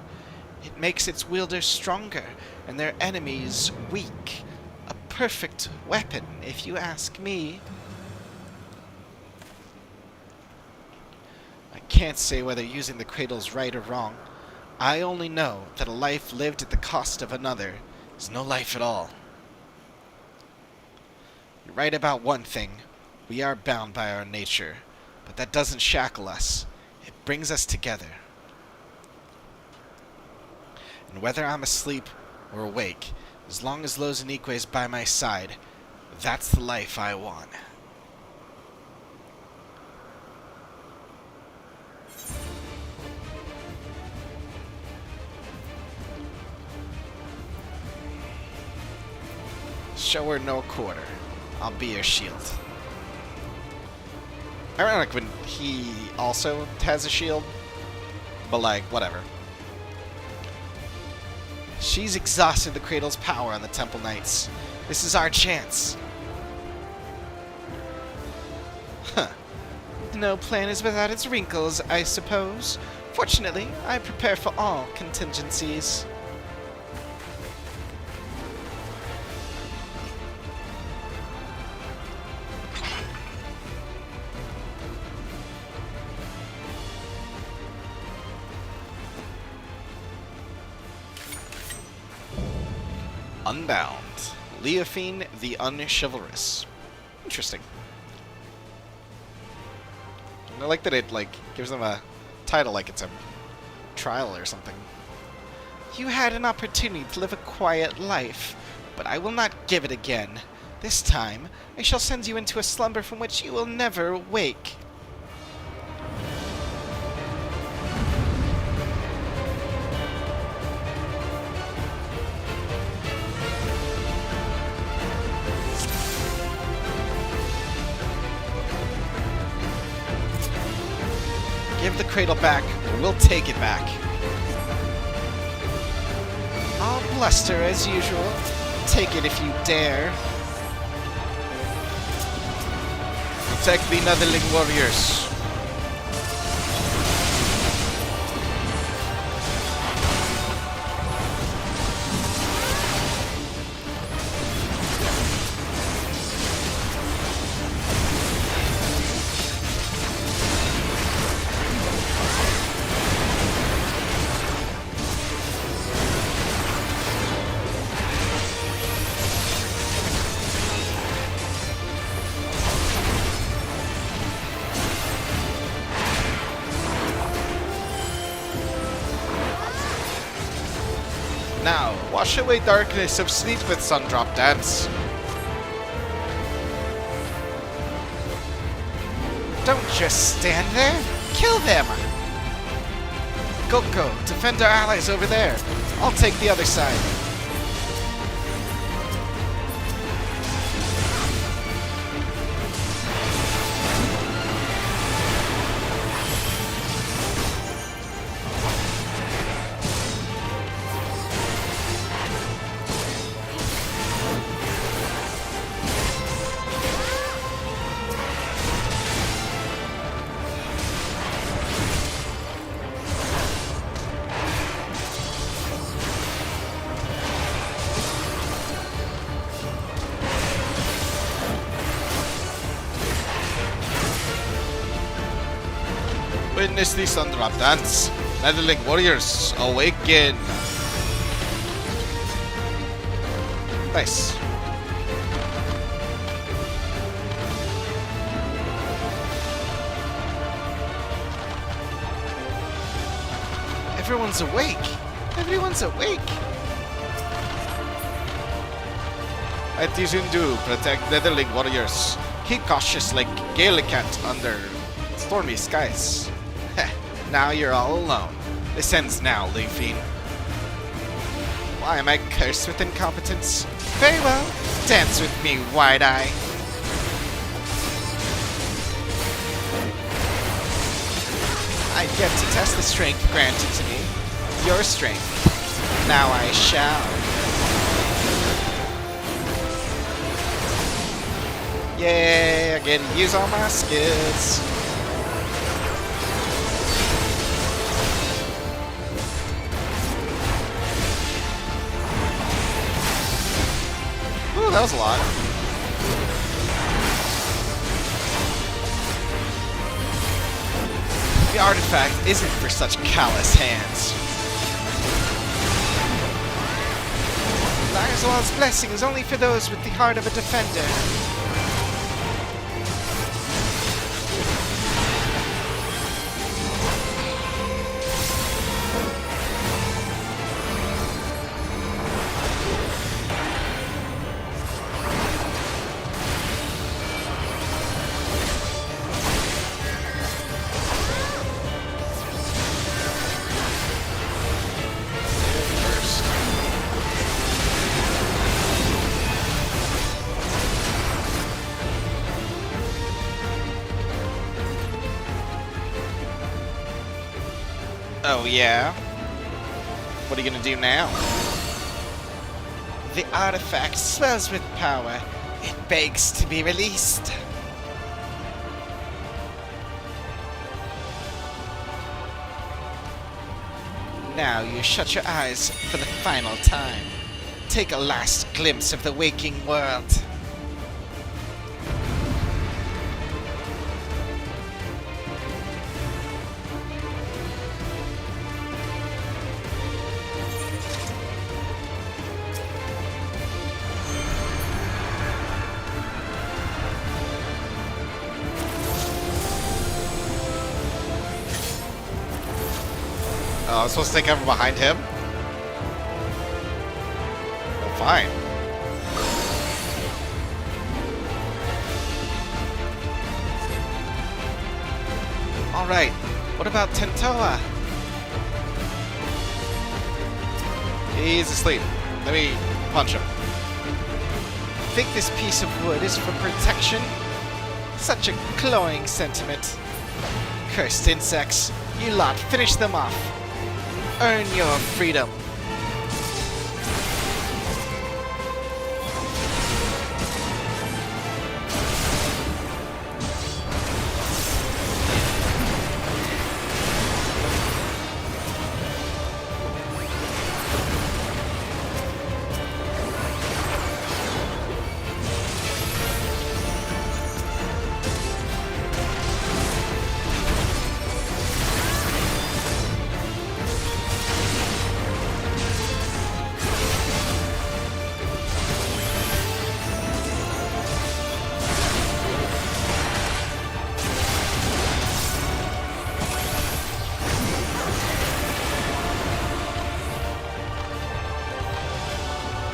It makes its wielders stronger and their enemies weak. A perfect weapon, if you ask me. can't say whether using the cradle's right or wrong. I only know that a life lived at the cost of another is no life at all. You're right about one thing. We are bound by our nature, but that doesn't shackle us. It brings us together. And whether I'm asleep or awake, as long as Lozanique is by my side, that's the life I want. Show her no quarter. I'll be your shield. Ironic when he also has a shield, but like, whatever. She's exhausted the Cradle's power on the Temple Knights. This is our chance. Huh. No plan is without its wrinkles, I suppose. Fortunately, I prepare for all contingencies. Unbound. Leofine the Unchivalrous. Interesting. I like that it, like, gives them a title like it's a trial or something. You had an opportunity to live a quiet life, but I will not give it again. This time, I shall send you into a slumber from which you will never wake. Give the cradle back, or we'll take it back. I'll bluster as usual. Take it if you dare. Protect the Netherling warriors. Now, wash away darkness of sleep with Sundrop Dance. Don't just stand there. Kill them! Goko, defend our allies over there. I'll take the other side. Witness the Sundrop Dance. Netherling warriors, awaken! Nice. Everyone's awake! Everyone's awake! At Tizundu, protect Netherling warriors. Keep cautious like Gaelicant under stormy skies. Now you're all alone. This ends now, Leofine. Why am I cursed with incompetence? Very well. Dance with me, wide-eye. I get to test the strength granted to me. Your strength. Now I shall. Yay, I get to use all my skills. Ooh, that was a lot. The artifact isn't for such callous hands. Larzal's blessing is only for those with the heart of a defender. Oh, yeah? What are you gonna do now? The artifact swells with power. It begs to be released. Now you shut your eyes for the final time. Take a last glimpse of the waking world. Oh, I'm supposed to take cover behind him? Oh, fine. Alright, what about Tentoa? He's asleep. Let me punch him. Think this piece of wood is for protection? Such a cloying sentiment. Cursed insects, you lot, finish them off. Earn your freedom.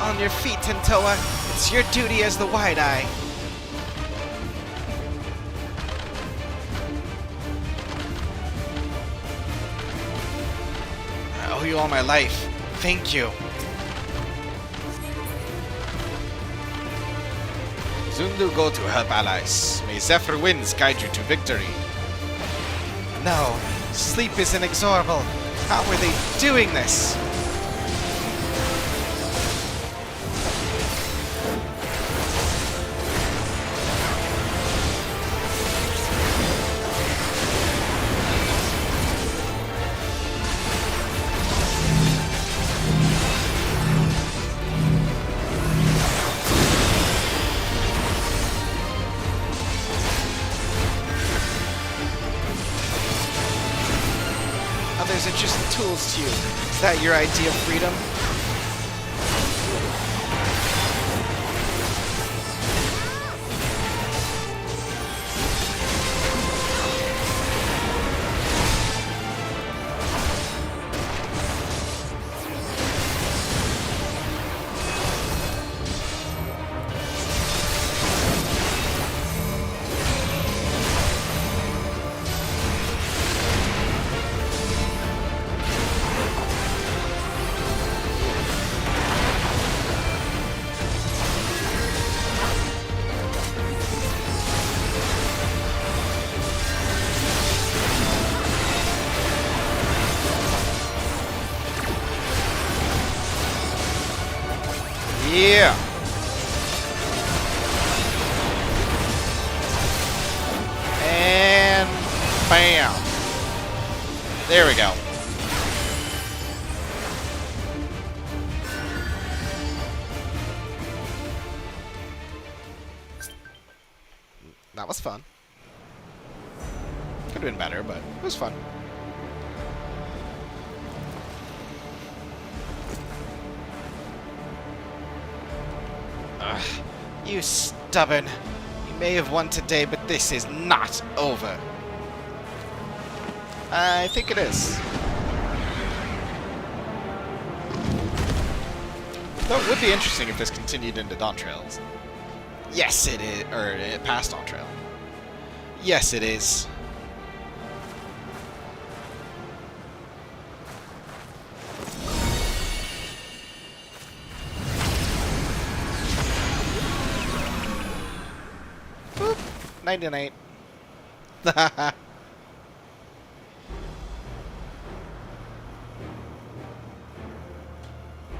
On your feet, Tentoa. It's your duty as the Wide Eye. I owe you all my life. Thank you. Zundu, go to help allies. May Zephyr winds guide you to victory. No, sleep is inexorable. How are they doing this? Others are just tools to you. Is that your idea of freedom? Yeah. And bam. There we go. That was fun. Could have been better, but it was fun. Ugh, you stubborn. You may have won today, but this is not over. I think it is. Though it would be interesting if this continued into Dawntrails. Yes, it is. Or past Dawntrail. Yes, it is. Boop. 99.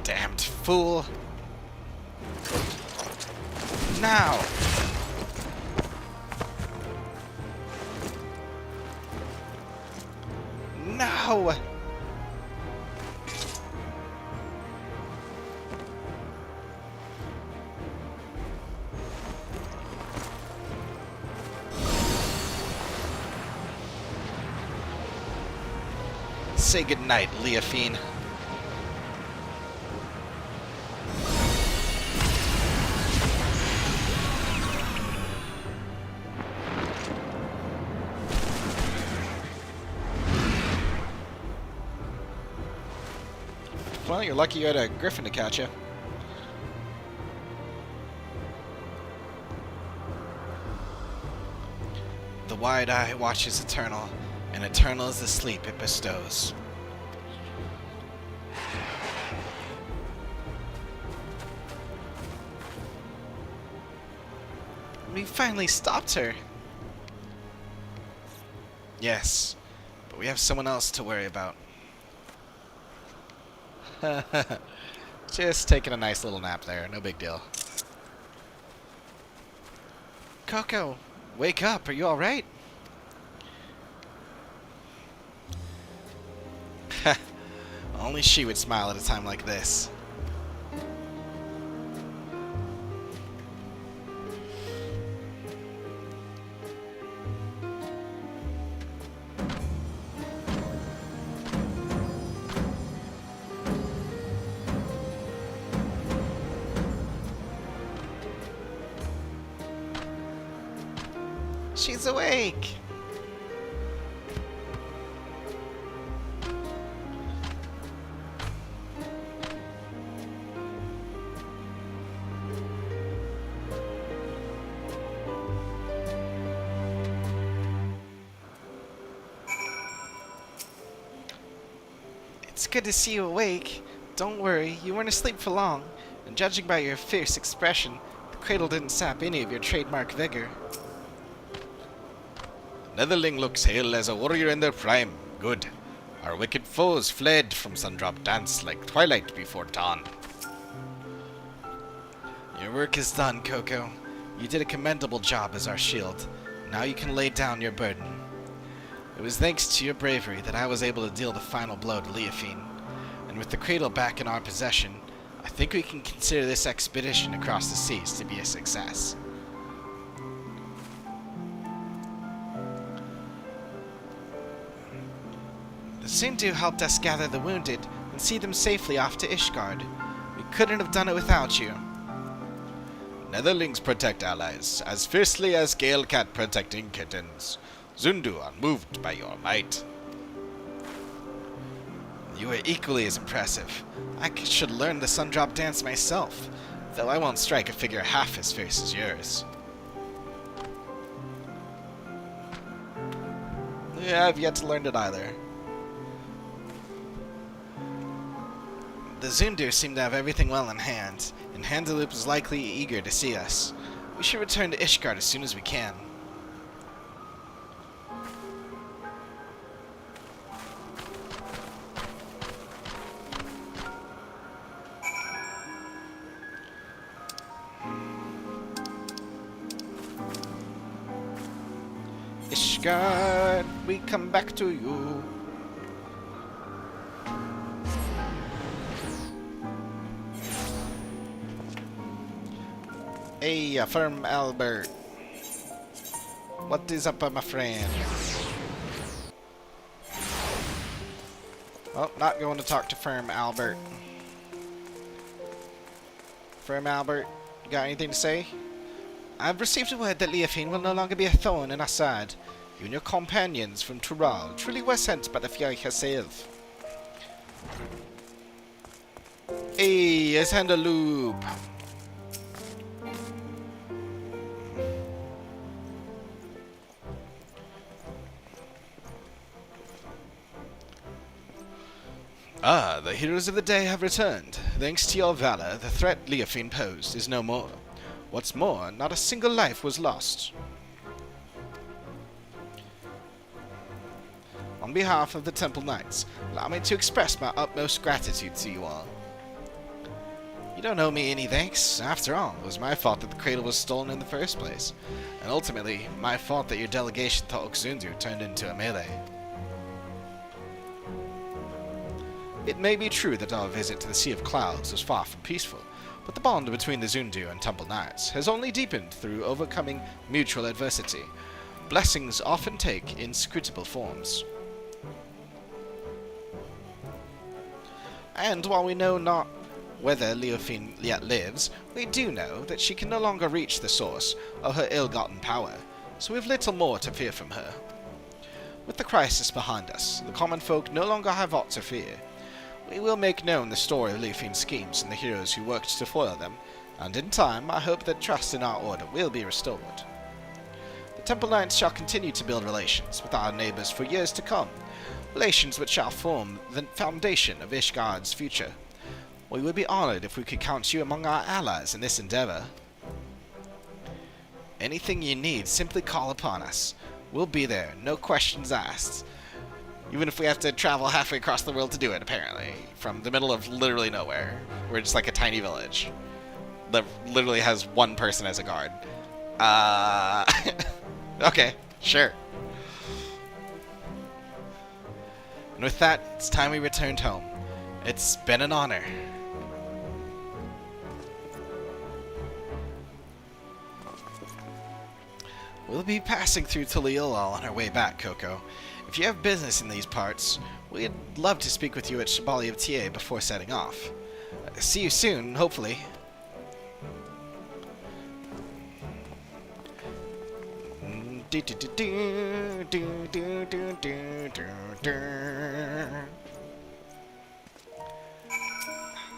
Damned fool. Now. No. Say goodnight, Leafine. Well, you're lucky you had a griffin to catch you. The wide eye watches eternal, and eternal is the sleep it bestows. We finally stopped her. Yes, but we have someone else to worry about. Just taking a nice little nap there, no big deal. Coco, wake up, are you alright? Only she would smile at a time like this. She's awake! It's good to see you awake. Don't worry, you weren't asleep for long, and judging by your fierce expression, the cradle didn't sap any of your trademark vigor. Netherling looks hale as a warrior in their prime. Good. Our wicked foes fled from Sundrop Dance like twilight before dawn. Your work is done, Coco. You did a commendable job as our shield. Now you can lay down your burden. It was thanks to your bravery that I was able to deal the final blow to Leafine. And with the cradle back in our possession, I think we can consider this expedition across the seas to be a success. The Zindu helped us gather the wounded and see them safely off to Ishgard. We couldn't have done it without you. Netherlings protect allies, as fiercely as Galecat protecting kittens. Zundu unmoved by your might. You are equally as impressive. I should learn the Sundrop Dance myself, though I won't strike a figure half as fierce as yours. Yeah, I've yet to learn it either. The Zundu seem to have everything well in hand, and Handaloop is likely eager to see us. We should return to Ishgard as soon as we can. Ishgard, we come back to you. Hey, Firm Albert. What is up, my friend? Well, not going to talk to Firm Albert. Firm Albert, you got anything to say? I've received word that Leofine will no longer be a thorn in our side. You and your companions from Tural truly were sent by the Fjord herself. Hey, it's hand a loop. Ah, the heroes of the day have returned. Thanks to your valor, the threat Leofine posed is no more. What's more, not a single life was lost. On behalf of the Temple Knights, allow me to express my utmost gratitude to you all. You don't owe me any thanks. After all, it was my fault that the cradle was stolen in the first place. And ultimately, my fault that your delegation to Oxundu turned into a melee. It may be true that our visit to the Sea of Clouds was far from peaceful, but the bond between the Zundu and Temple Knights has only deepened through overcoming mutual adversity. Blessings often take inscrutable forms. And while we know not whether Leofine yet lives, we do know that she can no longer reach the source of her ill-gotten power, so we have little more to fear from her. With the crisis behind us, the common folk no longer have aught to fear. We will make known the story of Leofine's schemes and the heroes who worked to foil them, and in time I hope that trust in our order will be restored. The Temple Knights shall continue to build relations with our neighbors for years to come, relations which shall form the foundation of Ishgard's future. We would be honored if we could count you among our allies in this endeavor. Anything you need, simply call upon us. We'll be there, no questions asked. Even if we have to travel halfway across the world to do it, apparently. From the middle of literally nowhere. We're just like a tiny village that literally has one person as a guard. Okay, sure. And with that, it's time we returned home. It's been an honor. We'll be passing through Tuliyola on our way back, Coco. If you have business in these parts, we'd love to speak with you at Shabali of TA before setting off. See you soon, hopefully.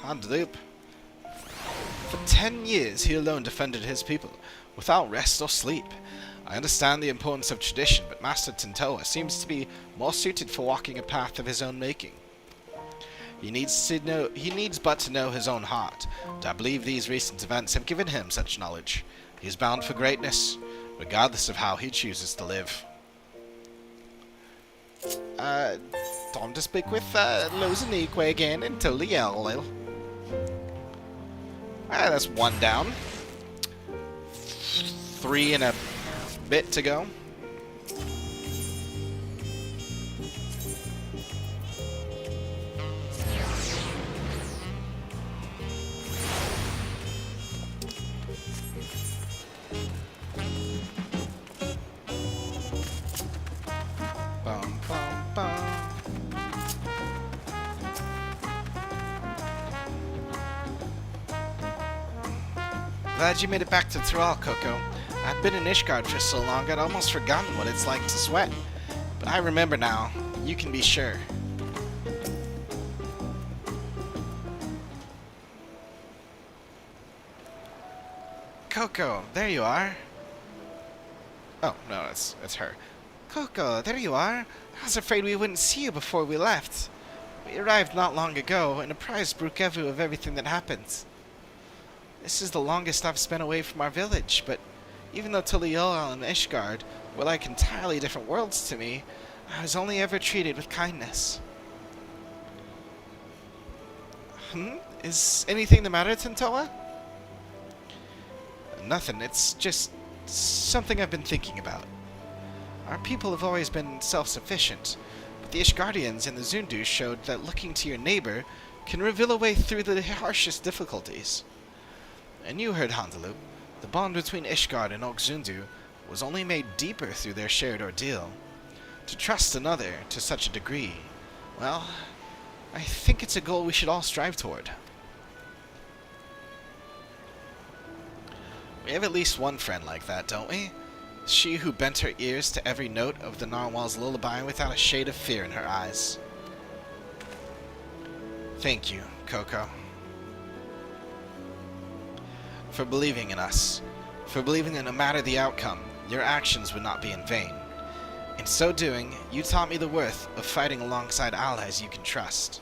On the loop. For 10 years, he alone defended his people, without rest or sleep. I understand the importance of tradition, but Master Tintoa seems to be more suited for walking a path of his own making. He needs but to know his own heart, and I believe these recent events have given him such knowledge. He is bound for greatness, regardless of how he chooses to live. Time to speak with Lozanique again until the yell. That's one down. 3 and a bit to go. Bum, bum, bum. Glad you made it back to Thrall, Coco. I've been in Ishgard for so long I'd almost forgotten what it's like to sweat. But I remember now. You can be sure. Coco, there you are. Oh, no, it's her. Coco, there you are. I was afraid we wouldn't see you before we left. We arrived not long ago and apprised Brukevu of everything that happened. This is the longest I've spent away from our village, but even though Tuliyola and Ishgard were like entirely different worlds to me, I was only ever treated with kindness. Is anything the matter, Tintoa? Nothing, it's just something I've been thinking about. Our people have always been self-sufficient, but the Ishgardians and the Zundu showed that looking to your neighbor can reveal a way through the harshest difficulties. And you heard Handaloop. The bond between Ishgard and Oxundu was only made deeper through their shared ordeal. To trust another to such a degree, well, I think it's a goal we should all strive toward. We have at least one friend like that, don't we? She who bent her ears to every note of the narwhal's lullaby without a shade of fear in her eyes. Thank you, Coco. For believing in us. For believing that no matter the outcome, your actions would not be in vain. In so doing, you taught me the worth of fighting alongside allies you can trust.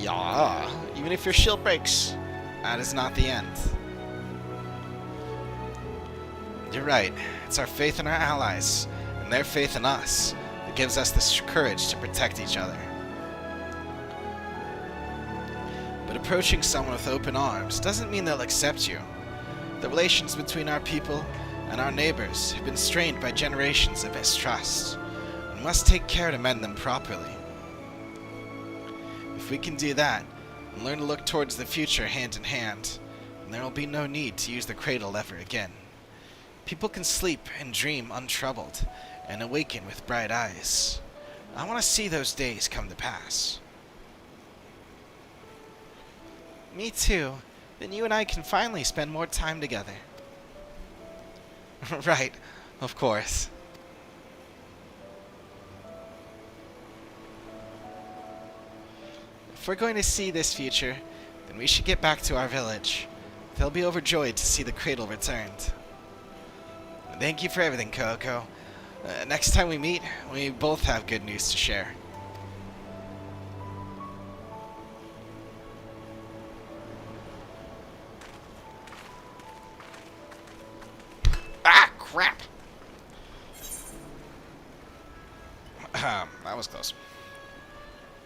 Yeah. Even if your shield breaks, that is not the end. You're right. It's our faith in our allies, and their faith in us, that gives us the courage to protect each other. But approaching someone with open arms doesn't mean they'll accept you. The relations between our people and our neighbors have been strained by generations of mistrust. We must take care to mend them properly. If we can do that, and learn to look towards the future hand in hand, then there will be no need to use the cradle ever again. People can sleep and dream untroubled, and awaken with bright eyes. I want to see those days come to pass. Me too. Then you and I can finally spend more time together. Right, of course. If we're going to see this future, then we should get back to our village. They'll be overjoyed to see the cradle returned. Thank you for everything, Coco. Next time we meet, we both have good news to share. Ah, crap! That was close.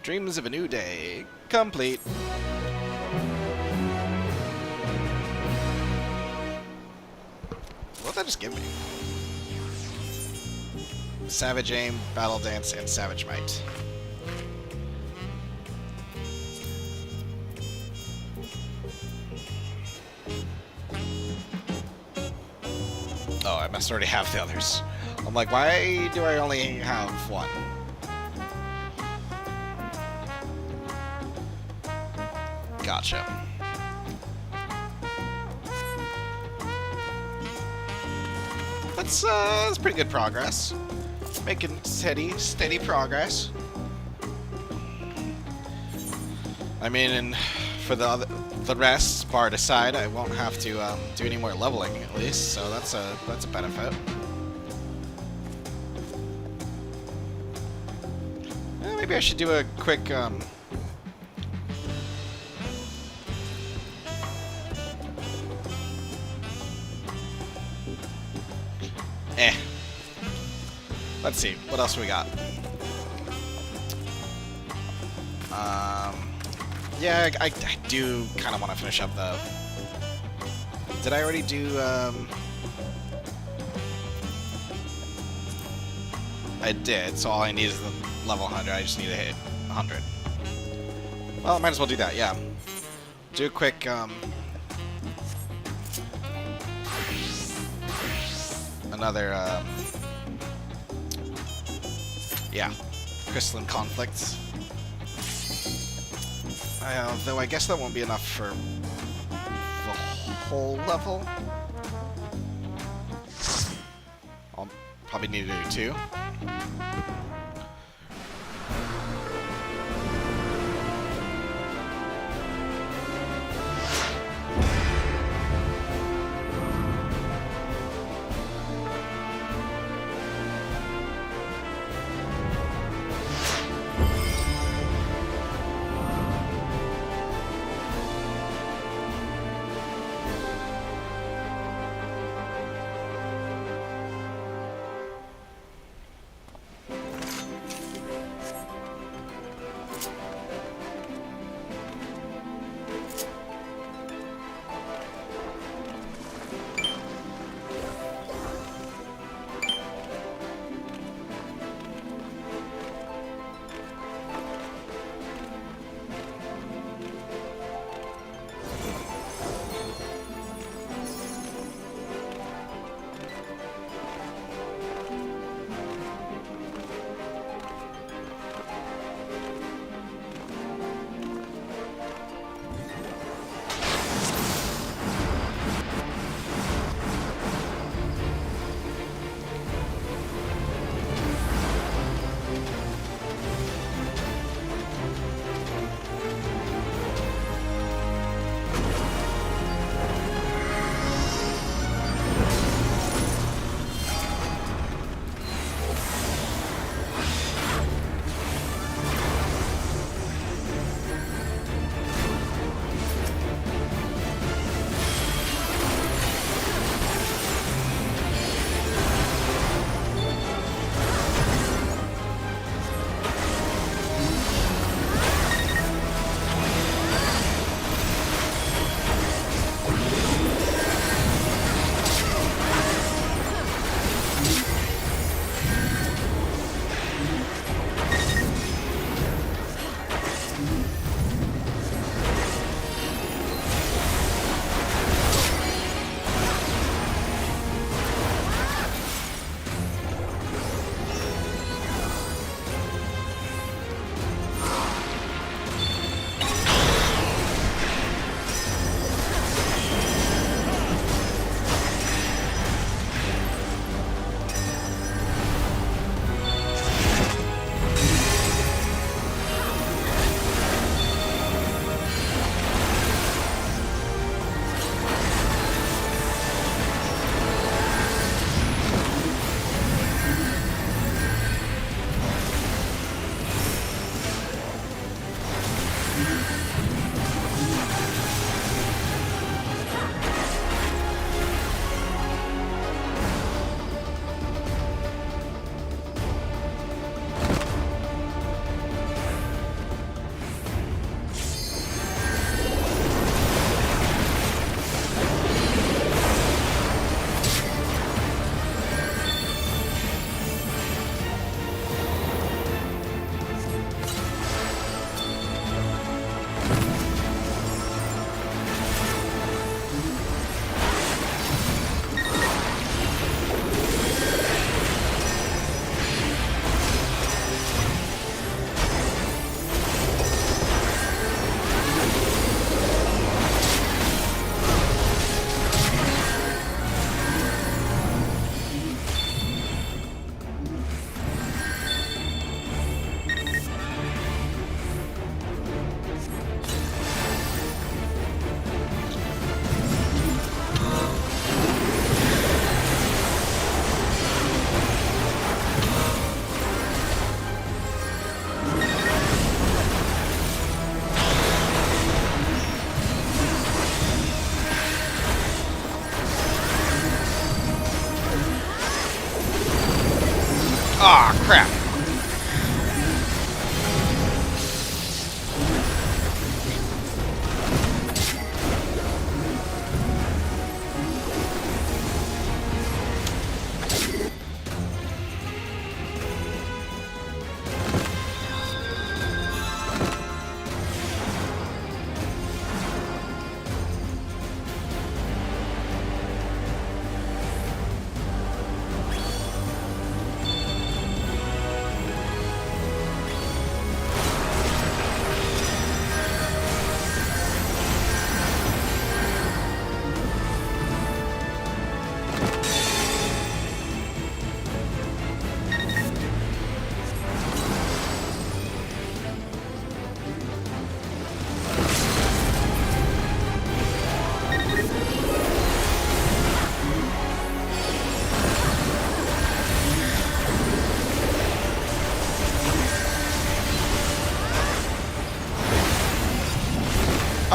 Dreams of a new day complete. What did that just give me? Savage Aim, Battle Dance, and Savage Might. Oh, I must already have the others. I'm like, why do I only have one? Gotcha. That's pretty good progress. Making steady progress. I mean, and for the rest, Bard aside, I won't have to do any more leveling at least, so that's a benefit. Maybe I should do a quick Let's see, what else we got? Yeah, I do kind of want to finish up the... Did I already do, I did, so all I need is the level 100. I just need to hit 100. Well, I might as well do that, yeah. Do a quick, another, yeah, Crystalline Conflicts. Though I guess that won't be enough for the whole level. I'll probably need to do 2.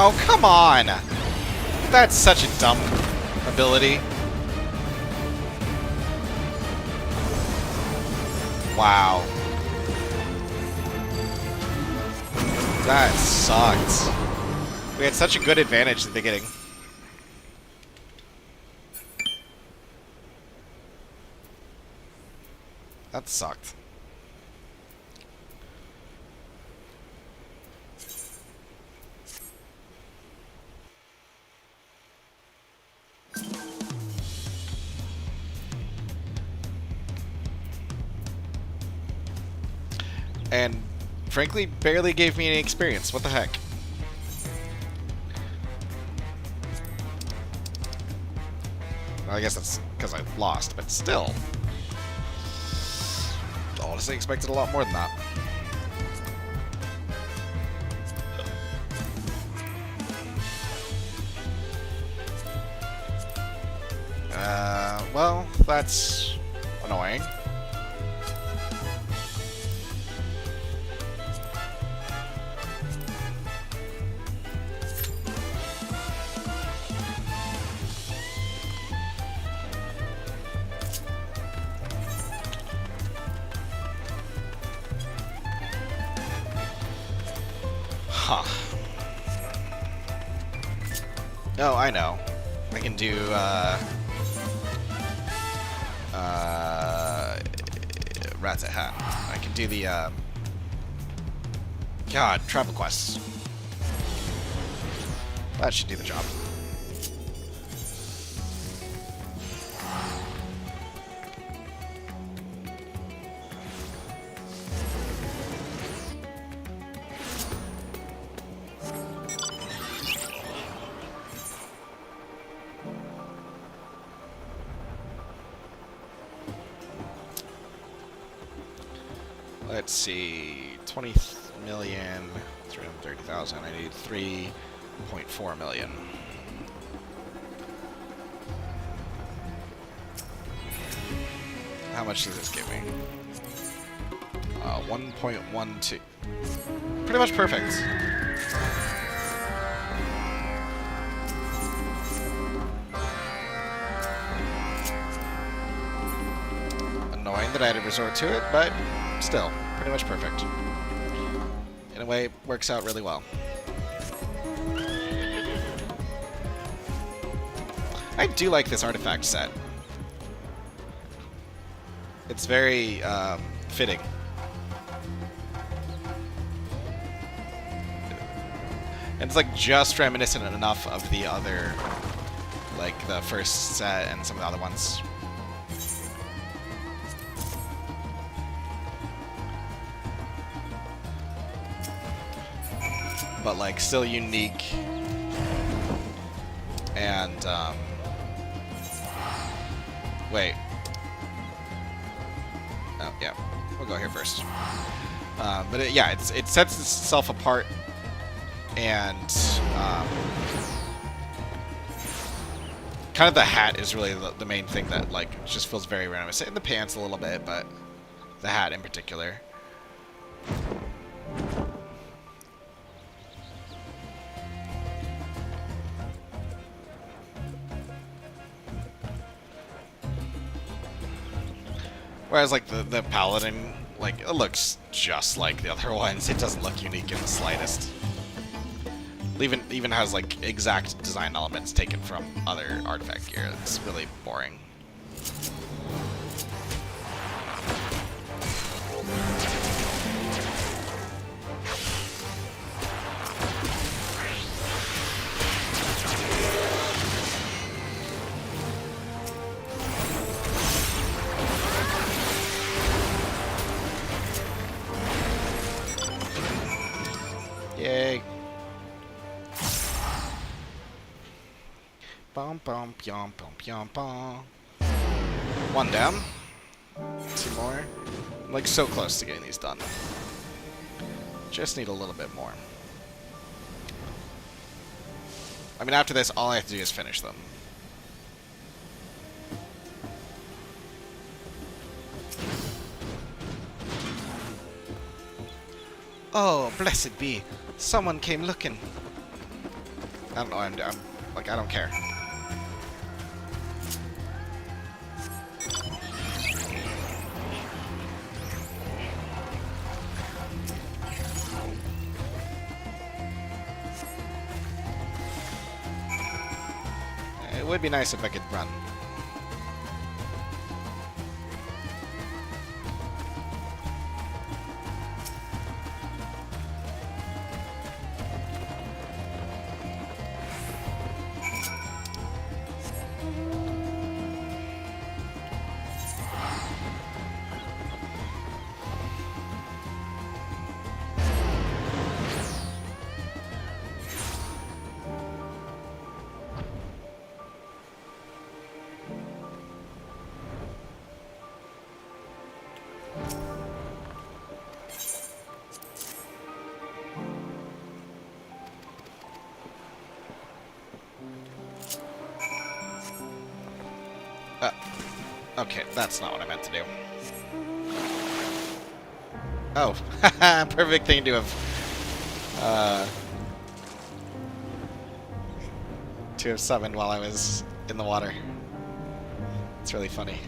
Oh, come on! That's such a dumb ability. Wow. That sucked. We had such a good advantage at the beginning. That sucked. And frankly, barely gave me any experience. What the heck? Well, I guess that's because I lost, but still. Honestly, expected a lot more than that. Well, that's annoying. Huh. Oh, I know. I can do, Rat's a Hat. I can do the, God, travel quests. That should do the job. Let's see, 20,330,000. I need 3.4 million. How much does this give me? 1.12. Pretty much perfect. Annoying that I had to resort to it, but still, pretty much perfect. In a way, it works out really well. I do like this artifact set. It's very fitting. And it's like just reminiscent enough of the other, like the first set and some of the other ones. But like still unique and wait. Oh yeah, we'll go here first. But yeah, it sets itself apart, and kind of the hat is really the main thing that like just feels very random. It's in the pants a little bit, but the hat in particular. Whereas, like, the Paladin, like, it looks just like the other ones. It doesn't look unique in the slightest. It even has, like, exact design elements taken from other artifact gear. It's really boring. Yay. Bum bum pyom bum pyom bum. One down. 2 more. I'm like so close to getting these done. Just need a little bit more. I mean, after this, all I have to do is finish them. Oh, blessed be. Someone came looking. don't know. I'm like, I don't care. It would be nice if I could run. Okay, that's not what I meant to do. Oh, perfect thing to have summoned while I was in the water. It's really funny.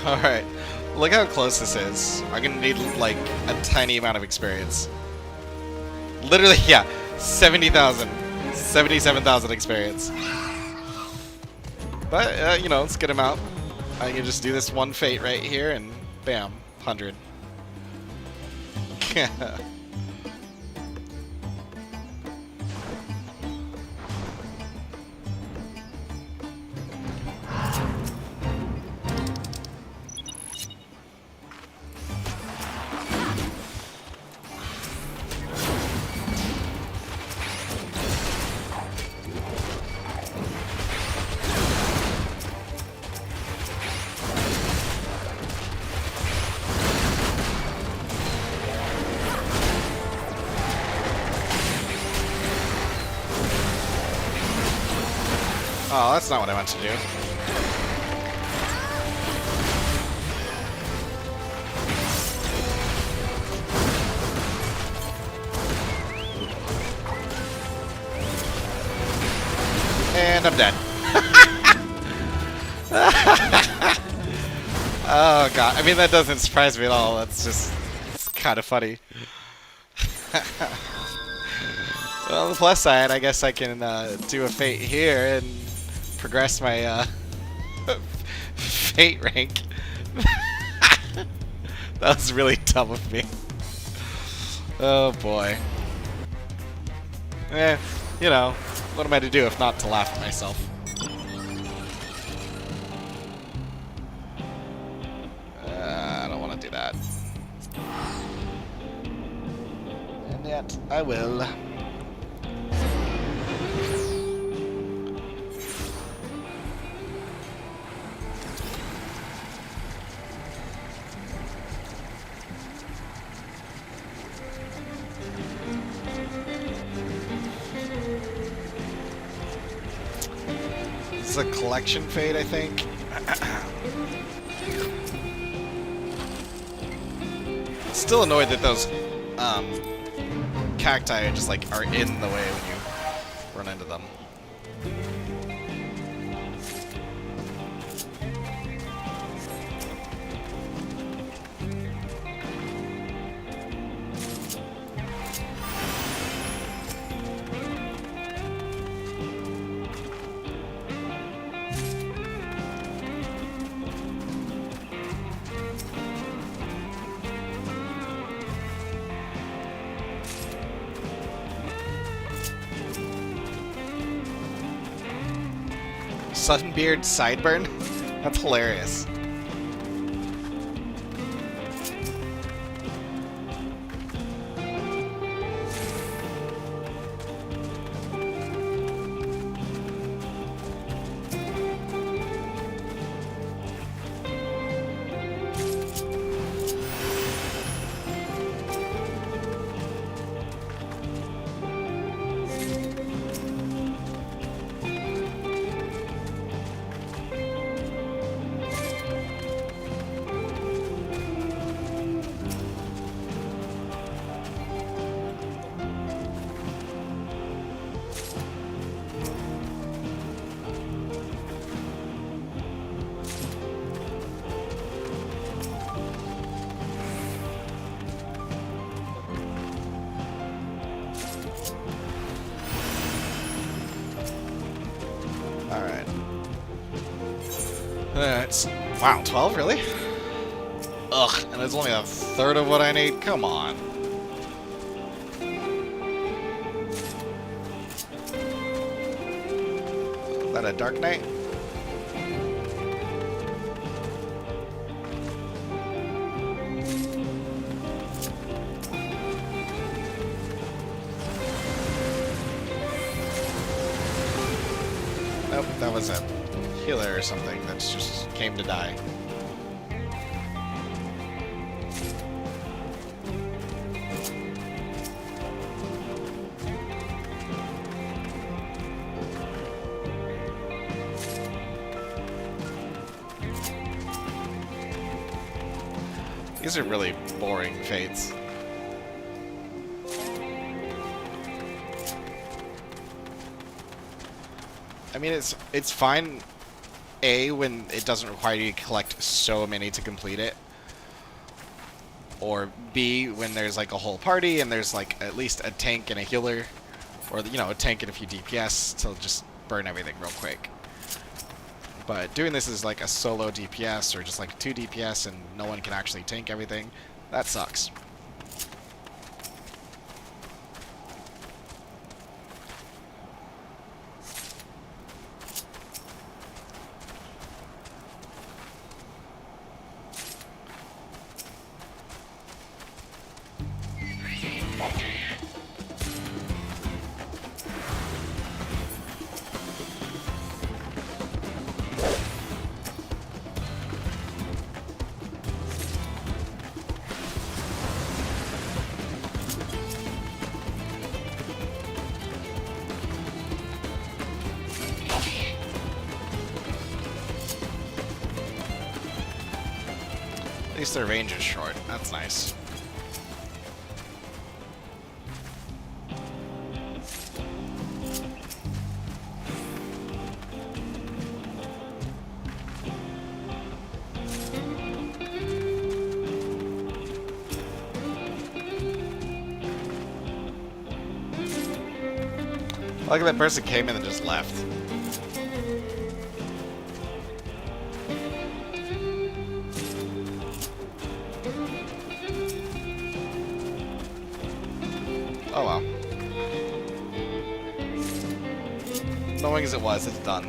Alright, look how close this is. I'm gonna need, like, a tiny amount of experience. Literally, yeah, 70,000. 77,000 experience. But, you know, let's get him out. I can just do this one fate right here, and bam, 100. Oh, that's not what I meant to do. And I'm dead. Oh god, I mean that doesn't surprise me at all. That's just, it's kind of funny. Well, on the plus side, I guess I can do a fate here and progress my fate rank. That was really dumb of me. Oh boy. Eh, you know, what am I to do if not to laugh at myself? I don't want to do that. And yet, I will. A collection fade, I think. Still annoyed that those cacti just like are in the way when you run into them. Sunbeard sideburn? That's hilarious.
Wow, 12, really? Ugh, and it's only a third of what I need? Come on. Is that a Dark Knight? Nope, that was a healer or something that just came to die. These are really boring fates. I mean, it's fine, A, when it doesn't require you to collect so many to complete it. Or B, when there's like a whole party and there's like at least a tank and a healer. Or, you know, a tank and a few DPS to just burn everything real quick. But doing this as like a solo DPS or just like 2 DPS and no one can actually tank everything, that sucks. At least their range is short. That's nice. Like that person came in and just left. Oh well. Annoying as it was, it's done.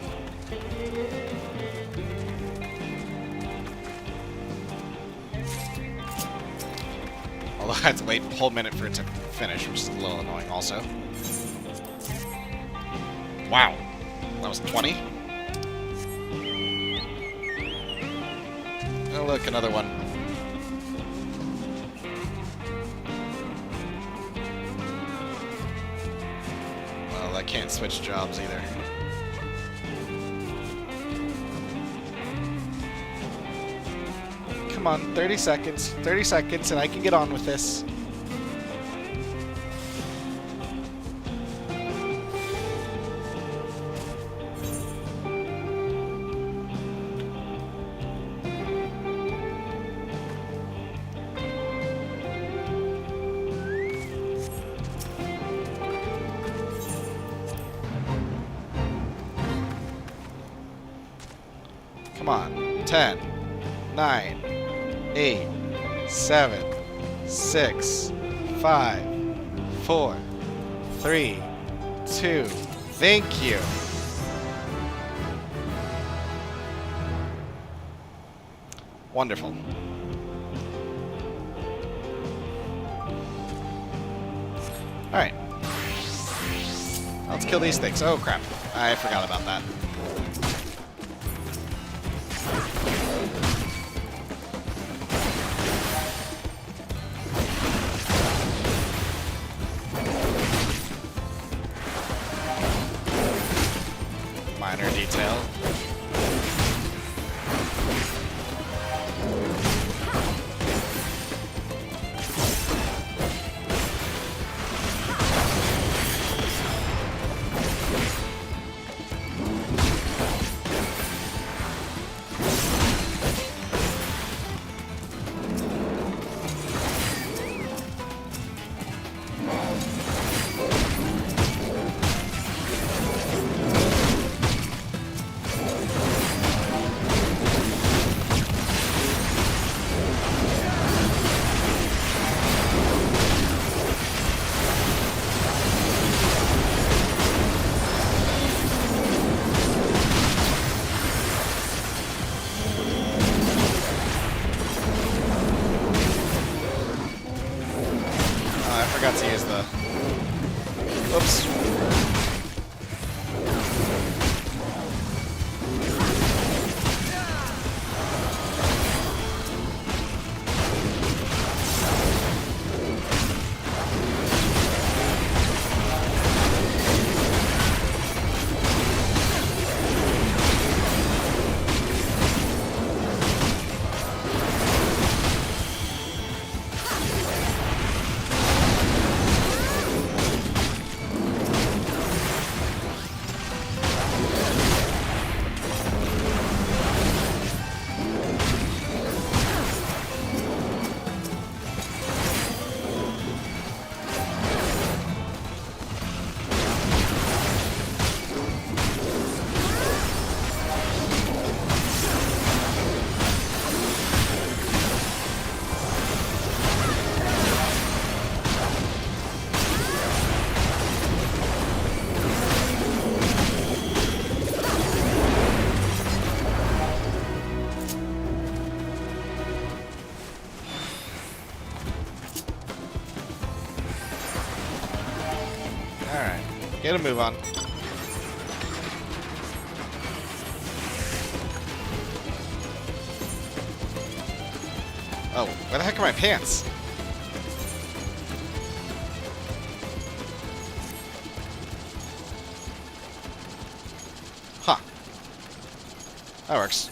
Although I had to wait a whole minute for it to finish, which is a little annoying also. Wow. That was 20? Oh look, another one. Well, I can't switch jobs either. Come on, 30 seconds. 30 seconds and I can get on with this. Come on. 10, 9, 8, 7, 6, 5, 4, 3, 2. Thank you. Wonderful. Alright. Let's kill these things. Oh crap. I forgot about that. Minor detail. forgot to use the... Oops. Alright, get a move on. Oh, where the heck are my pants? Huh. That works.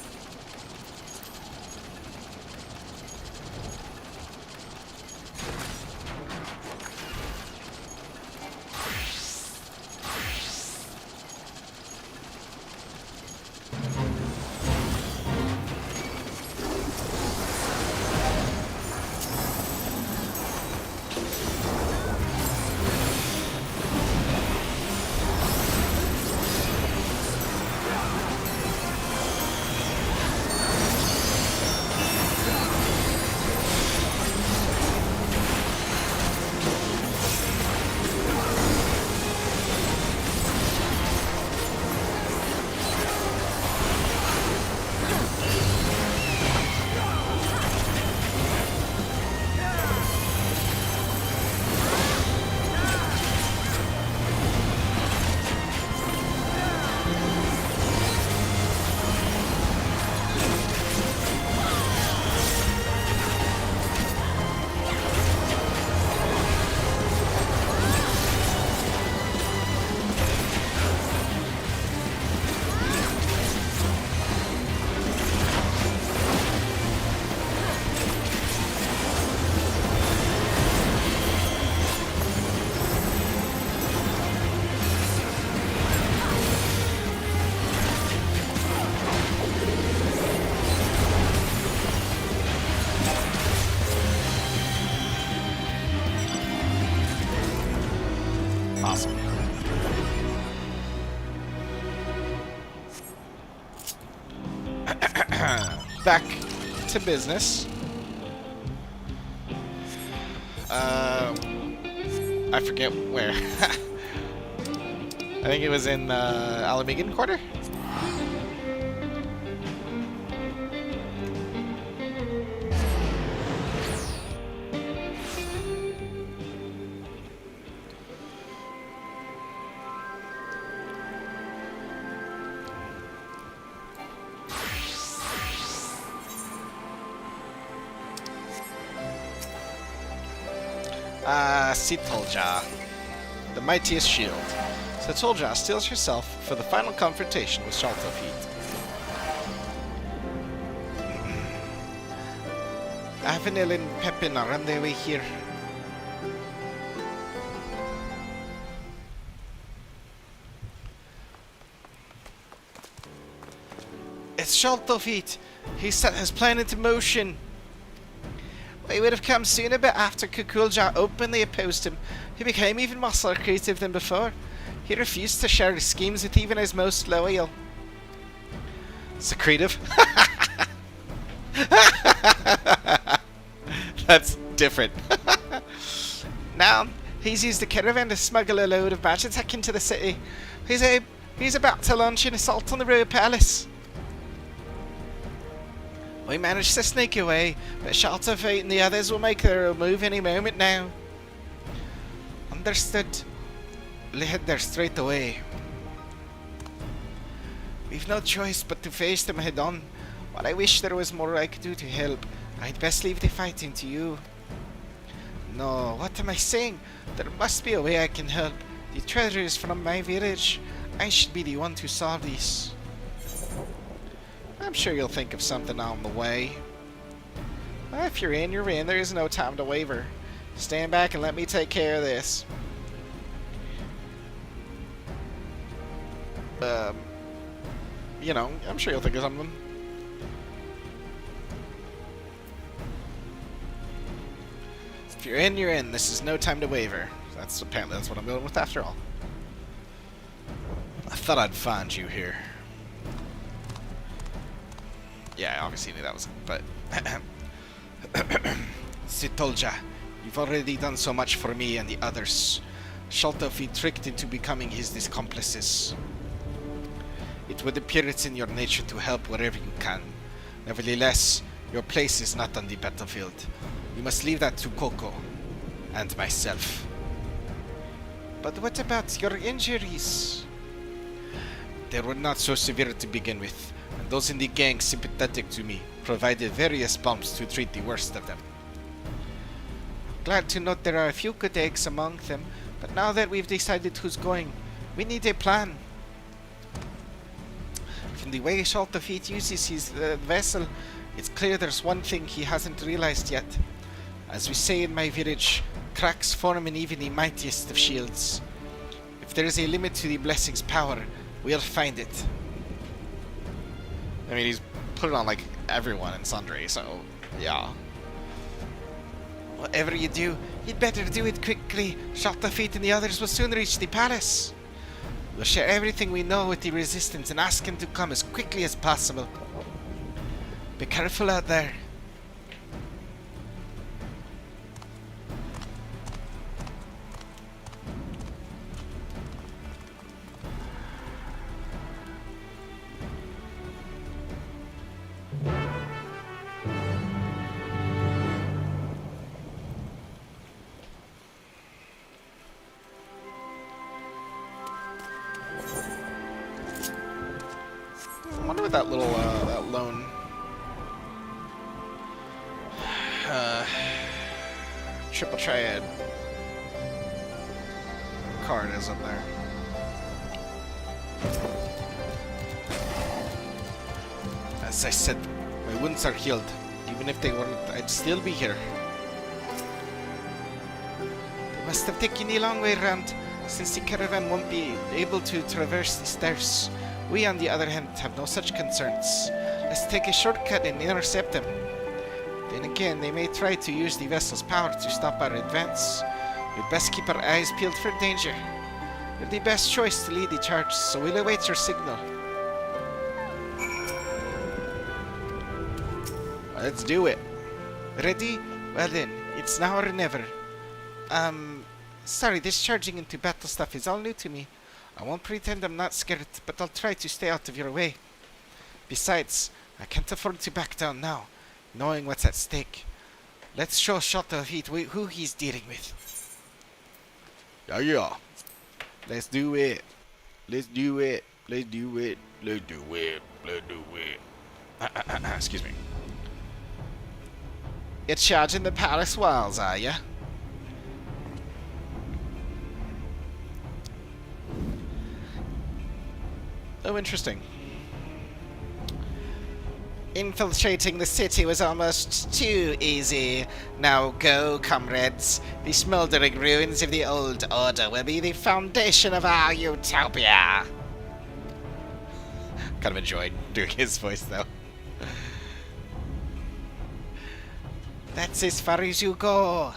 Awesome. Back to business. I forget where. I think it was in Alamigan Quarter? Sitolja, the mightiest shield. Sitolja steels herself for the final confrontation with Shaltofeet. Avenel and Pepin are on their way here. It's Shaltofeet. He set his plan into motion. He would have come sooner, but after Kukulja openly opposed him, he became even more secretive than before. He refused to share his schemes with even his most loyal. Secretive? That's different. Now, he's used the caravan to smuggle a load of magitech into the city. He's about to launch an assault on the royal palace. We managed to sneak away, but Shaltofeet and the others will make their move any moment now.
Understood. We'll head there straight away. We've no choice but to face them head on. While I wish there was more I could do to help, I'd best leave the fighting to you. No, what am I saying? There must be a way I can help. The treasure is from my village. I should be the one to solve this. I'm sure you'll think of something on the way. Well, if you're in, you're in. There is no time to waver. Stand back and let me take care of this. You know, I'm sure you'll think of something. If you're in, you're in. This is no time to waver. Apparently that's what I'm going with after all. I thought I'd find you here. Yeah, I obviously knew that was it, but... Sitolja, you've already done so much for me and the others. Shaltofi tricked into becoming his accomplices. It would appear it's in your nature to help wherever you can. Nevertheless, your place is not on the battlefield. You must leave that to Coco and myself. But what about your injuries? They were not so severe to begin with, and those in the gang sympathetic to me provided various balms to treat the worst of them. Glad to note there are a few good eggs among them, but now that we've decided who's going, we need a plan. From the way Shaltafit uses his vessel, it's clear there's one thing he hasn't realized yet. As we say in my village, cracks form in even the mightiest of shields. If there is a limit to the blessing's power, we'll find it.
I mean, he's put it on, like, everyone in Sundry, so, yeah.
Whatever you do, you'd better do it quickly. Shaltafit and the others will soon reach the palace. We'll share everything we know with the resistance and ask him to come as quickly as possible. Be careful out there.
I wonder what that little, that lone... triple triad card is up there.
As I said, my wounds are healed. Even if they weren't, I'd still be here. They must have taken a long way around, since the caravan won't be able to traverse the stairs. We, on the other hand, have no such concerns. Let's take a shortcut and intercept them. Then again, they may try to use the vessel's power to stop our advance. We'd best keep our eyes peeled for danger. You're the best choice to lead the charge, so we'll await your signal. Let's do it. Ready? Well then, it's now or never. Sorry, this charging into battle stuff is all new to me. I won't pretend I'm not scared, but I'll try to stay out of your way. Besides, I can't afford to back down now, knowing what's at stake. Let's show Shaltafit who he's dealing with.
Yeah. Let's do it. Let's do it. Let's do it. Let's do it. Let's do it. Excuse me.
You're charging the palace walls, are ya?
Oh, interesting.
Infiltrating the city was almost too easy. Now go, comrades. The smoldering ruins of the old order will be the foundation of our utopia.
Kind of enjoyed doing his voice, though.
That's as far as you go.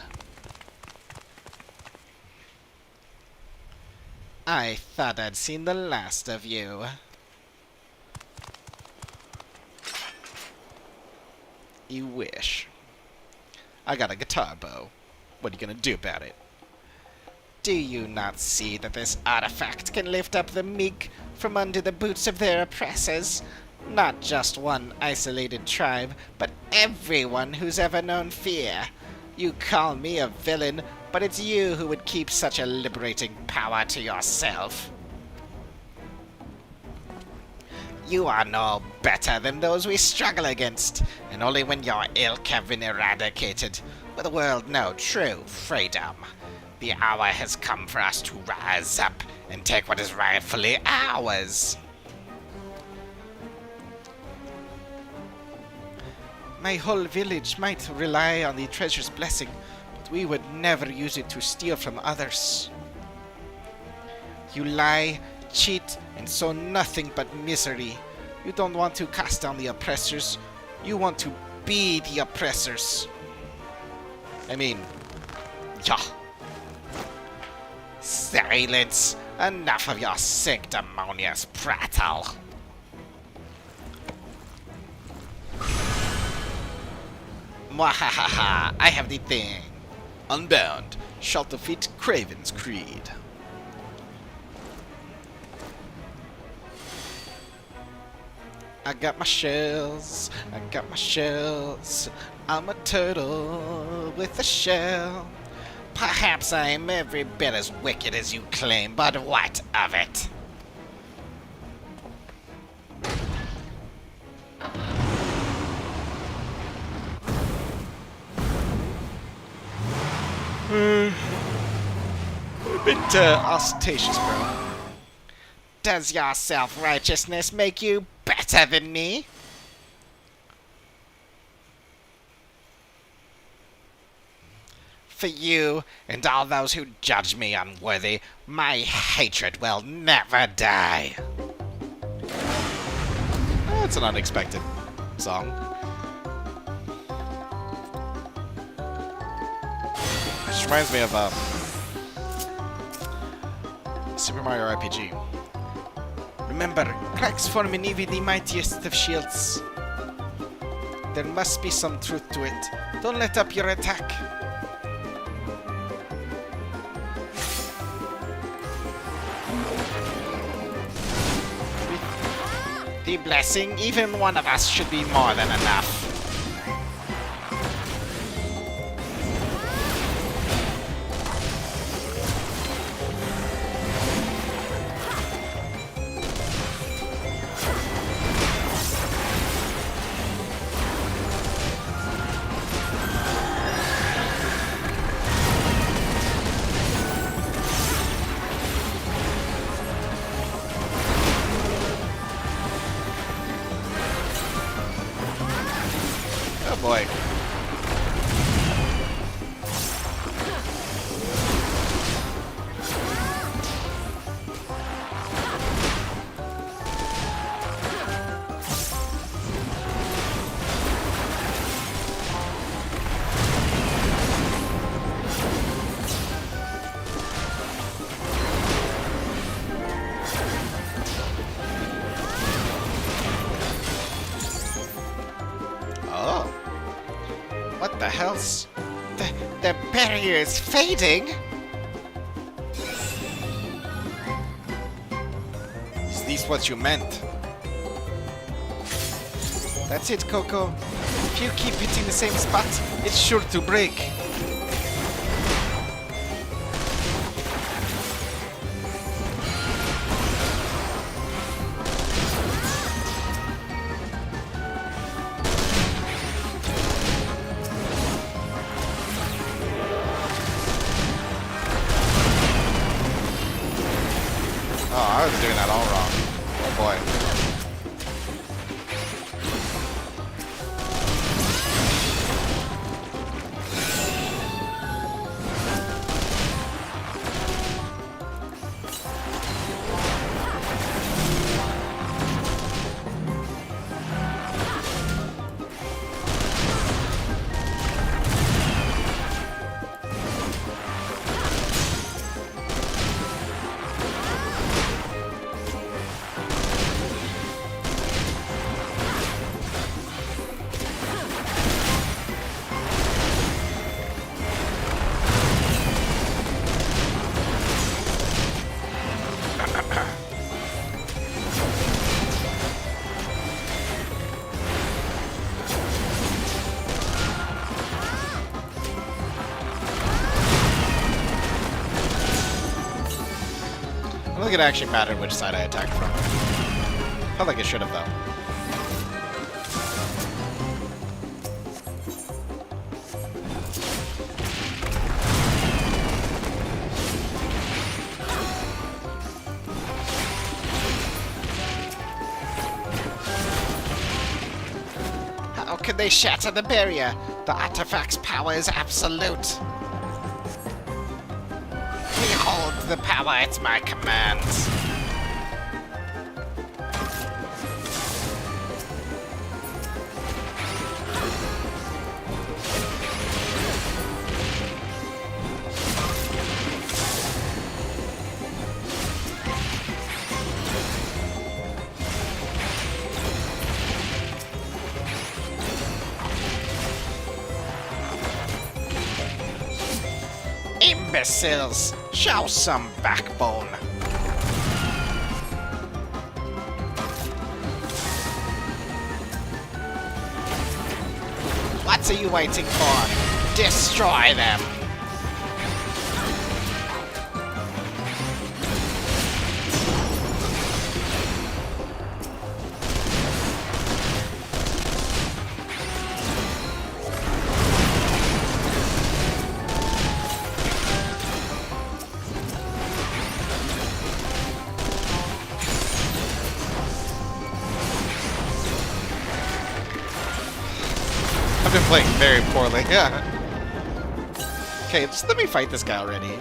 I thought I'd seen the last of you. You wish. I got a guitar bow. What are you gonna do about it? Do you not see that this artifact can lift up the meek from under the boots of their oppressors? Not just one isolated tribe, but everyone who's ever known fear. You call me a villain? but it's you who would keep such a liberating power to yourself. You are no better than those we struggle against, and only when your ilk have been eradicated will the world know true freedom. The hour has come for us to rise up and take what is rightfully ours. My whole village might rely on the treasure's blessing, but we would never use it to steal from others. You lie, cheat, and sow nothing but misery. You don't want to cast down the oppressors. You want to be the oppressors. I mean, yeah. Silence! Enough of your sanctimonious prattle. Mwahaha! I have the thing. Unbound shall defeat Craven's creed. I got my shells, I got my shells. I'm a turtle with a shell. Perhaps I'm every bit as wicked as you claim, but what of it? A bit ostentatious, bro. Does your self-righteousness make you better than me? For you and all those who judge me unworthy, my hatred will never die. That's an unexpected song. This reminds me of Super Mario RPG. Remember, cracks form in even the mightiest of shields. There must be some truth to it. Don't let up your attack. With the blessing, even one of us should be more than enough. Oh boy. What the hell's... The barrier is fading? Is this what you meant? That's it, Coco. If you keep hitting the same spot, it's sure to break. Oh, I was doing that all wrong. Oh boy.
think it actually mattered which side I attacked from. Felt like it should have, though.
How could they shatter the barrier? The artifact's power is absolute. Behold the power at my command. Imbeciles! Show some backbone! What are you waiting for? Destroy them!
I've been playing very poorly, yeah. Okay, just let me fight this guy already.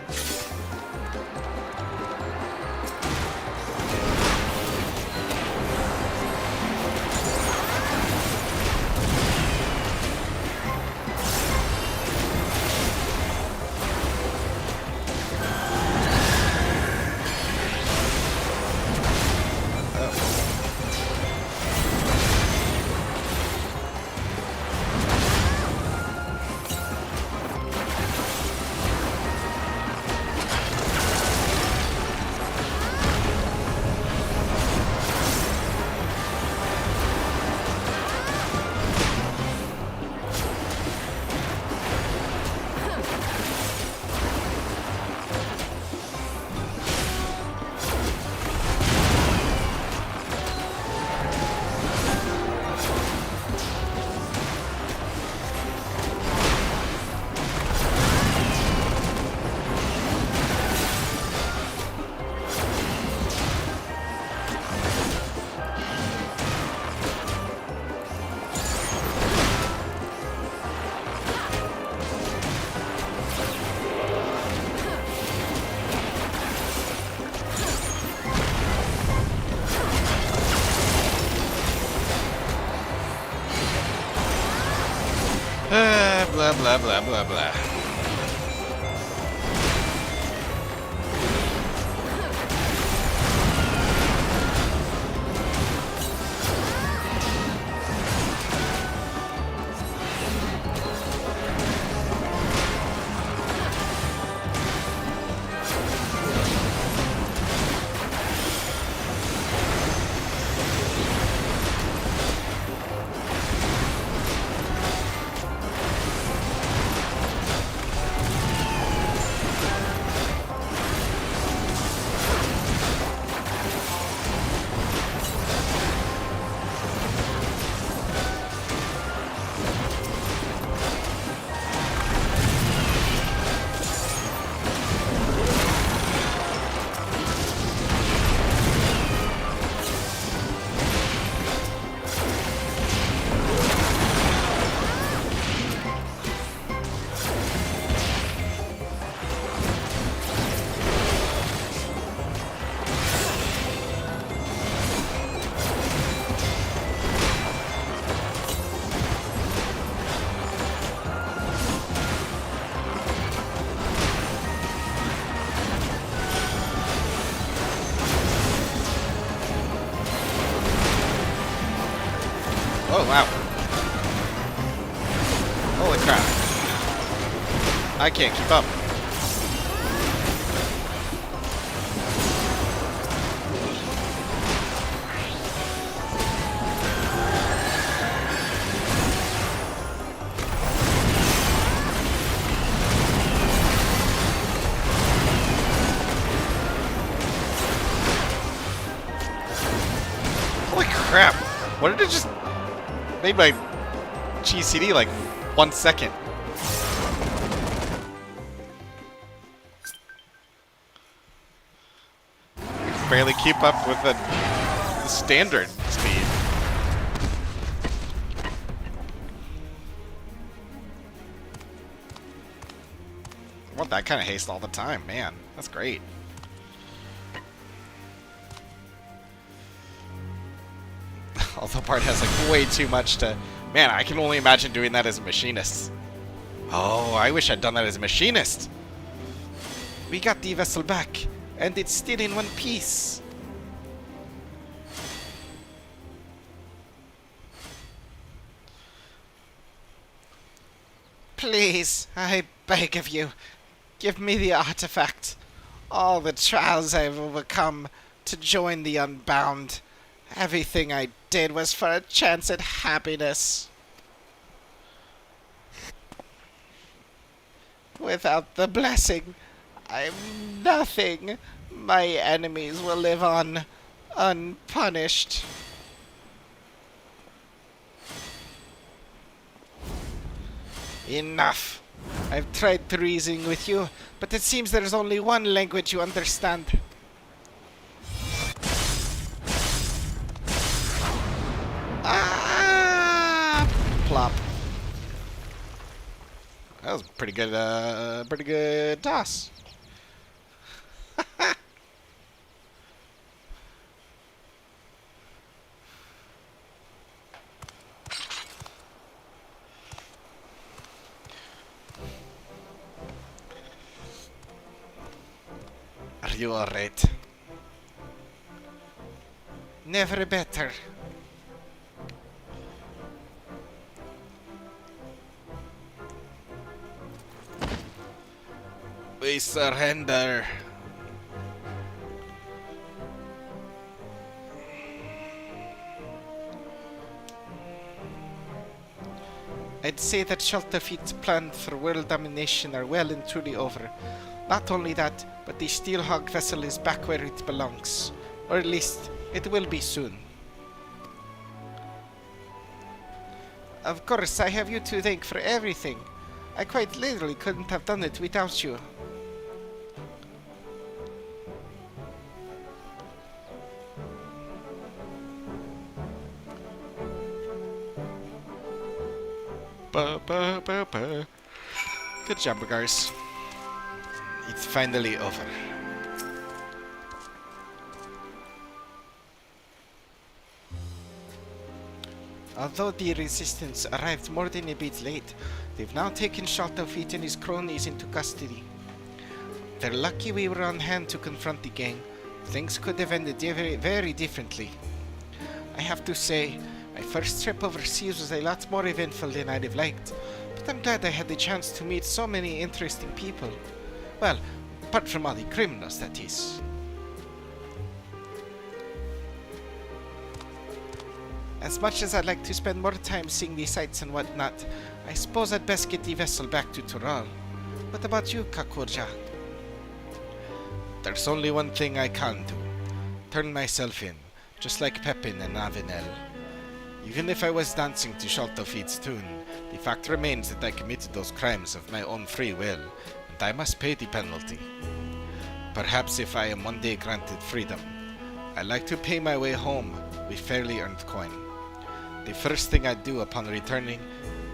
Blah, blah, blah, blah, blah. Oh, wow. Holy crap. I can't keep up. What did it just... made my GCD like 1 second. I can barely keep up with the standard speed. I want that kind of haste all the time, man. That's great. Although part has like way too much to... Man, I can only imagine doing that as a machinist. Oh, I wish I'd done that as a machinist.
We got the vessel back, and it's still in one piece. Please, I beg of you, give me the artifact. All the trials I've overcome to join the Unbound. Everything I did was for a chance at happiness. Without the blessing, I'm nothing. My enemies will live on, unpunished. Enough. I've tried to reason with you, but it seems there's only one language you understand. Ah! Plop.
That was pretty good toss.
Are you alright? Never better.
We surrender.
I'd say that Shelterfeet's plans for world domination are well and truly over. Not only that, but the Steelhawk vessel is back where it belongs. Or at least, it will be soon. Of course, I have you to thank for everything. I quite literally couldn't have done it without you.
Ba, ba, ba, ba. Good job, Regars.
It's finally over. Although the Resistance arrived more than a bit late, they've now taken Shelterfeet and his cronies into custody. They're lucky we were on hand to confront the gang. Things could have ended very differently. I have to say, my first trip overseas was a lot more eventful than I'd have liked, but I'm glad I had the chance to meet so many interesting people. Well, apart from all the criminals, that is. As much as I'd like to spend more time seeing the sights and whatnot, I suppose I'd best get the vessel back to Tural. What about you, Kakurja? There's only one thing I can do. Turn myself in, just like Pepin and Avenel. Even if I was dancing to Shelterfeet's tune, the fact remains that I committed those crimes of my own free will, and I must pay the penalty. Perhaps if I am one day granted freedom, I'd like to pay my way home with fairly earned coin. The first thing I'd do upon returning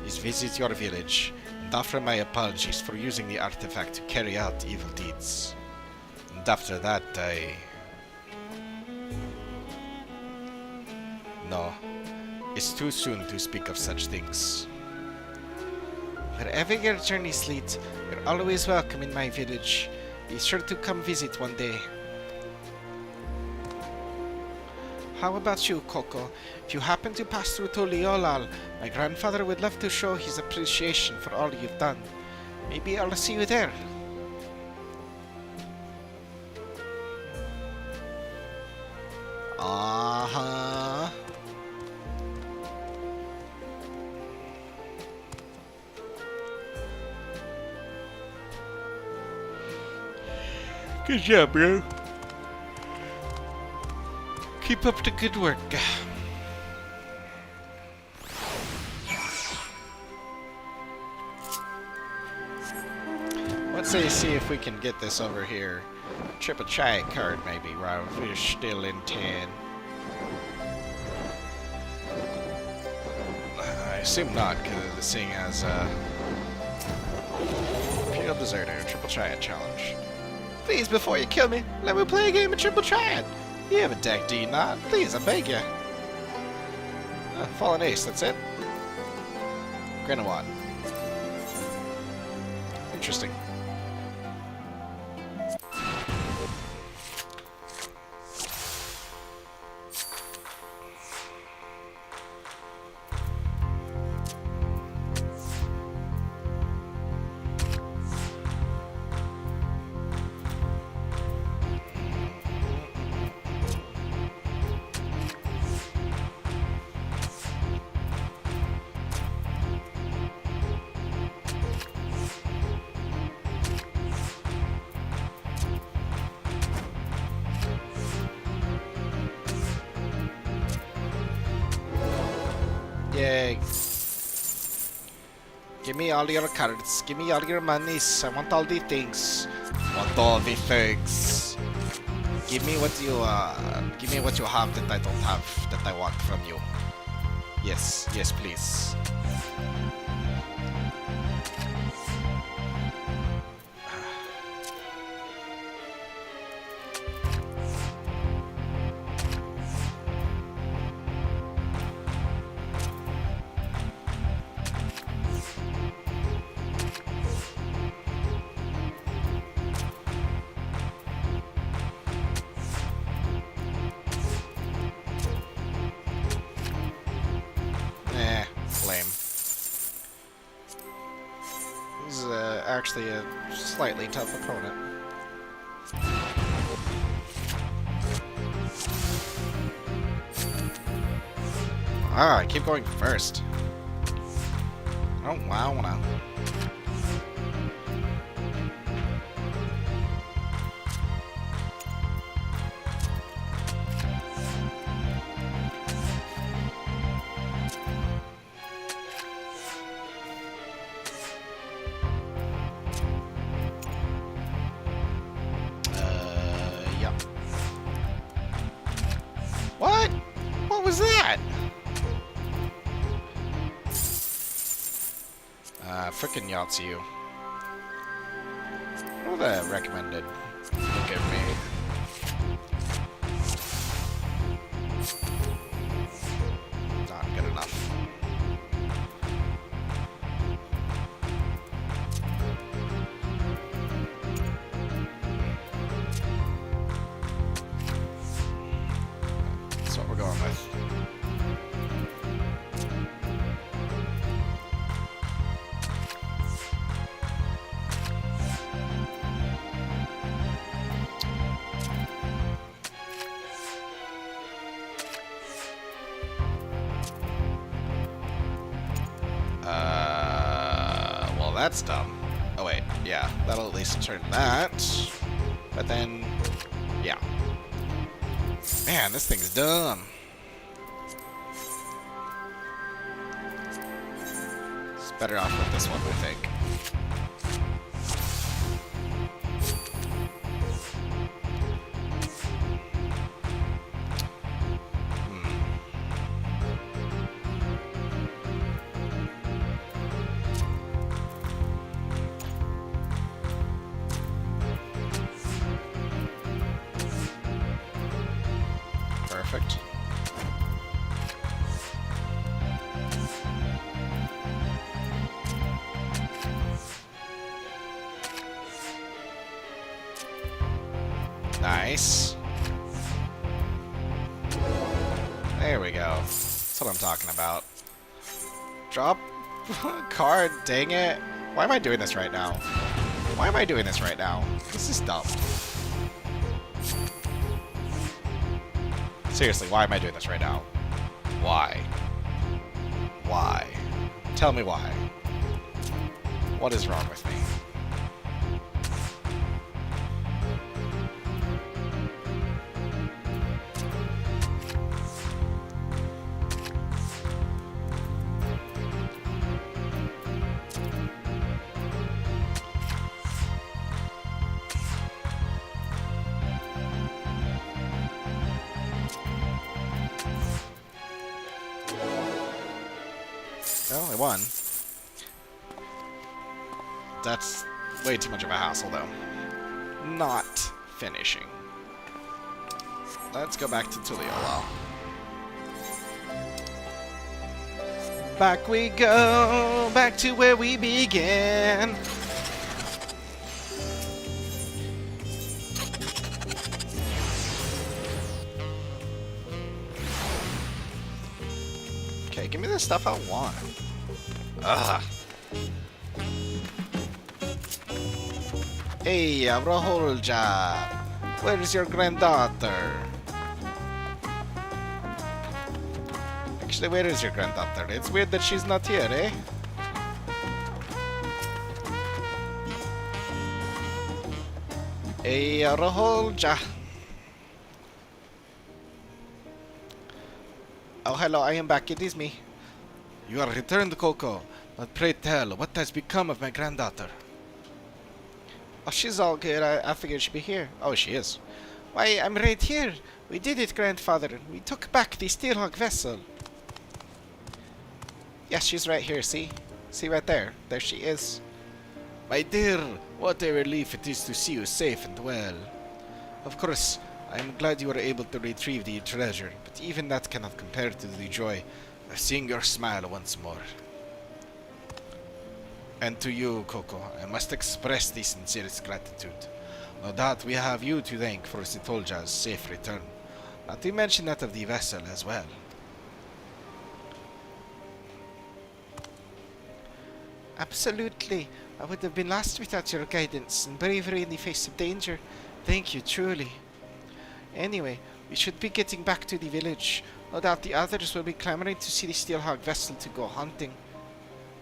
is visit your village and offer my apologies for using the artifact to carry out evil deeds. And after that, No, it's too soon to speak of such things. Wherever your journeys lead, you're always welcome in my village. Be sure to come visit one day. How about you, Coco? If you happen to pass through Toliolal, my grandfather would love to show his appreciation for all you've done. Maybe I'll see you there.
Uh-huh.
Good job, bro. Keep up the good work.
Let's see if we can get this over here. Triple giant card, maybe, while we're still in 10. I assume not, because seeing as Imperial Deserter, Triple Triad Challenge. Please, before you kill me, let me play a game of Triple Triad. You have a deck, do you not? Please, I beg you. Fallen Ace, that's it? Grenawad. Interesting. Yay. Give me all your cards. Give me all your monies. I want all the things. Want all the things. Give me what you have that I don't have, that I want from you. Yes, yes, please. Lame. He's actually a slightly tough opponent. Ah, I keep going first. Oh, wow, wow. What? What was that? Frickin' Yahtzee. What the recommended? Give me. Not good enough. That's what we're going with. Well, that's dumb. Oh wait, yeah, that'll at least turn that. But then, yeah. Man, this thing's dumb. It's better off with this one, I think. Perfect. Nice. There we go. That's what I'm talking about. Drop card, dang it. Why am I doing this right now? Why am I doing this right now? This is dumb. Seriously, why am I doing this right now? Why? Why? Tell me why. What is wrong with me? 1. That's way too much of a hassle, though. Not finishing. Let's go back to Tuliolo. Back we go, back to where we began. Okay, give me the stuff I want. Ugh. Hey, Rahulja, where is your granddaughter? Actually, where is your granddaughter? It's weird that she's not here, eh? Hey, Rahulja. Oh, hello, I am back. It is me. You are returned, Coco. But pray tell, what has become of my granddaughter? Oh, she's all good. I figured she'd be here. Oh, she is. Why, I'm right here. We did it, grandfather. We took back the Steelhawk vessel. Yes, she's right here, see? See right there. There she is. My dear, what a relief it is to see you safe and well. Of course, I am glad you were able to retrieve the treasure, but even that cannot compare to the joy of seeing your smile once more. And to you, Coco, I must express the sincerest gratitude. No doubt we have you to thank for Sitolja's safe return. Not to mention that of the vessel as well. Absolutely. I would have been lost without your guidance and bravery in the face of danger. Thank you, truly. Anyway, we should be getting back to the village. No doubt the others will be clamoring to see the Steelhawk vessel to go hunting.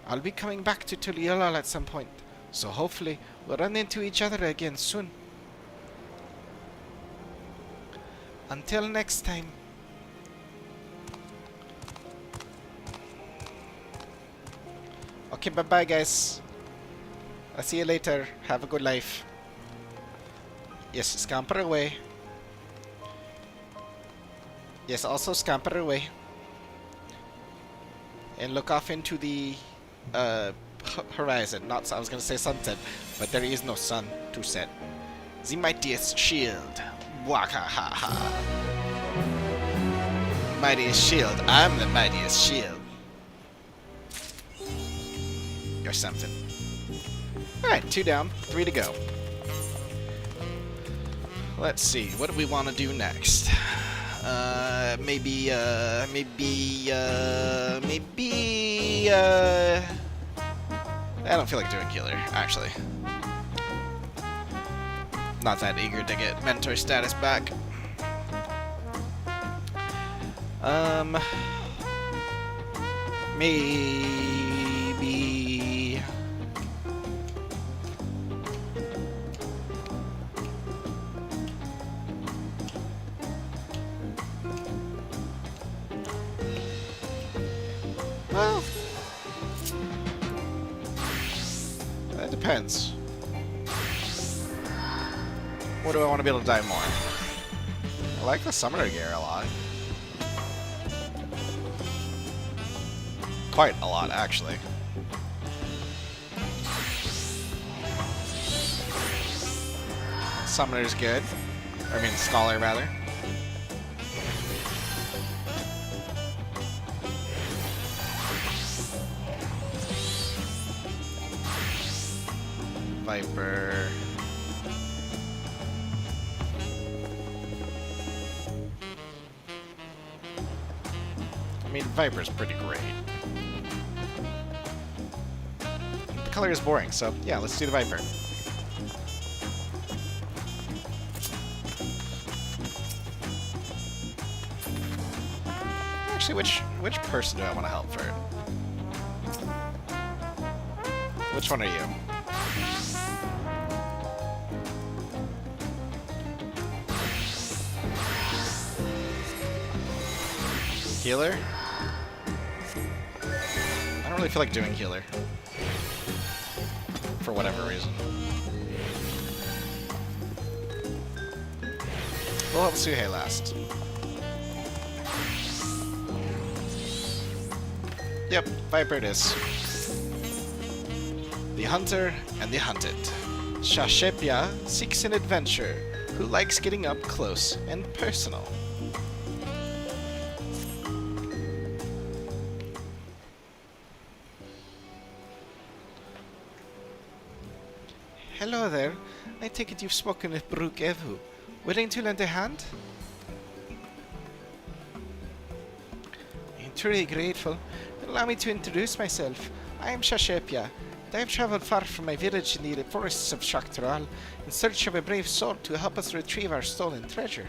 I'll be coming back to Tuliolal at some point, so hopefully we'll run into each other again soon. Until next time. Okay, bye-bye, guys. I'll see you later. Have a good life. Yes, scamper away. Yes, also scamper away. And look off into the horizon. Not, I was gonna say sunset, but there is no sun to set. The mightiest shield. Wakahaha. Mightiest shield. I'm the mightiest shield. Or something. Alright, 2 down, 3 to go. Let's see, what do we want to do next? Maybe, I don't feel like doing healer, actually. Not that eager to get mentor status back. Maybe... Well, that depends. What do I want to be able to die more? I like the summoner gear a lot. Quite a lot, actually. Summoner's good. I mean, scholar, rather. Viper. I mean, Viper's pretty great. The color is boring, so yeah, let's do the Viper. Actually, which person do I want to help for? Which one are you? Healer? I don't really feel like doing healer. For whatever reason. We'll help Suhei last. Yep, Viper it is. The hunter and the hunted. Shashepia seeks an adventure who likes getting up close and personal.
Hello there. I take it you've spoken with Brooke Evu. Willing to lend a hand? I'm truly grateful. Allow me to introduce myself. I am Shashepia. I have travelled far from my village in the forests of Shaktaral in search of a brave soul to help us retrieve our stolen treasure.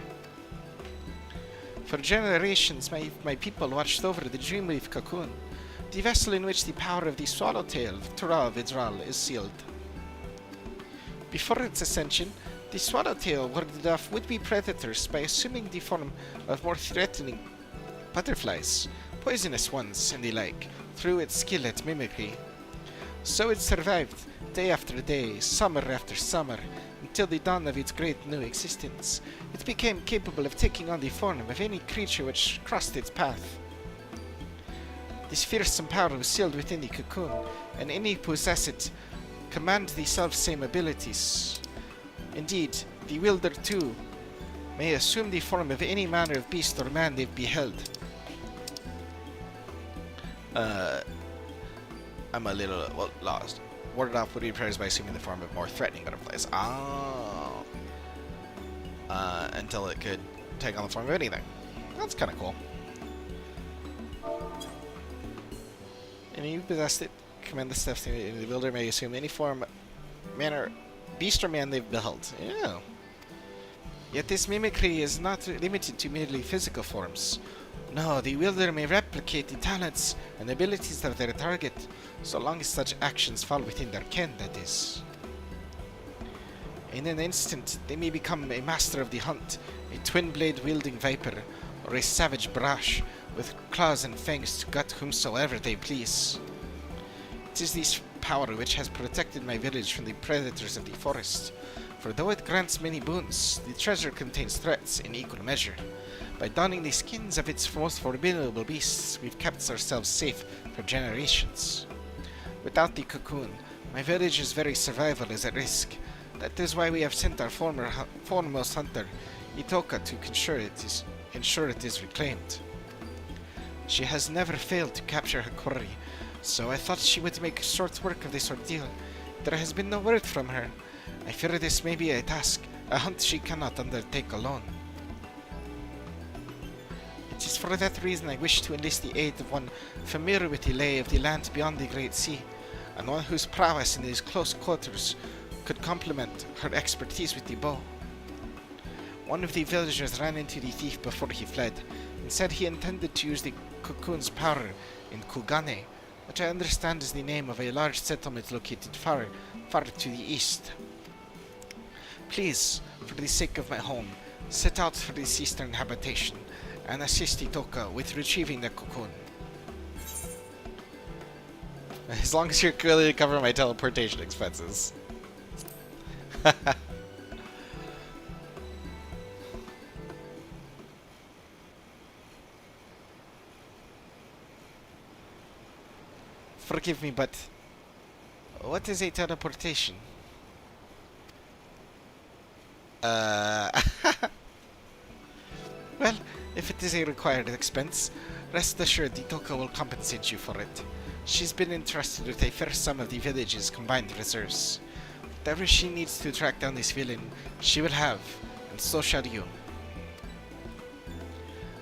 For generations, my people watched over the Dreamweave cocoon, the vessel in which the power of the swallowtail, Tural Vidral, is sealed. Before its ascension, the swallowtail warded off would-be predators by assuming the form of more threatening butterflies, poisonous ones, and the like, through its skill at mimicry. So it survived, day after day, summer after summer, until the dawn of its great new existence. It became capable of taking on the form of any creature which crossed its path. This fearsome power was sealed within the cocoon, and any who possess it command the self-same abilities. Indeed, the wielder too may assume the form of any manner of beast or man they've beheld. I'm a little, lost. Warded off would-be predators by assuming the form of more threatening butterflies. Oh. Until it could take on the form of anything. That's kind of cool. And you possessed it. Command the stuff in the builder may assume any form, manner, beast or man they've beheld. Yeah. Yet this mimicry is not limited to merely physical forms. No, the wielder may replicate the talents and abilities of their target, so long as such actions fall within their ken, that is. In an instant, they may become a master of the hunt, a twin-blade wielding viper, or a savage brash with claws and fangs to gut whomsoever they please. It is this power which has protected my village from the predators of the forest, for though it grants many boons, the treasure contains threats in equal measure. By donning the skins of its most formidable beasts, we've kept ourselves safe for generations. Without the cocoon, my village's very survival is at risk. That is why we have sent our foremost hunter, Itoka, to ensure it is reclaimed. She has never failed to capture her quarry, so I thought she would make short work of this ordeal. There has been no word from her. I fear this may be a hunt she cannot undertake alone. It is for that reason I wish to enlist the aid of one familiar with the lay of the land beyond the Great Sea, and one whose prowess in these close quarters could complement her expertise with the bow. One of the villagers ran into the thief before he fled, and said he intended to use the cocoon's power in Kugane, which I understand is the name of a large settlement located far to the east. Please, for the sake of my home, set out for this eastern habitation, and assist Itoka with retrieving the cocoon. As long as you're clearly to cover my teleportation expenses. Forgive me, but what is a teleportation? Well, if it is a required expense, rest assured Itoka will compensate you for it. She's been entrusted with a fair sum of the village's combined reserves. Whatever she needs to track down this villain, she will have, and so shall you.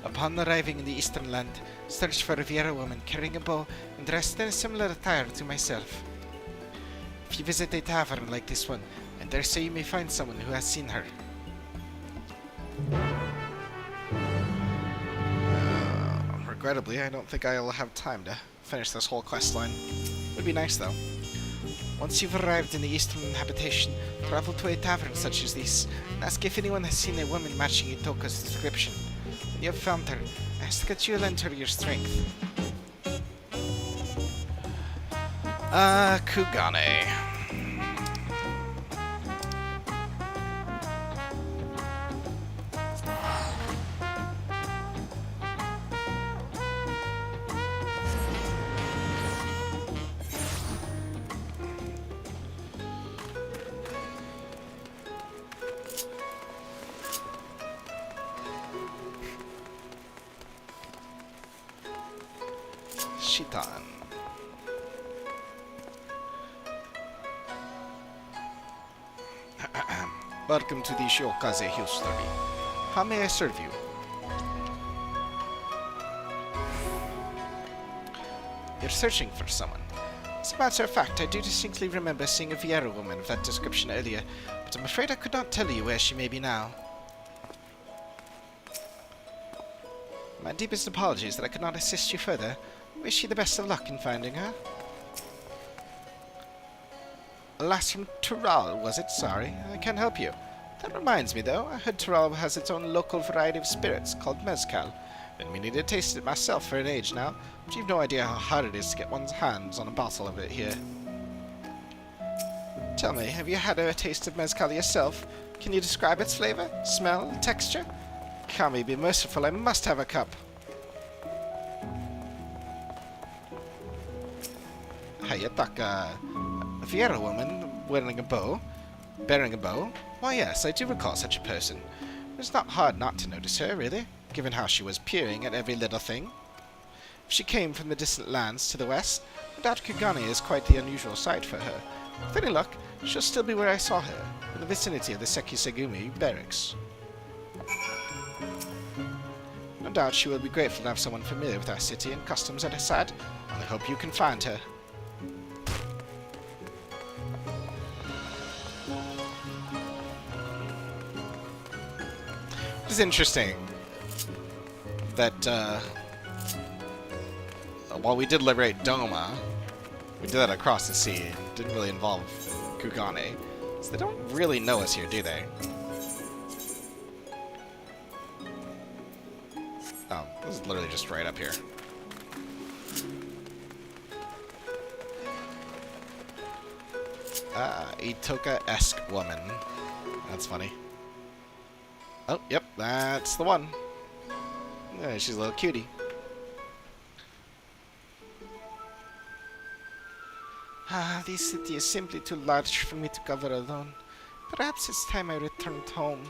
Upon arriving in the eastern land, search for a Riviera woman carrying a bow and dressed in a similar attire to myself. If you visit a tavern like this one, I dare say you may find someone who has seen her. Regrettably, I don't think I'll have time to finish this whole quest line. Would be nice though. Once you've arrived in the eastern habitation, travel to a tavern such as this, and ask if anyone has seen a woman matching Itoka's description. When you have found her, ask that you lend her your strength. Kugane.
Shitan. Welcome to the Shiokaze History. How may I serve you? You're searching for someone. As a matter of fact, I do distinctly remember seeing a Vieira woman of that description earlier, but I'm afraid I could not tell you where she may be now. My deepest apologies that I could not assist you further. Wish you the best of luck in finding her. A lass from Tural, was it? Sorry, I can't help you. That reminds me, though, I heard Tural has its own local variety of spirits called mezcal. Been meaning to taste it myself for an age now, but you've no idea how hard it is to get one's hands on a bottle of it here. Tell me, have you had a taste of mezcal yourself? Can you describe its flavor, smell, texture? Kami, be merciful, I must have a cup. Hayataka, a Vieira woman wearing a bow, bearing a bow? Why yes, I do recall such a person. It was not hard not to notice her, really, given how she was peering at every little thing. If she came from the distant lands to the west, no doubt Kugane is quite the unusual sight for her. With any luck, she'll still be where I saw her, in the vicinity of the Sekisegumi barracks. No doubt she will be grateful to have someone familiar with our city and customs at her side, and I hope you can find her. It is interesting that while we did liberate Doma, we did that across the sea. It didn't really involve Kugane. So they don't really know us here, do they? Oh, this is literally just right up here. Ah, Itoka-esque woman. That's funny. Oh, yep, that's the one. Yeah, she's a little cutie. Ah, this city is simply too large for me to cover alone. Perhaps it's time I returned home.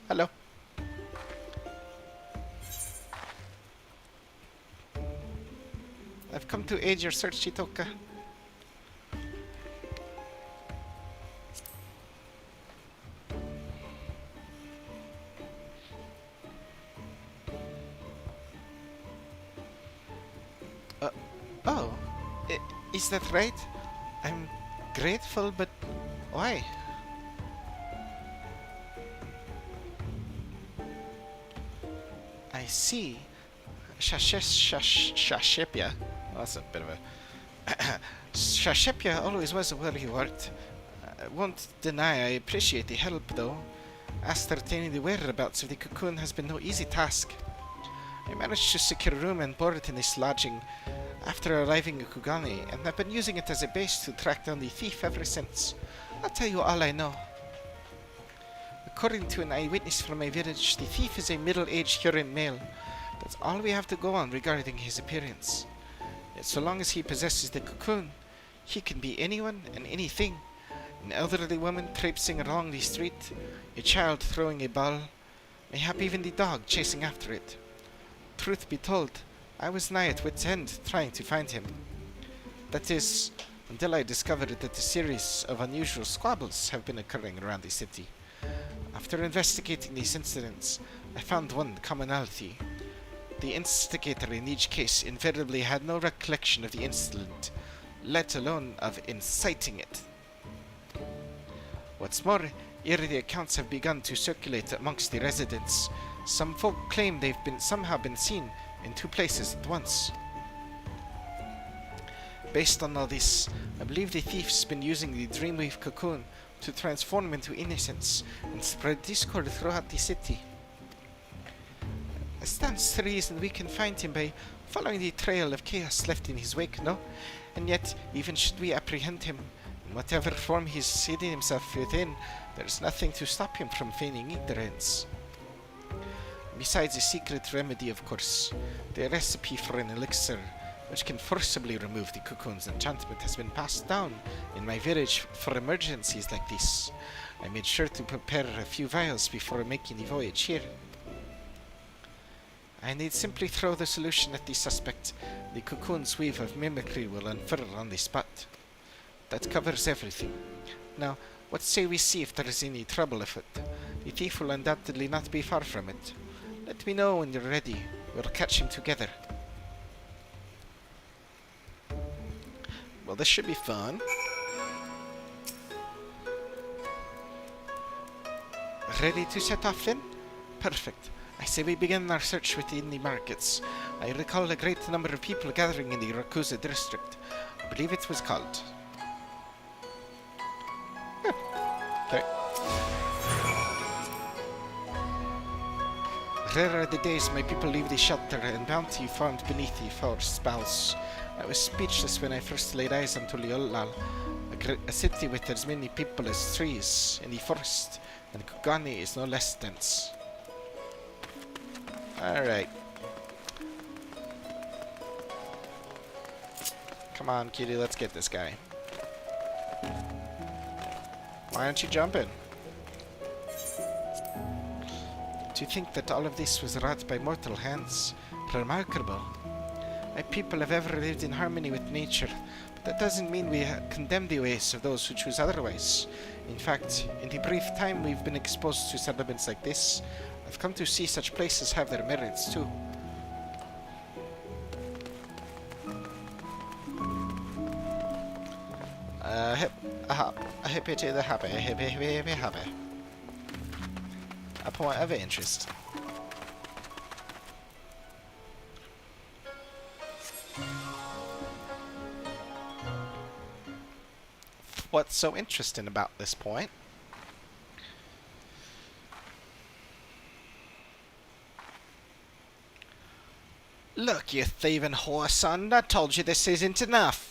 Hello. I've come to aid your search, Itoka. Oh, is that right? I'm grateful, but why? I see. Shashepia. Well, that's a bit of a... Shashepia always was well he worked. I won't deny I appreciate the help, though. Ascertaining the whereabouts of the cocoon has been no easy task. I managed to secure a room and board in this lodging after arriving at Kugane, and I've been using it as a base to track down the thief ever since. I'll tell you all I know. According to an eyewitness from my village, the thief is a middle-aged Huron male. That's all we have to go on regarding his appearance. Yet so long as he possesses the cocoon, he can be anyone and anything. An elderly woman traipsing along the street, a child throwing a ball, mayhap even the dog chasing after it. Truth be told, I was nigh at wit's end trying to find him. That is, until I discovered that a series of unusual squabbles have been occurring around the city. After investigating these incidents, I found one commonality. The instigator in each case invariably had no recollection of the incident, let alone of inciting it. What's more, eerie accounts have begun to circulate amongst the residents. Some folk claim they've somehow been seen in two places at once. Based on all this, I believe the thief's been using the Dreamweave cocoon to transform into innocence and spread discord throughout the city. It stands to reason we can find him by following the trail of chaos left in his wake, no? And yet, even should we apprehend him, in whatever form he's hidden himself within, there's nothing to stop him from feigning ignorance. Besides a secret remedy, of course, the recipe for an elixir which can forcibly remove the cocoon's enchantment has been passed down in my village for emergencies like this. I made sure to prepare a few vials before making the voyage here.
I need simply throw the solution at the suspect. The cocoon's weave of mimicry will unfurl on the spot. That covers everything. Now, what say we see if there is any trouble afoot? The thief will undoubtedly not be far from it. Let me know when you're ready. We'll catch him together.
Well, this should be fun.
Ready to set off then? Perfect. I say we begin our search within the markets. I recall a great number of people gathering in the Rakusa district. I believe it was called.
Okay.
Rare are the days my people leave the shelter and bounty found beneath the forest boughs. I was speechless when I first laid eyes on Tuliolal, a city with as many people as trees in the forest, and Kugani is no less dense.
Alright. Come on, kitty, let's get this guy. Why aren't you jumping?
To think that all of this was wrought by mortal hands. Remarkable. My people have ever lived in harmony with nature, but that doesn't mean we condemn the ways of those who choose otherwise. In fact, in the brief time we've been exposed to settlements like this, I've come to see such places have their merits too.
Hippy to the happy, hippy, hippy, hippy, happy. A point of interest. What's so interesting about this point? Look, you thieving whore, son, I told you this isn't enough.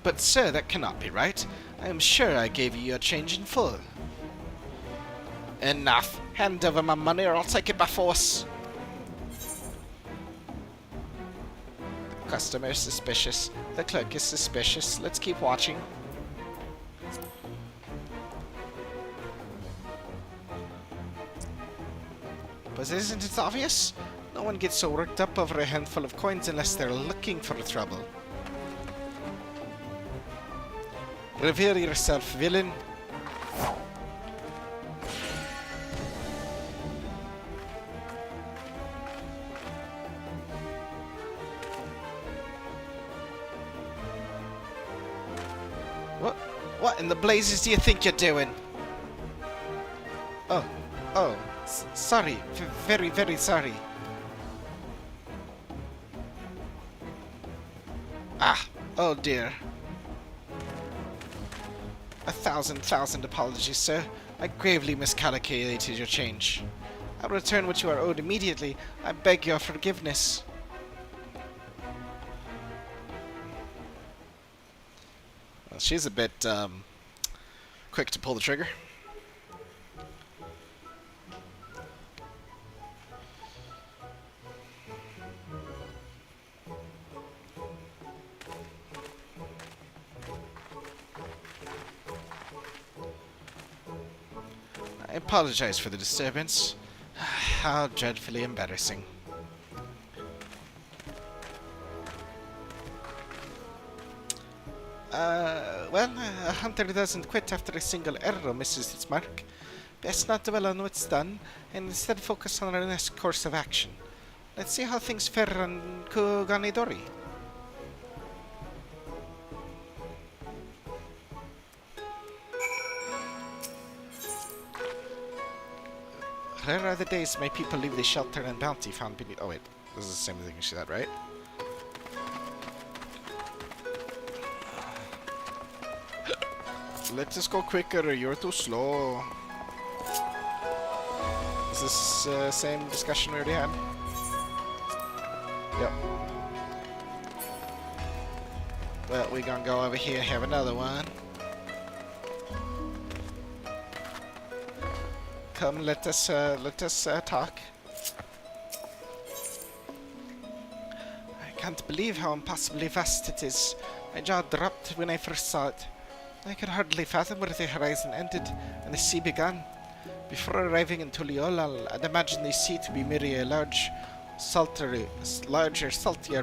But sir, that cannot be right. I am sure I gave you your change in full. Enough. Hand over my money or I'll take it by force. The customer is suspicious. The clerk is suspicious. Let's keep watching. But isn't it obvious? No one gets so worked up over a handful of coins unless they're looking for trouble. Revere yourself, villain. What in the blazes do you think you're doing? Oh, sorry. Very, very sorry. Ah, oh dear. 1,000 apologies, sir. I gravely miscalculated your change. I'll return what you are owed immediately. I beg your forgiveness. Well, she's a bit, quick to pull the trigger. I apologize for the disturbance. How dreadfully embarrassing. Well, a hunter doesn't quit after a single arrow misses its mark. Best not dwell on what's done, and instead focus on our next course of action. Let's see how things fare on Kuganidori. Rare are the days my people leave the shelter and bounty found beneath. Oh wait, this is the same thing as she said, right? Let us go quicker, you're too slow. Is this same discussion we already had? Yep. Well, we're gonna go over here, have another one. Come, let us talk.
can't believe how impossibly vast it is. My jaw dropped when I first saw it. I could hardly fathom where the horizon ended and the sea began. Before arriving in Tuliolal, I'd imagined the sea to be merely a larger, saltier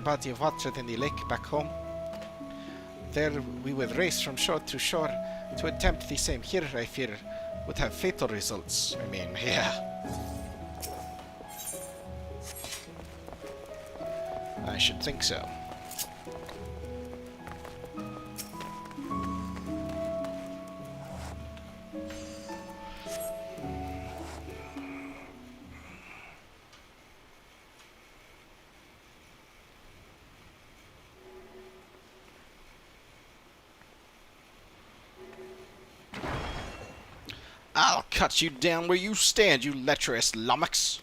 body of water than the lake back home. There we would race from shore to shore. To attempt the same here, I fear, would have fatal results. I mean, yeah. I should think so. I'll cut you down where you stand, you lecherous lummox.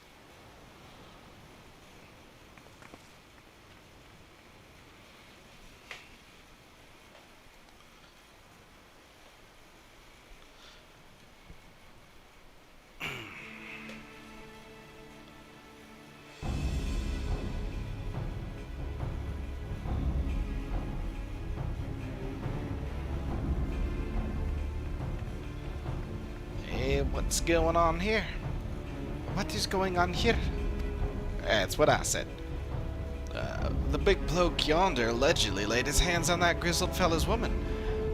What's going on here? What is going on here? That's what I said. The big bloke yonder allegedly laid his hands on that grizzled fella's woman.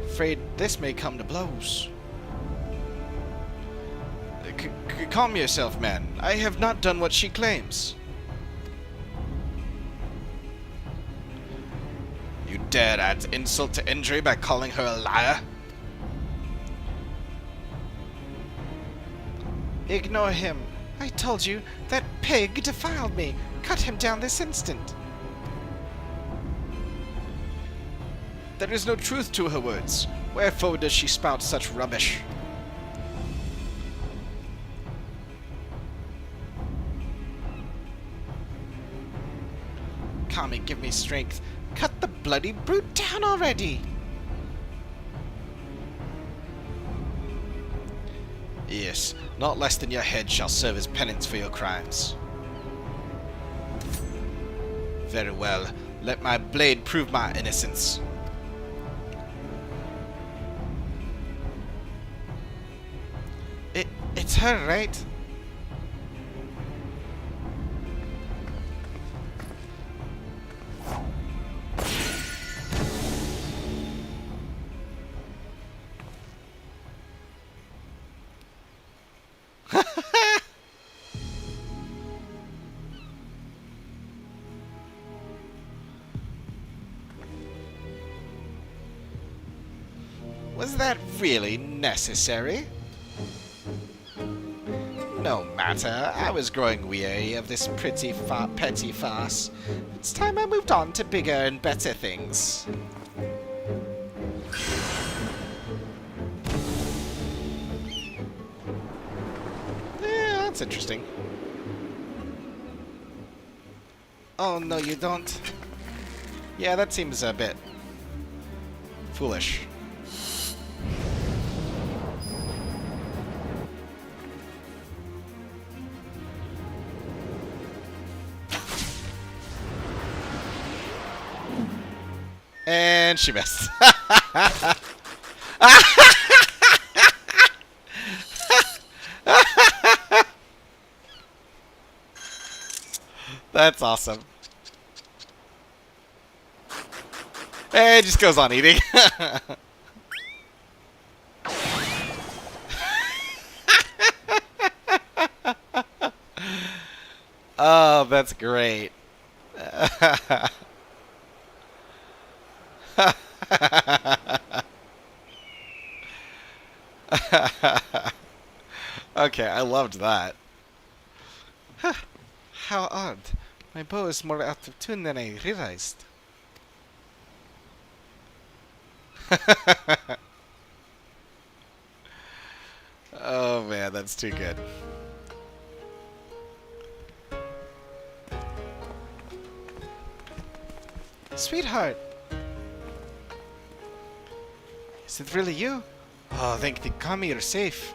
Afraid this may come to blows. Calm yourself, man. I have not done what she claims. You dared add insult to injury by calling her a liar? Ignore him. I told you, that pig defiled me. Cut him down this instant. There is no truth to her words. Wherefore does she spout such rubbish? Kami, give me strength. Cut the bloody brute down already! Yes, not less than your head shall serve as penance for your crimes. Very well, let my blade prove my innocence. It's her, right? Was that really necessary? No matter, I was growing weary of this pretty petty farce. It's time I moved on to bigger and better things. Yeah, that's interesting. Oh, no, you don't. Yeah, that seems a bit foolish. And she missed. That's awesome. And it just goes on eating. Oh, that's great. Okay, I loved that. How odd. My bow is more out of tune than I realized. Oh man, that's too good. Sweetheart! Is it really you? Oh, thank the Kami, you're safe.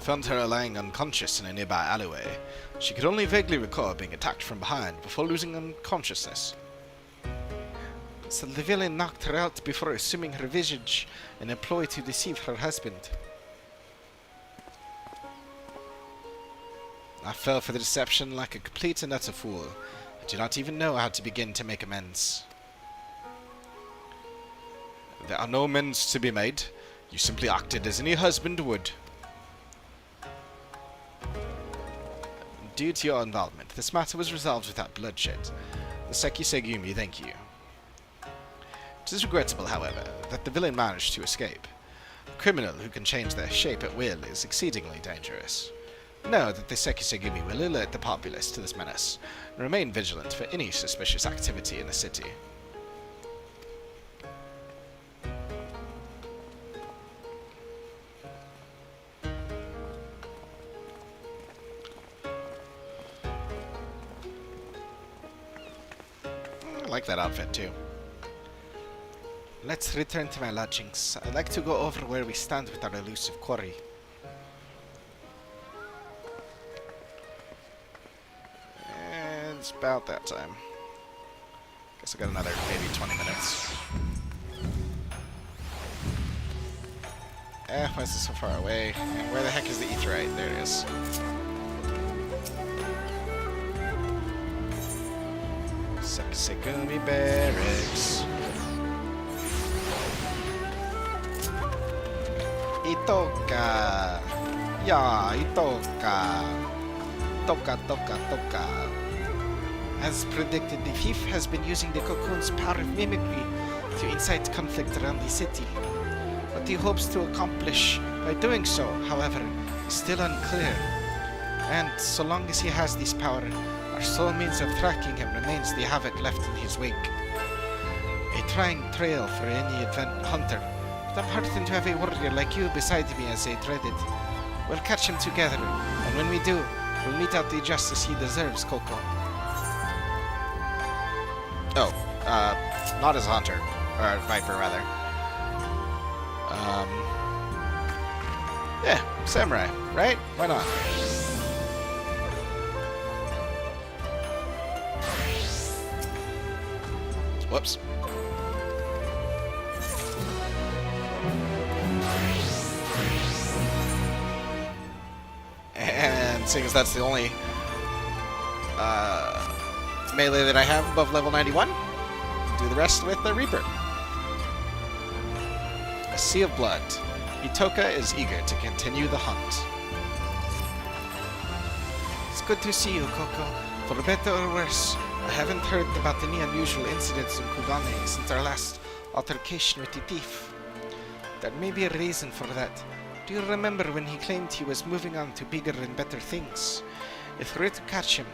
found her lying unconscious in a nearby alleyway. She could only vaguely recall being attacked from behind before losing unconsciousness.
So the villain knocked her out before assuming her visage in a ploy to deceive her husband.
I fell for the deception like a complete and utter fool. I do not even know how to begin to make amends. There are no amends to be made. You simply acted as any husband would. Due to your involvement, this matter was resolved without bloodshed. The Seki Segumi thank you. It is regrettable, however, that the villain managed to escape. A criminal who can change their shape at will is exceedingly dangerous. Know that the Seki Segumi will alert the populace to this menace, and remain vigilant for any suspicious activity in the city. I like that outfit too.
Let's return to my lodgings. I'd like to go over where we stand with our elusive quarry.
And it's about that time. Guess I got another maybe 20 minutes. Why is it so far away? And where the heck is the etherite? There it is. Sekigumi Barracks. Itoka. Yeah, Itoka. Toka.
As predicted, the thief has been using the cocoon's power of mimicry to incite conflict around the city. What he hopes to accomplish by doing so, however, is still unclear. And so long as he has this power, our sole means of tracking him remains the havoc left in his wake. A trying trail for any hunter, but I'm heartened to have a warrior like you beside me as I dreaded. We'll catch him together, and when we do, we'll mete out the justice he deserves, Coco.
Oh, not as a hunter. Or viper, rather. Yeah, samurai, right? Why not? Whoops. And seeing as that's the only melee that I have above level 91, do the rest with the Reaper. A sea of blood. Itoka is eager to continue the hunt.
It's good to see you, Coco. For better or worse, I haven't heard about any unusual incidents in Kugane since our last altercation with the thief. There may be a reason for that. Do you remember when he claimed he was moving on to bigger and better things? If we're to catch him,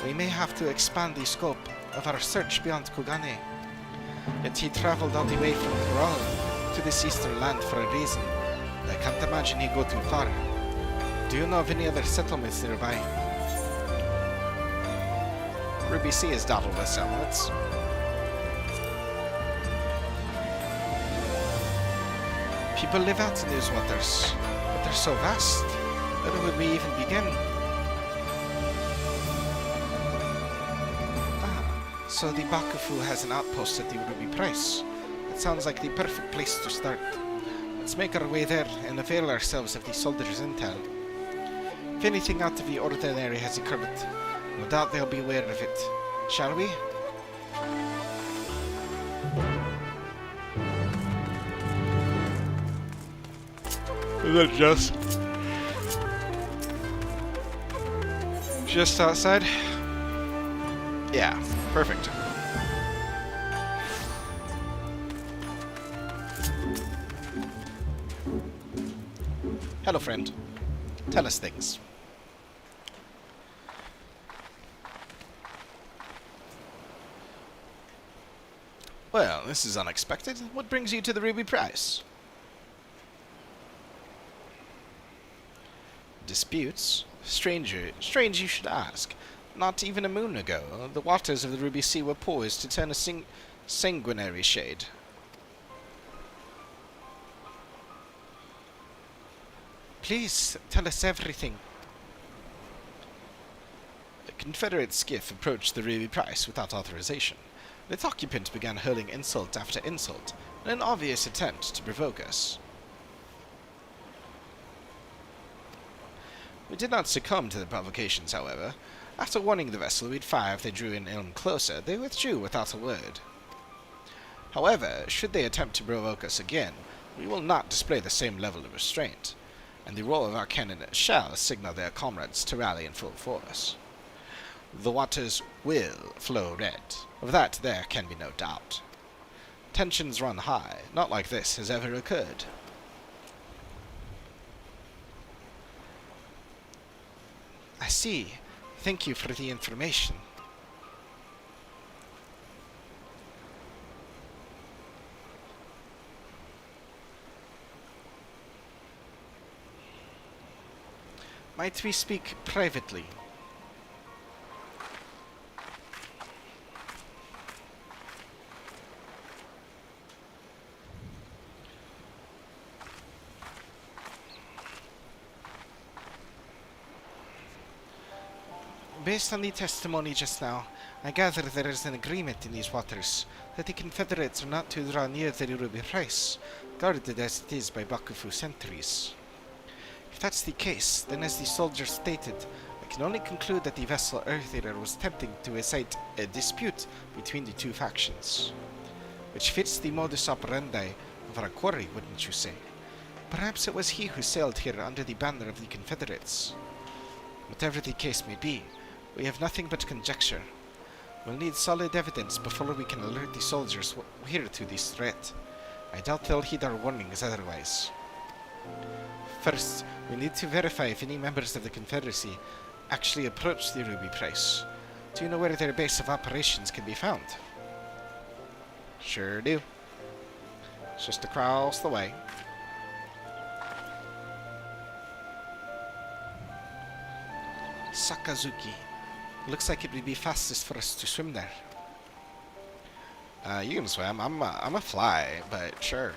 we may have to expand the scope of our search beyond Kugane. Yet he traveled all the way from Kural to this eastern land for a reason. I can't imagine he'd go too far. Do you know of any other settlements nearby?
Ruby Sea is dotted with settlements.
People live out in these waters, but they're so vast. Where would we even begin? So the Bakufu has an outpost at the Ruby Price. That sounds like the perfect place to start. Let's make our way there and avail ourselves of the soldiers' intel. If anything out of the ordinary has occurred, no doubt they'll be aware of it. Shall we?
Is that just outside? Yeah, perfect. Hello, friend. Tell us things. Well, this is unexpected. What brings you to the Ruby Price? Disputes? Strange you should ask. Not even a moon ago, the waters of the Ruby Sea were poised to turn a sanguinary shade.
Please, tell us everything.
A Confederate skiff approached the Ruby Price without authorization. Its occupant began hurling insult after insult in an obvious attempt to provoke us. We did not succumb to the provocations, however. After warning the vessel we'd fire if they drew in closer, they withdrew without a word. However, should they attempt to provoke us again, we will not display the same level of restraint, and the roar of our cannon shall signal their comrades to rally in full force. The waters will flow red. Of that there can be no doubt. Tensions run high. Not like this has ever occurred.
I see. Thank you for the information. Might we speak privately? Based on the testimony just now, I gather there is an agreement in these waters that the Confederates are not to draw near the Ruby Price, guarded as it is by Bakufu sentries. If that's the case, then as the soldier stated, I can only conclude that the vessel earlier was attempting to incite a dispute between the two factions, which fits the modus operandi of our quarry, wouldn't you say? Perhaps it was he who sailed here under the banner of the Confederates. Whatever the case may be, we have nothing but conjecture. We'll need solid evidence before we can alert the soldiers here to this threat. I doubt they'll heed our warnings otherwise. First, we need to verify if any members of the Confederacy actually approached the Ruby Price. Do you know where their base of operations can be found?
Sure do. It's just across the way.
Sakazuki. Looks like it would be fastest for us to swim there.
You can swim. I'm a fly, but sure.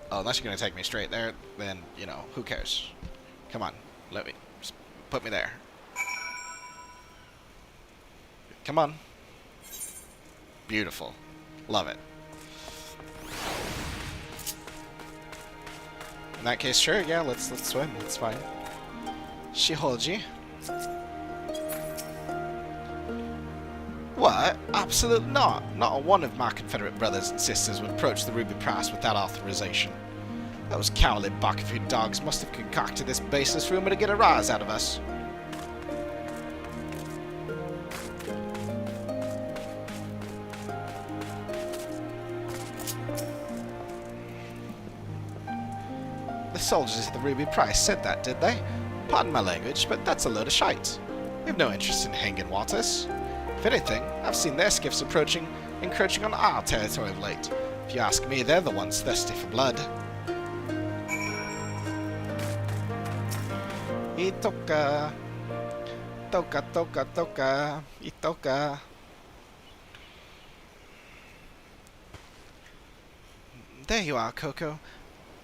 Oh, unless you're gonna take me straight there, then, you know, who cares? Come on, just put me there. Come on. Beautiful. Love it. In that case, sure, yeah, let's swim. It's fine.
Shihoji?
What? Absolutely not. Not one of my Confederate brothers and sisters would approach the Ruby Price without authorization. Those cowardly Bakufu dogs must have concocted this baseless rumor to get a rise out of us. The soldiers at the Ruby Price said that, did they? Pardon my language, but that's a load of shite. We have no interest in hanging waters. If anything, I've seen their skiffs encroaching on our territory of late. If you ask me, they're the ones thirsty for blood.
Itoka. Toka, toka, toka. Itoka. There you are, Coco.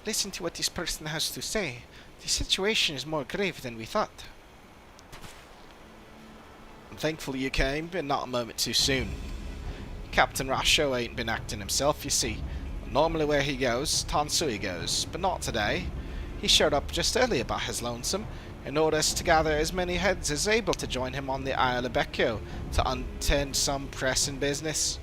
Listen to what this person has to say. The situation is more grave than we thought.
I'm thankful you came, but not a moment too soon. Captain Rasho ain't been acting himself, you see. Normally where he goes, Tansui goes, but not today. He showed up just early about his lonesome, in order to gather as many heads as able to join him on the Isle of Becchio to attend some pressing business.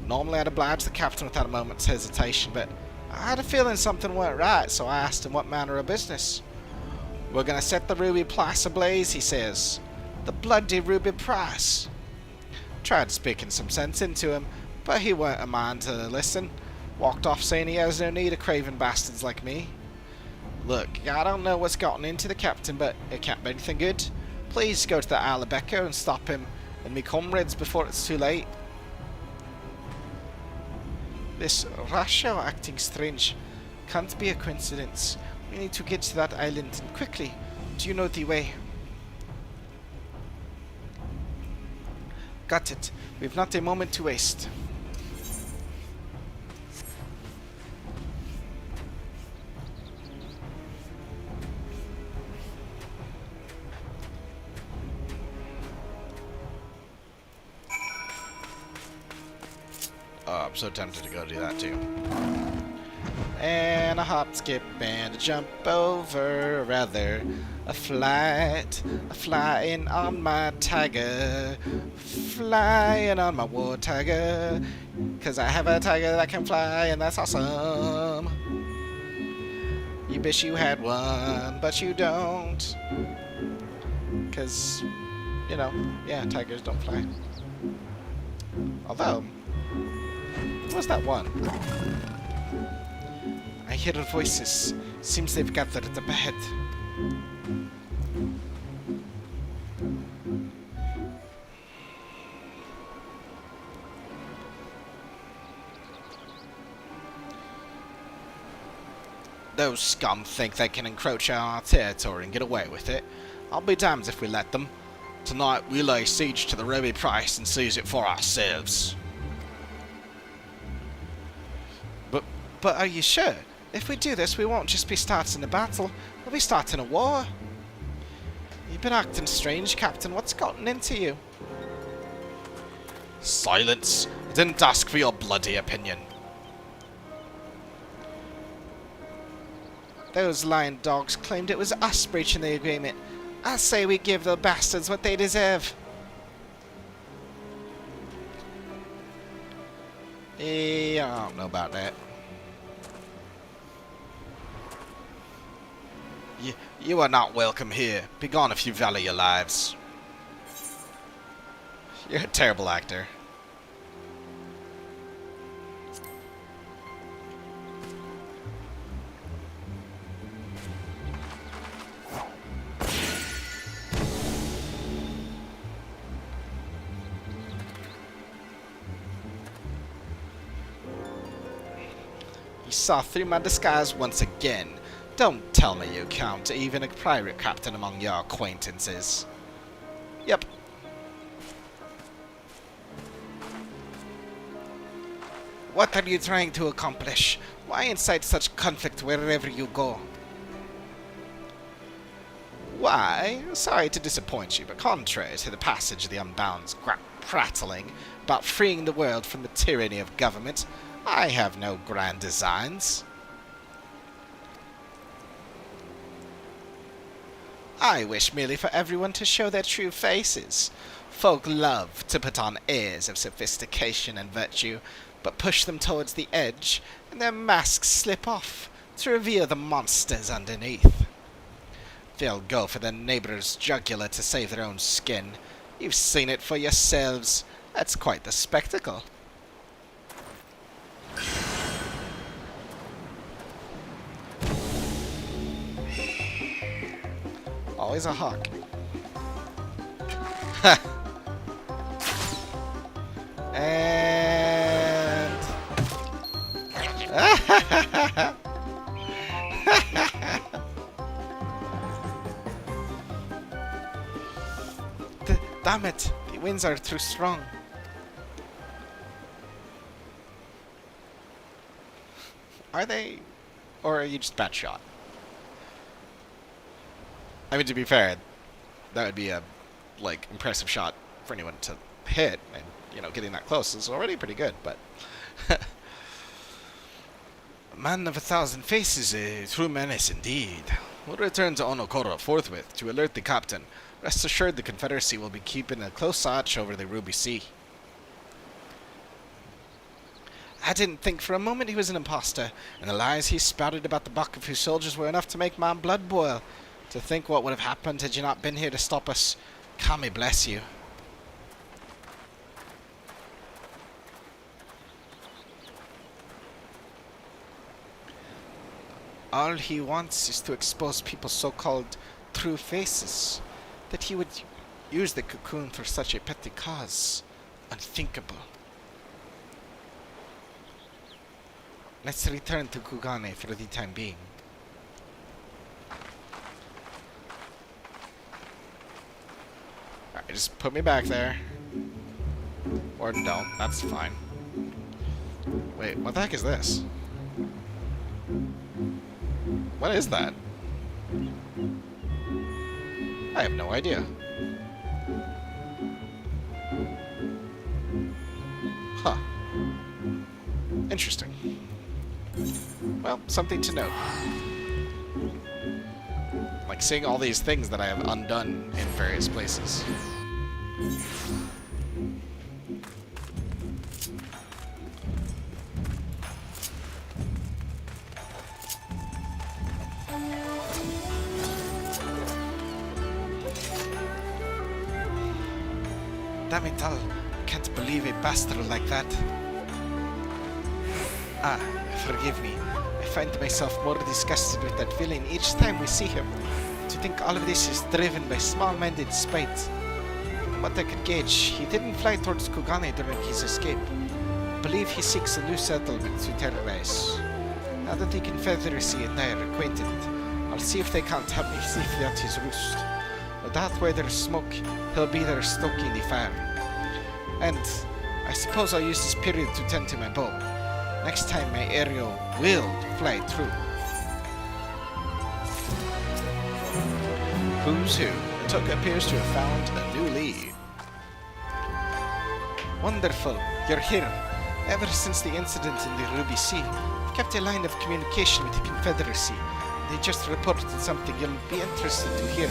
Normally I'd oblige the captain without a moment's hesitation, but I had a feeling something weren't right, so I asked him what manner of business. We're gonna set the Ruby Price ablaze, he says. The bloody Ruby Price. Tried speaking some sense into him, but he weren't a man to listen. Walked off saying he has no need of craven bastards like me. Look, I don't know what's gotten into the captain, but it can't be anything good. Please go to the Isle of Becco and stop him and me comrades before it's too late.
This Rasho acting strange can't be a coincidence. We need to get to that island and quickly. Do you know the way? Got it. We've not a moment to waste.
Oh, I'm so tempted to go do that too. And a hop, skip, and a jump over, or rather, a flying on my tiger, flying on my war tiger, 'cause I have a tiger that can fly, and that's awesome. You wish you had one, but you don't, 'cause, you know, yeah, tigers don't fly. Although, what was that one? I hear voices. Seems they've gathered up ahead. Those scum think they can encroach on our territory and get away with it. I'll be damned if we let them. Tonight we lay siege to the ruby price and seize it for ourselves. But are you sure? If we do this, we won't just be starting a battle, we'll be starting a war. You've been acting strange, Captain. What's gotten into you? Silence! I didn't ask for your bloody opinion. Those lying dogs claimed it was us breaching the agreement. I say we give the bastards what they deserve. I don't know about that. You are not welcome here. Begone if you value your lives. You're a terrible actor. You saw through my disguise once again. Don't tell me you count even a pirate captain among your acquaintances. Yep. What are you trying to accomplish? Why incite such conflict wherever you go? Why, sorry to disappoint you, but contrary to the passage of the Unbound's prattling about freeing the world from the tyranny of government, I have no grand designs. I wish merely for everyone to show their true faces. Folk love to put on airs of sophistication and virtue, but push them towards the edge, and their masks slip off to reveal the monsters underneath. They'll go for their neighbor's jugular to save their own skin. You've seen it for yourselves. That's quite the spectacle. Always a hawk. And... Damn it! The winds are too strong. Are they? Or are you just bat shot? I mean, to be fair, that would be a, like, impressive shot for anyone to hit, and, you know, getting that close is already pretty good, but... A man of 1,000 faces, a true menace indeed. We'll return to Onokoro forthwith to alert the captain. Rest assured the Confederacy will be keeping a close watch over the Ruby Sea. I didn't think for a moment he was an imposter, and the lies he spouted about the buck of his soldiers were enough to make my blood boil. To think what would have happened had you not been here to stop us. Kami bless you. All he wants is to expose people's so-called true faces. That he would use the cocoon for such a petty cause. Unthinkable. Let's return to Kugane for the time being. Alright, just put me back there. Or don't, that's fine. Wait, what the heck is this? What is that? I have no idea. Huh. Interesting. Well, something to note. Like seeing all these things that I have undone in various places.
Damn it all. Can't believe a bastard like that. Ah, forgive me. I find myself more disgusted with that villain each time we see him. To think all of this is driven by small-minded spite. From what I could gauge, he didn't fly towards Kugane during his escape. I believe he seeks a new settlement to terrorize. Now that the Confederacy and I are acquainted, I'll see if they can't help me safely at his roost. No doubt where there's smoke, he'll be there stoking the fire. And I suppose I'll use this period to tend to my bow. Next time my arrow will fly through.
Who's who? Tuck appears to have found a new lead.
Wonderful, you're here. Ever since the incident in the Ruby Sea, I've kept a line of communication with the Confederacy. They just reported something you'll be interested to hear.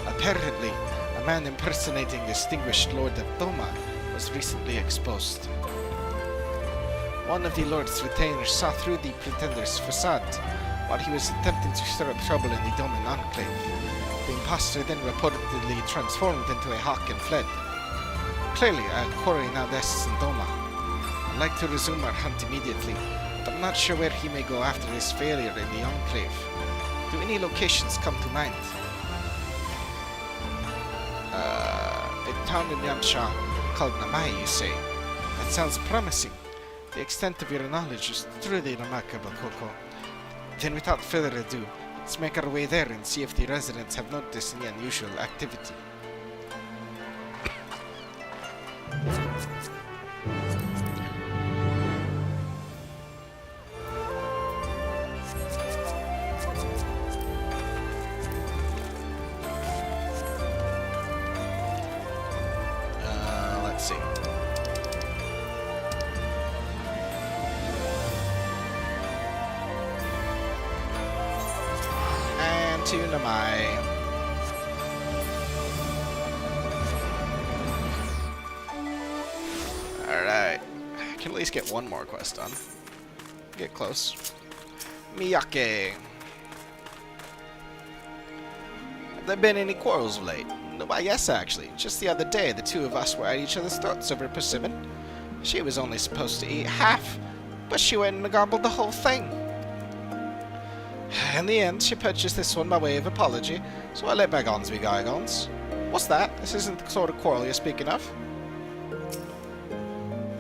Apparently, a man impersonating the distinguished Lord of Doma was recently exposed. One of the Lord's retainers saw through the pretender's facade while he was attempting to stir up trouble in the Doman Enclave. The impostor then reportedly transformed into a hawk and fled. Clearly, our quarry now rests in Doma. I'd like to resume our hunt immediately, but I'm not sure where he may go after his failure in the Enclave. Do any locations come to mind? A town in Yansha called Namai, you say? That sounds promising. The extent of your knowledge is truly remarkable, Coco. Then without further ado, let's make our way there and see if the residents have noticed any unusual activity.
Let's see. To Namai. Alright. I can at least get one more quest done. Get close. Miyake. Have there been any quarrels of late? No, why, yes, actually. Just the other day, the two of us were at each other's throats over persimmon. She was only supposed to eat half, but she went and gobbled the whole thing. In the end, she purchased this one by way of apology, so I let bygones be bygones. What's that? This isn't the sort of quarrel you're speaking of.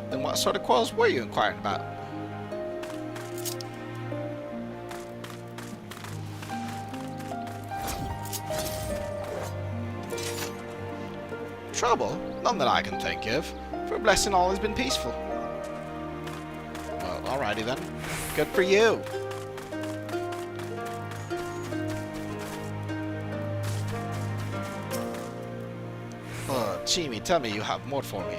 Then what sort of quarrels were you inquiring about? Trouble? None that I can think of. For a blessing, all has been peaceful. Well, alrighty then. Good for you. Jimmy, tell me you have more for me.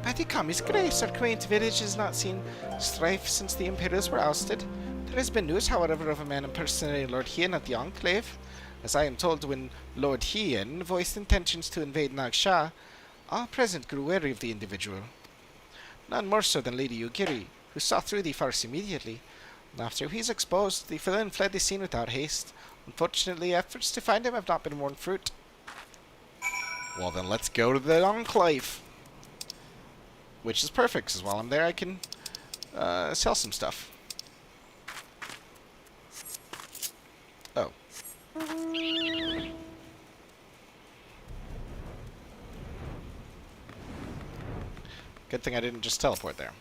By the Kami's grace, our quaint village has not seen strife since the Imperials were ousted. There has been news, however, of a man impersonating Lord Hien at the Enclave. As I am told, when Lord Hien voiced intentions to invade Nagsha, all present grew wary of the individual. None more so than Lady Yugiri, who saw through the farce immediately. And after he is exposed, the villain fled the scene without haste. Unfortunately, efforts to find him have not been borne fruit.
Well, then let's go to the Enclave. Which is perfect, because while I'm there, I can sell some stuff. Oh. Good thing I didn't just teleport there.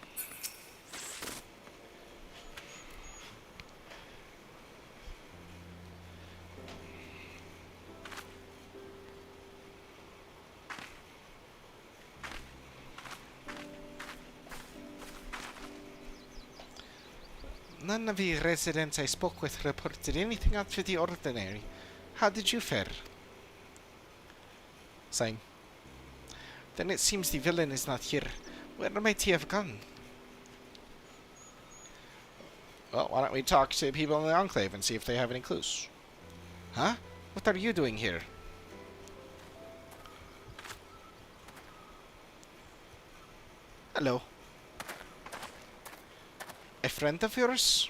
None of the residents I spoke with reported anything out of the ordinary. How did you fare?
Same.
Then it seems the villain is not here. Where might he have gone?
Well, why don't we talk to people in the Enclave and see if they have any clues? Huh? What are you doing here? Hello. A friend of yours?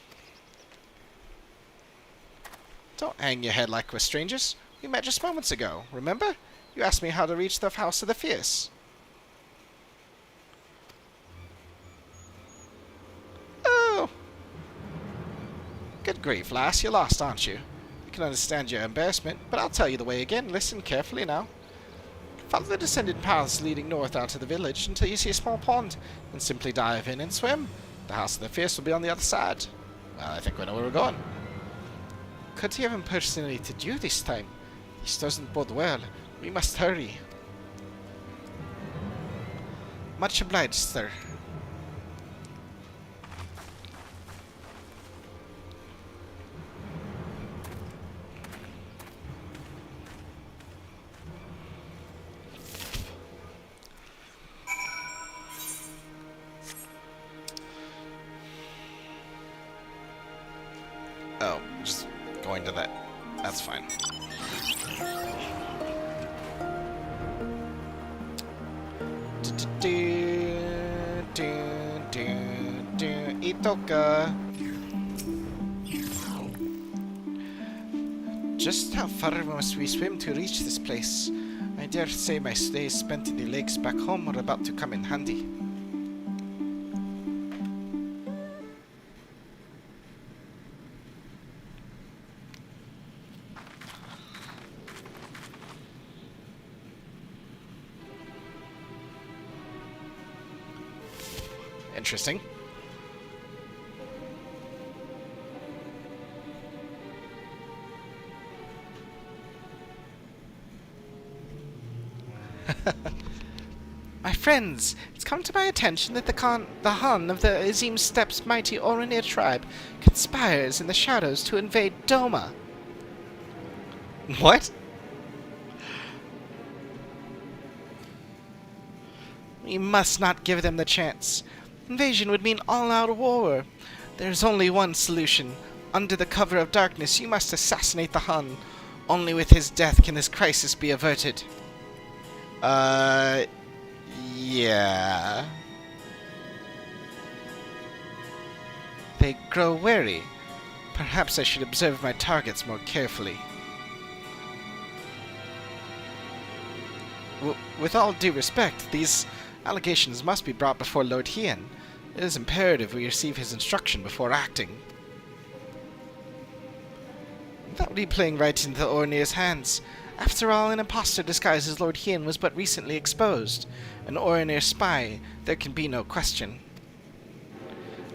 Don't hang your head like we're strangers. We met just moments ago, remember? You asked me how to reach the House of the Fierce. Oh! Good grief, lass, you're lost, aren't you? I can understand your embarrassment, but I'll tell you the way again. Listen carefully now. Follow the descended paths leading north out of the village until you see a small pond, and simply dive in and swim. The House of the Fierce will be on the other side. Well, I think we know where we're going. Could he have impersonated you this time? This doesn't bode well. We must hurry. Much obliged, sir. Oh, just going to that. That's fine. Itoka. Just how far must we swim to reach this place? I dare say my days spent in the lakes back home are about to come in handy. Interesting. My friends, it's come to my attention that the Han of the Azim Steppes' mighty Oranir tribe conspires in the shadows to invade Doma. What? We must not give them the chance. Invasion would mean all-out war. There's only one solution. Under the cover of darkness, you must assassinate the Han. Only with his death can this crisis be averted. Yeah. They grow wary. Perhaps I should observe my targets more carefully. With all due respect, these allegations must be brought before Lord Hien. It is imperative we receive his instruction before acting. That would be playing right into Oranir's hands. After all, an impostor disguised as Lord Hien was but recently exposed. An Oranir spy, there can be no question.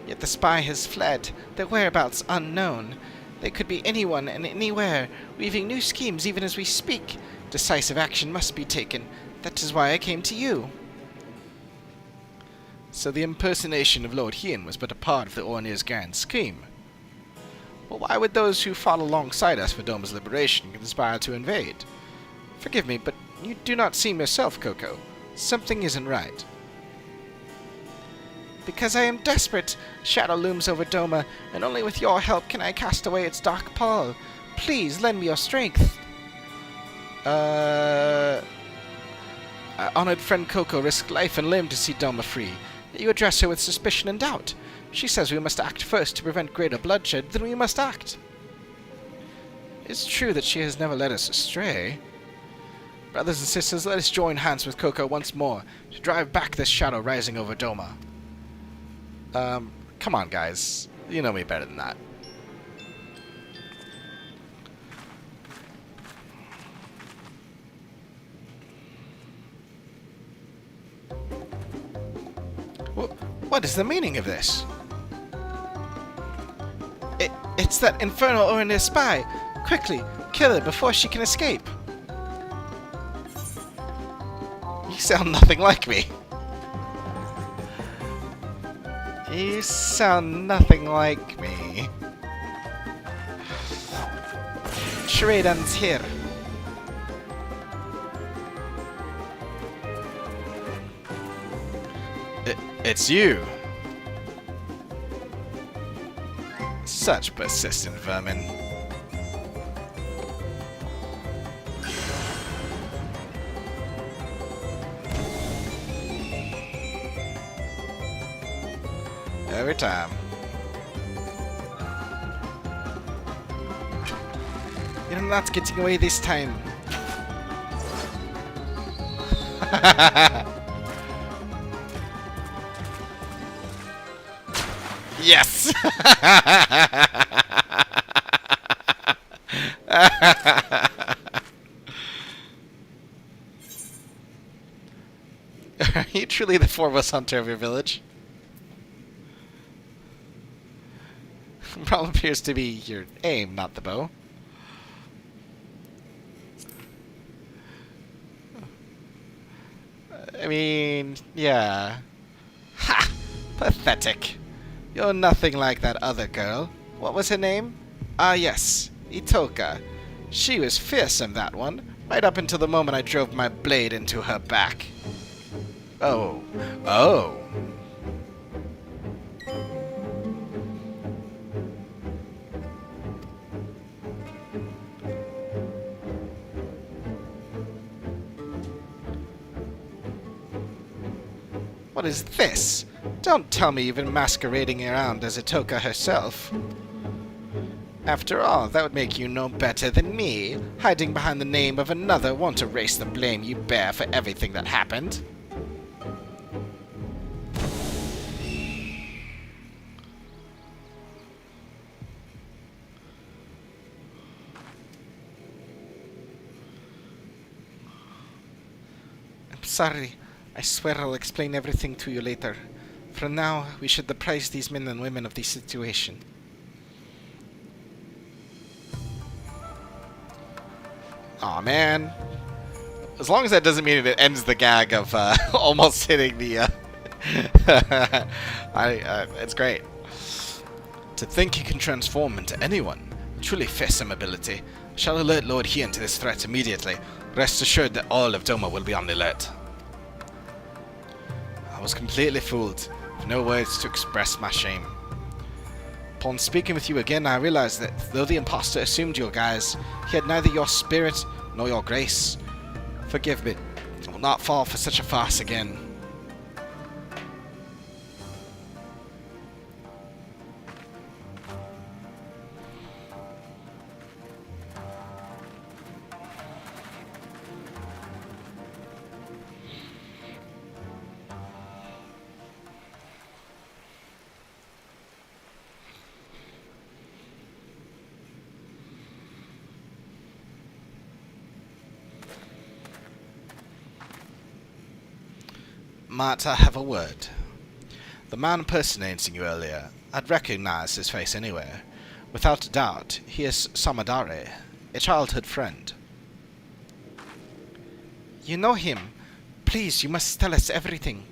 Yet the spy has fled, their whereabouts unknown. They could be anyone and anywhere, weaving new schemes even as we speak. Decisive action must be taken. That is why I came to you. So the impersonation of Lord Hien was but a part of the Oranir's grand scheme. Well, why would those who fought alongside us for Doma's liberation conspire to invade? Forgive me, but you do not seem yourself, Coco. Something isn't right. Because I am desperate. Shadow looms over Doma, and only with your help can I cast away its dark pall. Please, lend me your strength. Our honored friend Coco risked life and limb to see Doma free. Yet you address her with suspicion and doubt. She says we must act first to prevent greater bloodshed, then we must act. It's true that she has never led us astray. Brothers and sisters, let us join hands with Coco once more to drive back this shadow rising over Doma. Come on, guys. You know me better than that. What is the meaning of this? It's that infernal Oranir spy. Quickly, kill her before she can escape. You sound nothing like me. You sound nothing like me. Charade ends here. It's you.
Such persistent vermin. Every time. You're not getting away this time. Yes! Are you truly the foremost hunter of your village? Problem appears to be your aim, not the bow. I mean, yeah. Ha! Pathetic. You're nothing like that other girl. What was her name? Ah, yes. Itoka. She was fearsome, that one. Right up until the moment I drove my blade into her back. Oh. Oh. What is this? Don't tell me you've been masquerading around as Itoka herself. After all, that would make you no better than me. Hiding behind the name of another won't erase the blame you bear for everything that happened. I'm sorry. I swear I'll explain everything to you later. For now, we should apprise these men and women of the situation. Aw, man. As long as that doesn't mean it ends the gag of almost hitting the... it's great. To think he can transform into anyone. Truly fearsome ability. I shall alert Lord Hien to this threat immediately. Rest assured that all of Doma will be on the alert. I was completely fooled, with no words to express my shame. Upon speaking with you again, I realized that though the imposter assumed your guise, he had neither your spirit nor your grace. Forgive me, I will not fall for such a farce again. Might I have a word? The man impersonating you earlier, I'd recognize his face anywhere. Without a doubt, he is Samadare, a childhood friend. You know him. Please, you must tell us everything.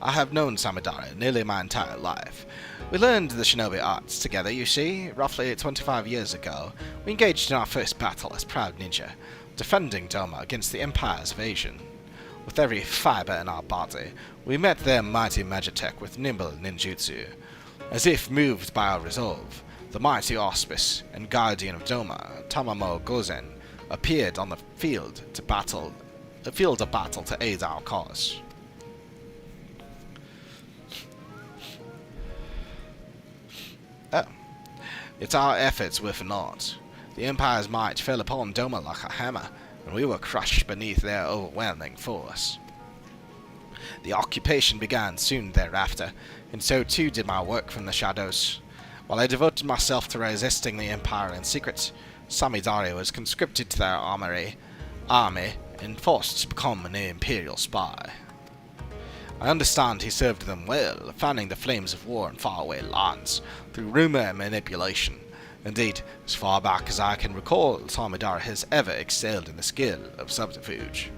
I have known Samadare nearly my entire life. We learned the shinobi arts together, you see. Roughly 25 years ago, we engaged in our first battle as proud ninja, defending Doma against the Empire's invasion. With every fiber in our body, we met their mighty magitech with nimble ninjutsu. As if moved by our resolve, the mighty auspice and guardian of Doma, Tamamo Gozen, appeared on the field of battle to aid our cause. Yet our efforts were for naught. The Empire's might fell upon Doma like a hammer, and we were crushed beneath their overwhelming force. The occupation began soon thereafter, and so too did my work from the shadows. While I devoted myself to resisting the Empire in secret, Samidare was conscripted to their army, and forced to become an Imperial spy. I understand he served them well, fanning the flames of war in faraway lands, through rumor and manipulation. Indeed, as far back as I can recall, Samidare has ever excelled in the skill of subterfuge.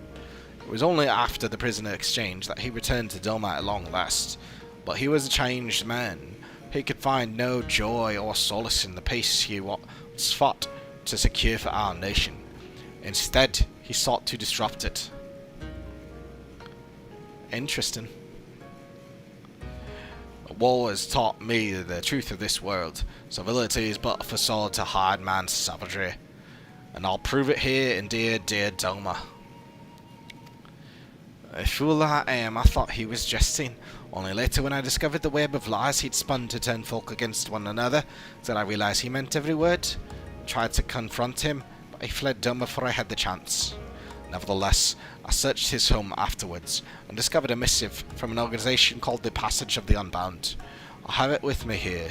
It was only after the prisoner exchange that he returned to Doma at long last, but he was a changed man. He could find no joy or solace in the peace he once fought to secure for our nation. Instead, he sought to disrupt it. Interesting.
But war has taught me the truth of this world. Civility is but a facade to hide man's savagery. And I'll prove it here in dear Doma. A fool I am, I thought he was jesting. Only later when I discovered the web of lies he'd spun to turn folk against one another, did I realise he meant every word. I tried to confront him, but he fled dumb before I had the chance. Nevertheless, I searched his home afterwards, and discovered a missive from an organisation called the Passage of the Unbound. I have it with me here.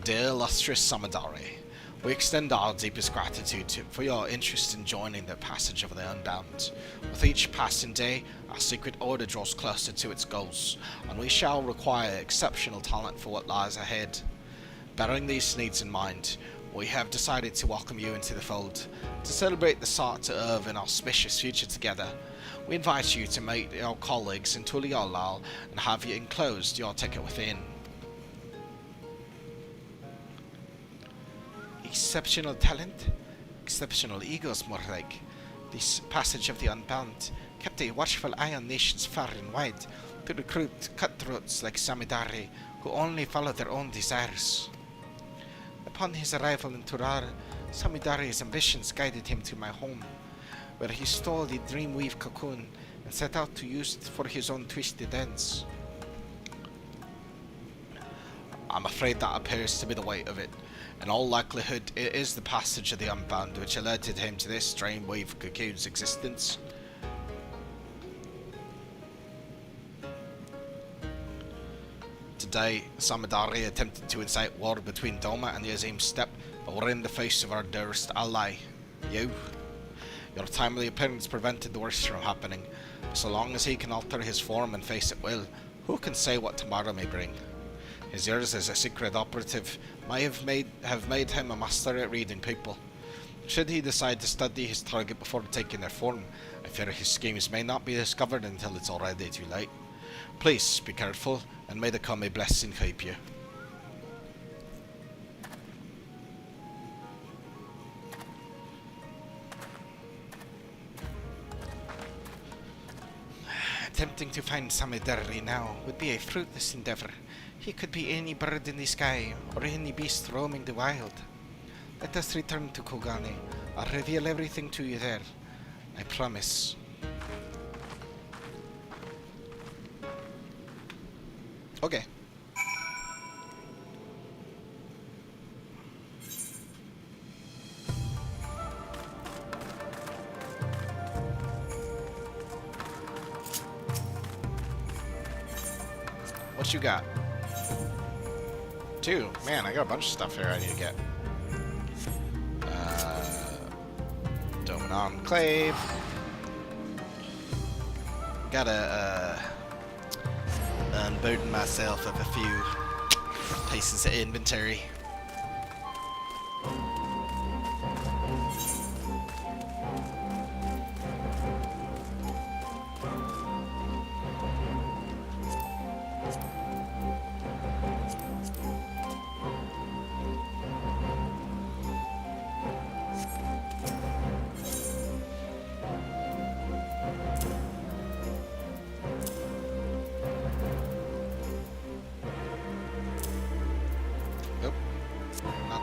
Dear illustrious Samadari, we extend our deepest gratitude for your interest in joining the Passage of the Unbound. With each passing day, our secret order draws closer to its goals, and we shall require exceptional talent for what lies ahead. Bearing these needs in mind, we have decided to welcome you into the fold. To celebrate the start of an auspicious future together, we invite you to meet your colleagues in Tuliolal and have you enclosed your ticket within. Exceptional talent? Exceptional egos, more like. This Passage of the Unbound kept a watchful eye on nations far and wide to recruit cutthroats like Samidari who only follow their own desires. Upon his arrival in Turar, Samidari's ambitions guided him to my home, where he stole the Dreamweave cocoon and set out to use it for his own twisted ends. I'm afraid that appears to be the weight of it. In all likelihood, it is the Passage of the Unbound which alerted him to this Dreamweave cocoon's existence. Today, Samadari attempted to incite war between Doma and the Azim Steppe, but we're in the face of our dearest ally, you. Your timely appearance prevented the worst from happening. So long as he can alter his form and face at will, who can say what tomorrow may bring? His years as a secret operative may have made him a master at reading people. Should he decide to study his target before taking their form, I fear his schemes may not be discovered until it's already too late. Please be careful, and may the Kami bless and keep you. Attempting to find Samidari now would be a fruitless endeavour. He could be any bird in the sky, or any beast roaming the wild. Let us return to Kogane. I'll reveal everything to you there. I promise. Okay. What you got? 2. Man, I got a bunch of stuff here I need to get. Doman Enclave. Gotta unburden myself of a few pieces of inventory.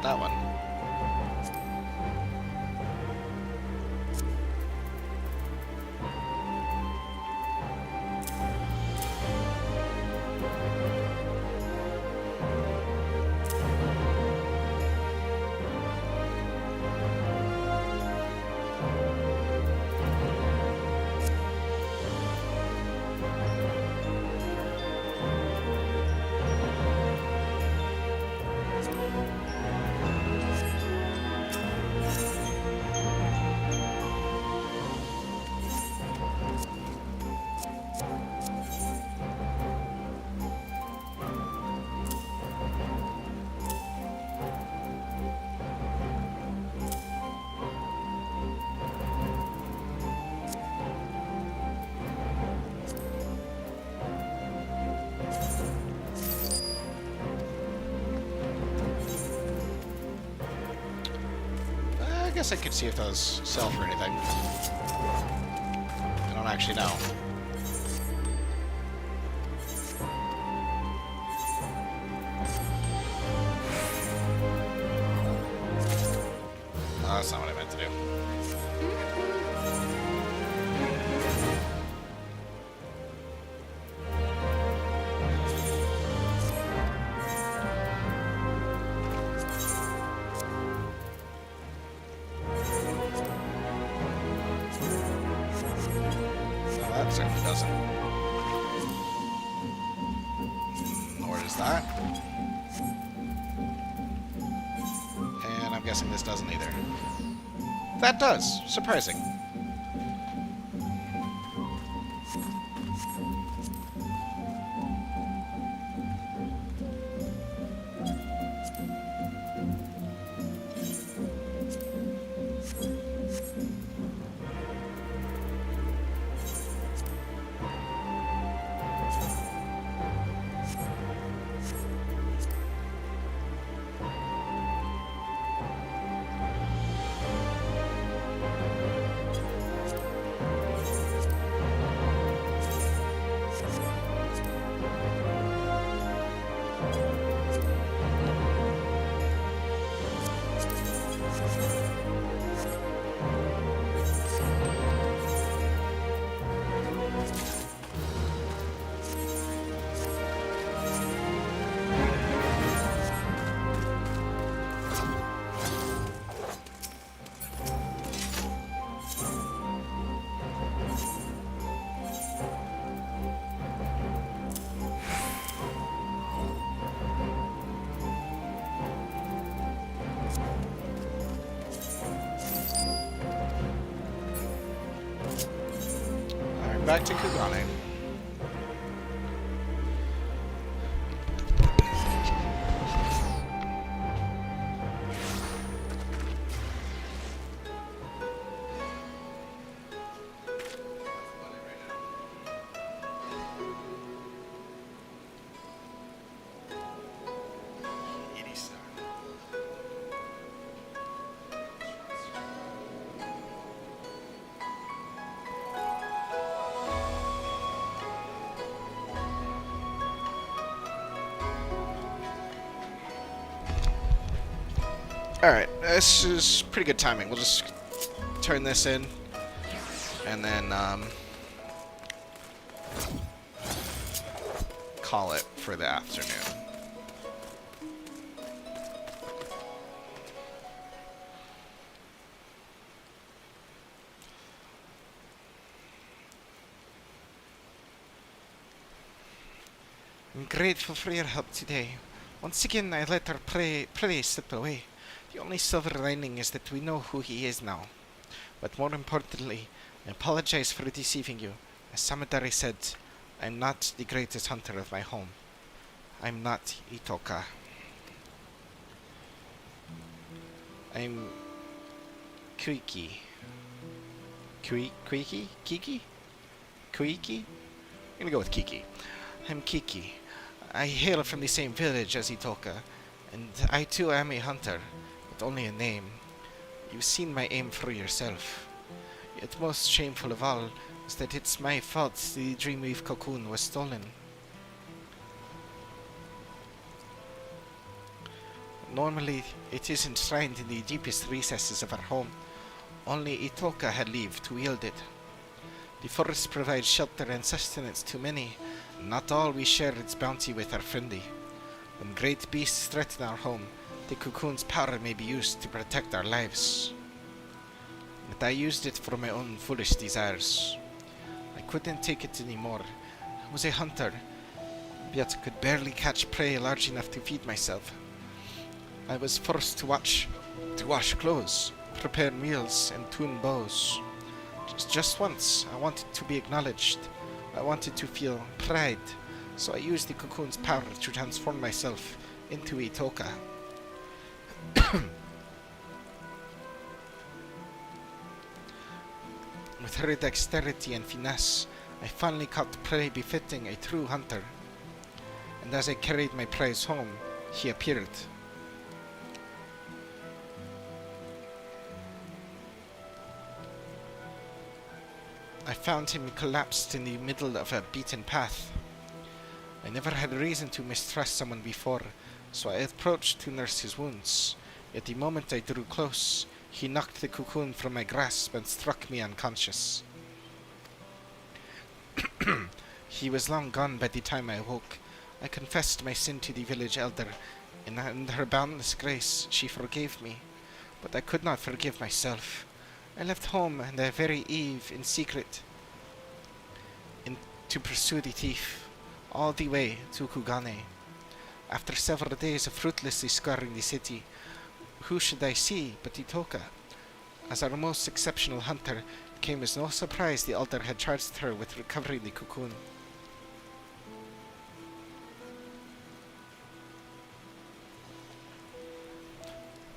That one. I guess I could see if those sell for anything. I don't actually know. that's not what I meant to do. No, that certainly doesn't. Nor does that. And I'm guessing this doesn't either. That does. Surprising. Back to Kugane. Alright, this is pretty good timing. We'll just turn this in, and then call it for the afternoon.
I'm grateful for your help today. Once again, I let our prey slip away. The only silver lining is that we know who he is now. But more importantly, I apologize for deceiving you. As Samadari said, I'm not the greatest hunter of my home. I'm not Itoka. I'm Kuiki. Kuiki? Kiki? Kuiki? I'm gonna go with Kiki. I'm Kiki. I hail from the same village as Itoka, and I too am a hunter, but only a name. You've seen my aim for yourself. Yet most shameful of all is that it's my fault the Dreamweave cocoon was stolen. Normally, it is enshrined in the deepest recesses of our home. Only Itoka had leave to wield it. The forest provides shelter and sustenance to many. Not all we share its bounty with our friendly. When great beasts threaten our home, the cocoon's power may be used to protect our lives. But I used it for my own foolish desires. I couldn't take it anymore. I was a hunter, yet could barely catch prey large enough to feed myself. I was forced to wash clothes, prepare meals, and tune bows. Just once, I wanted to be acknowledged. I wanted to feel pride, so I used the cocoon's power to transform myself into Itoka. With her dexterity and finesse, I finally caught prey befitting a true hunter. And as I carried my prize home, he appeared. I found him collapsed in the middle of a beaten path. I never had reason to mistrust someone before, so I approached to nurse his wounds. Yet the moment I drew close, He knocked the cocoon from my grasp and struck me unconscious. He was long gone by the time I awoke. I confessed my sin to the village elder, and in her boundless grace she forgave me. But I could not forgive myself. I left home on that very eve in secret to pursue the thief, all the way to Kugane. After several days of fruitlessly scouring the city, who should I see but Itoka? As our most exceptional hunter, it came as no surprise the elder had charged her with recovering the cocoon.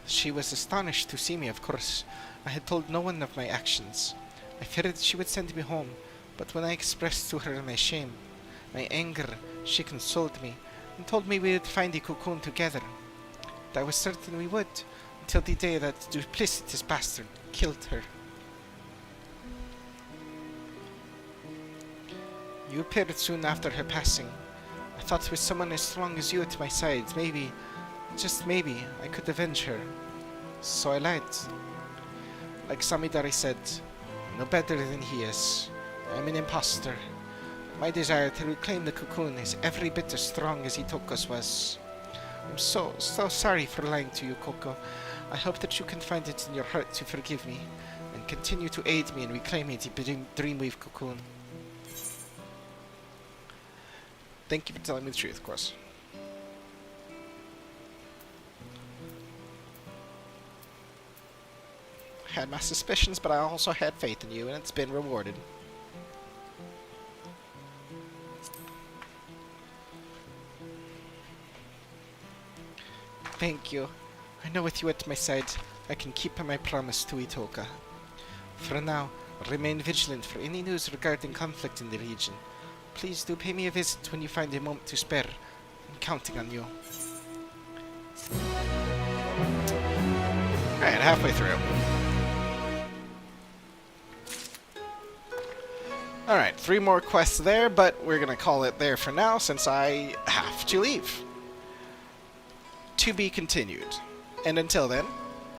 She was astonished to see me, of course. I had told no one of my actions. I feared she would send me home, but when I expressed to her my shame, my anger, she consoled me and told me we would find the cocoon together. And I was certain we would, until the day that duplicitous bastard killed her. You appeared soon after her passing. I thought with someone as strong as you at my side, maybe, just maybe, I could avenge her. So I lied. Like Samidari said, I'm no better than he is. I'm an imposter. My desire to reclaim the cocoon is every bit as strong as Itoka's was. I'm so sorry for lying to you, Koko. I hope that you can find it in your heart to forgive me, and continue to aid me in reclaiming the Dreamweave cocoon. Thank you for telling me the truth, of course. I had my suspicions, but I also had faith in you, and it's been rewarded. Thank you. I know with you at my side, I can keep my promise to Itoka. For now, remain vigilant for any news regarding conflict in the region. Please do pay me a visit when you find a moment to spare. I'm counting on you. Alright, halfway through. Alright, 3 more quests there, but we're gonna call it there for now since I have to leave. To be continued. And until then,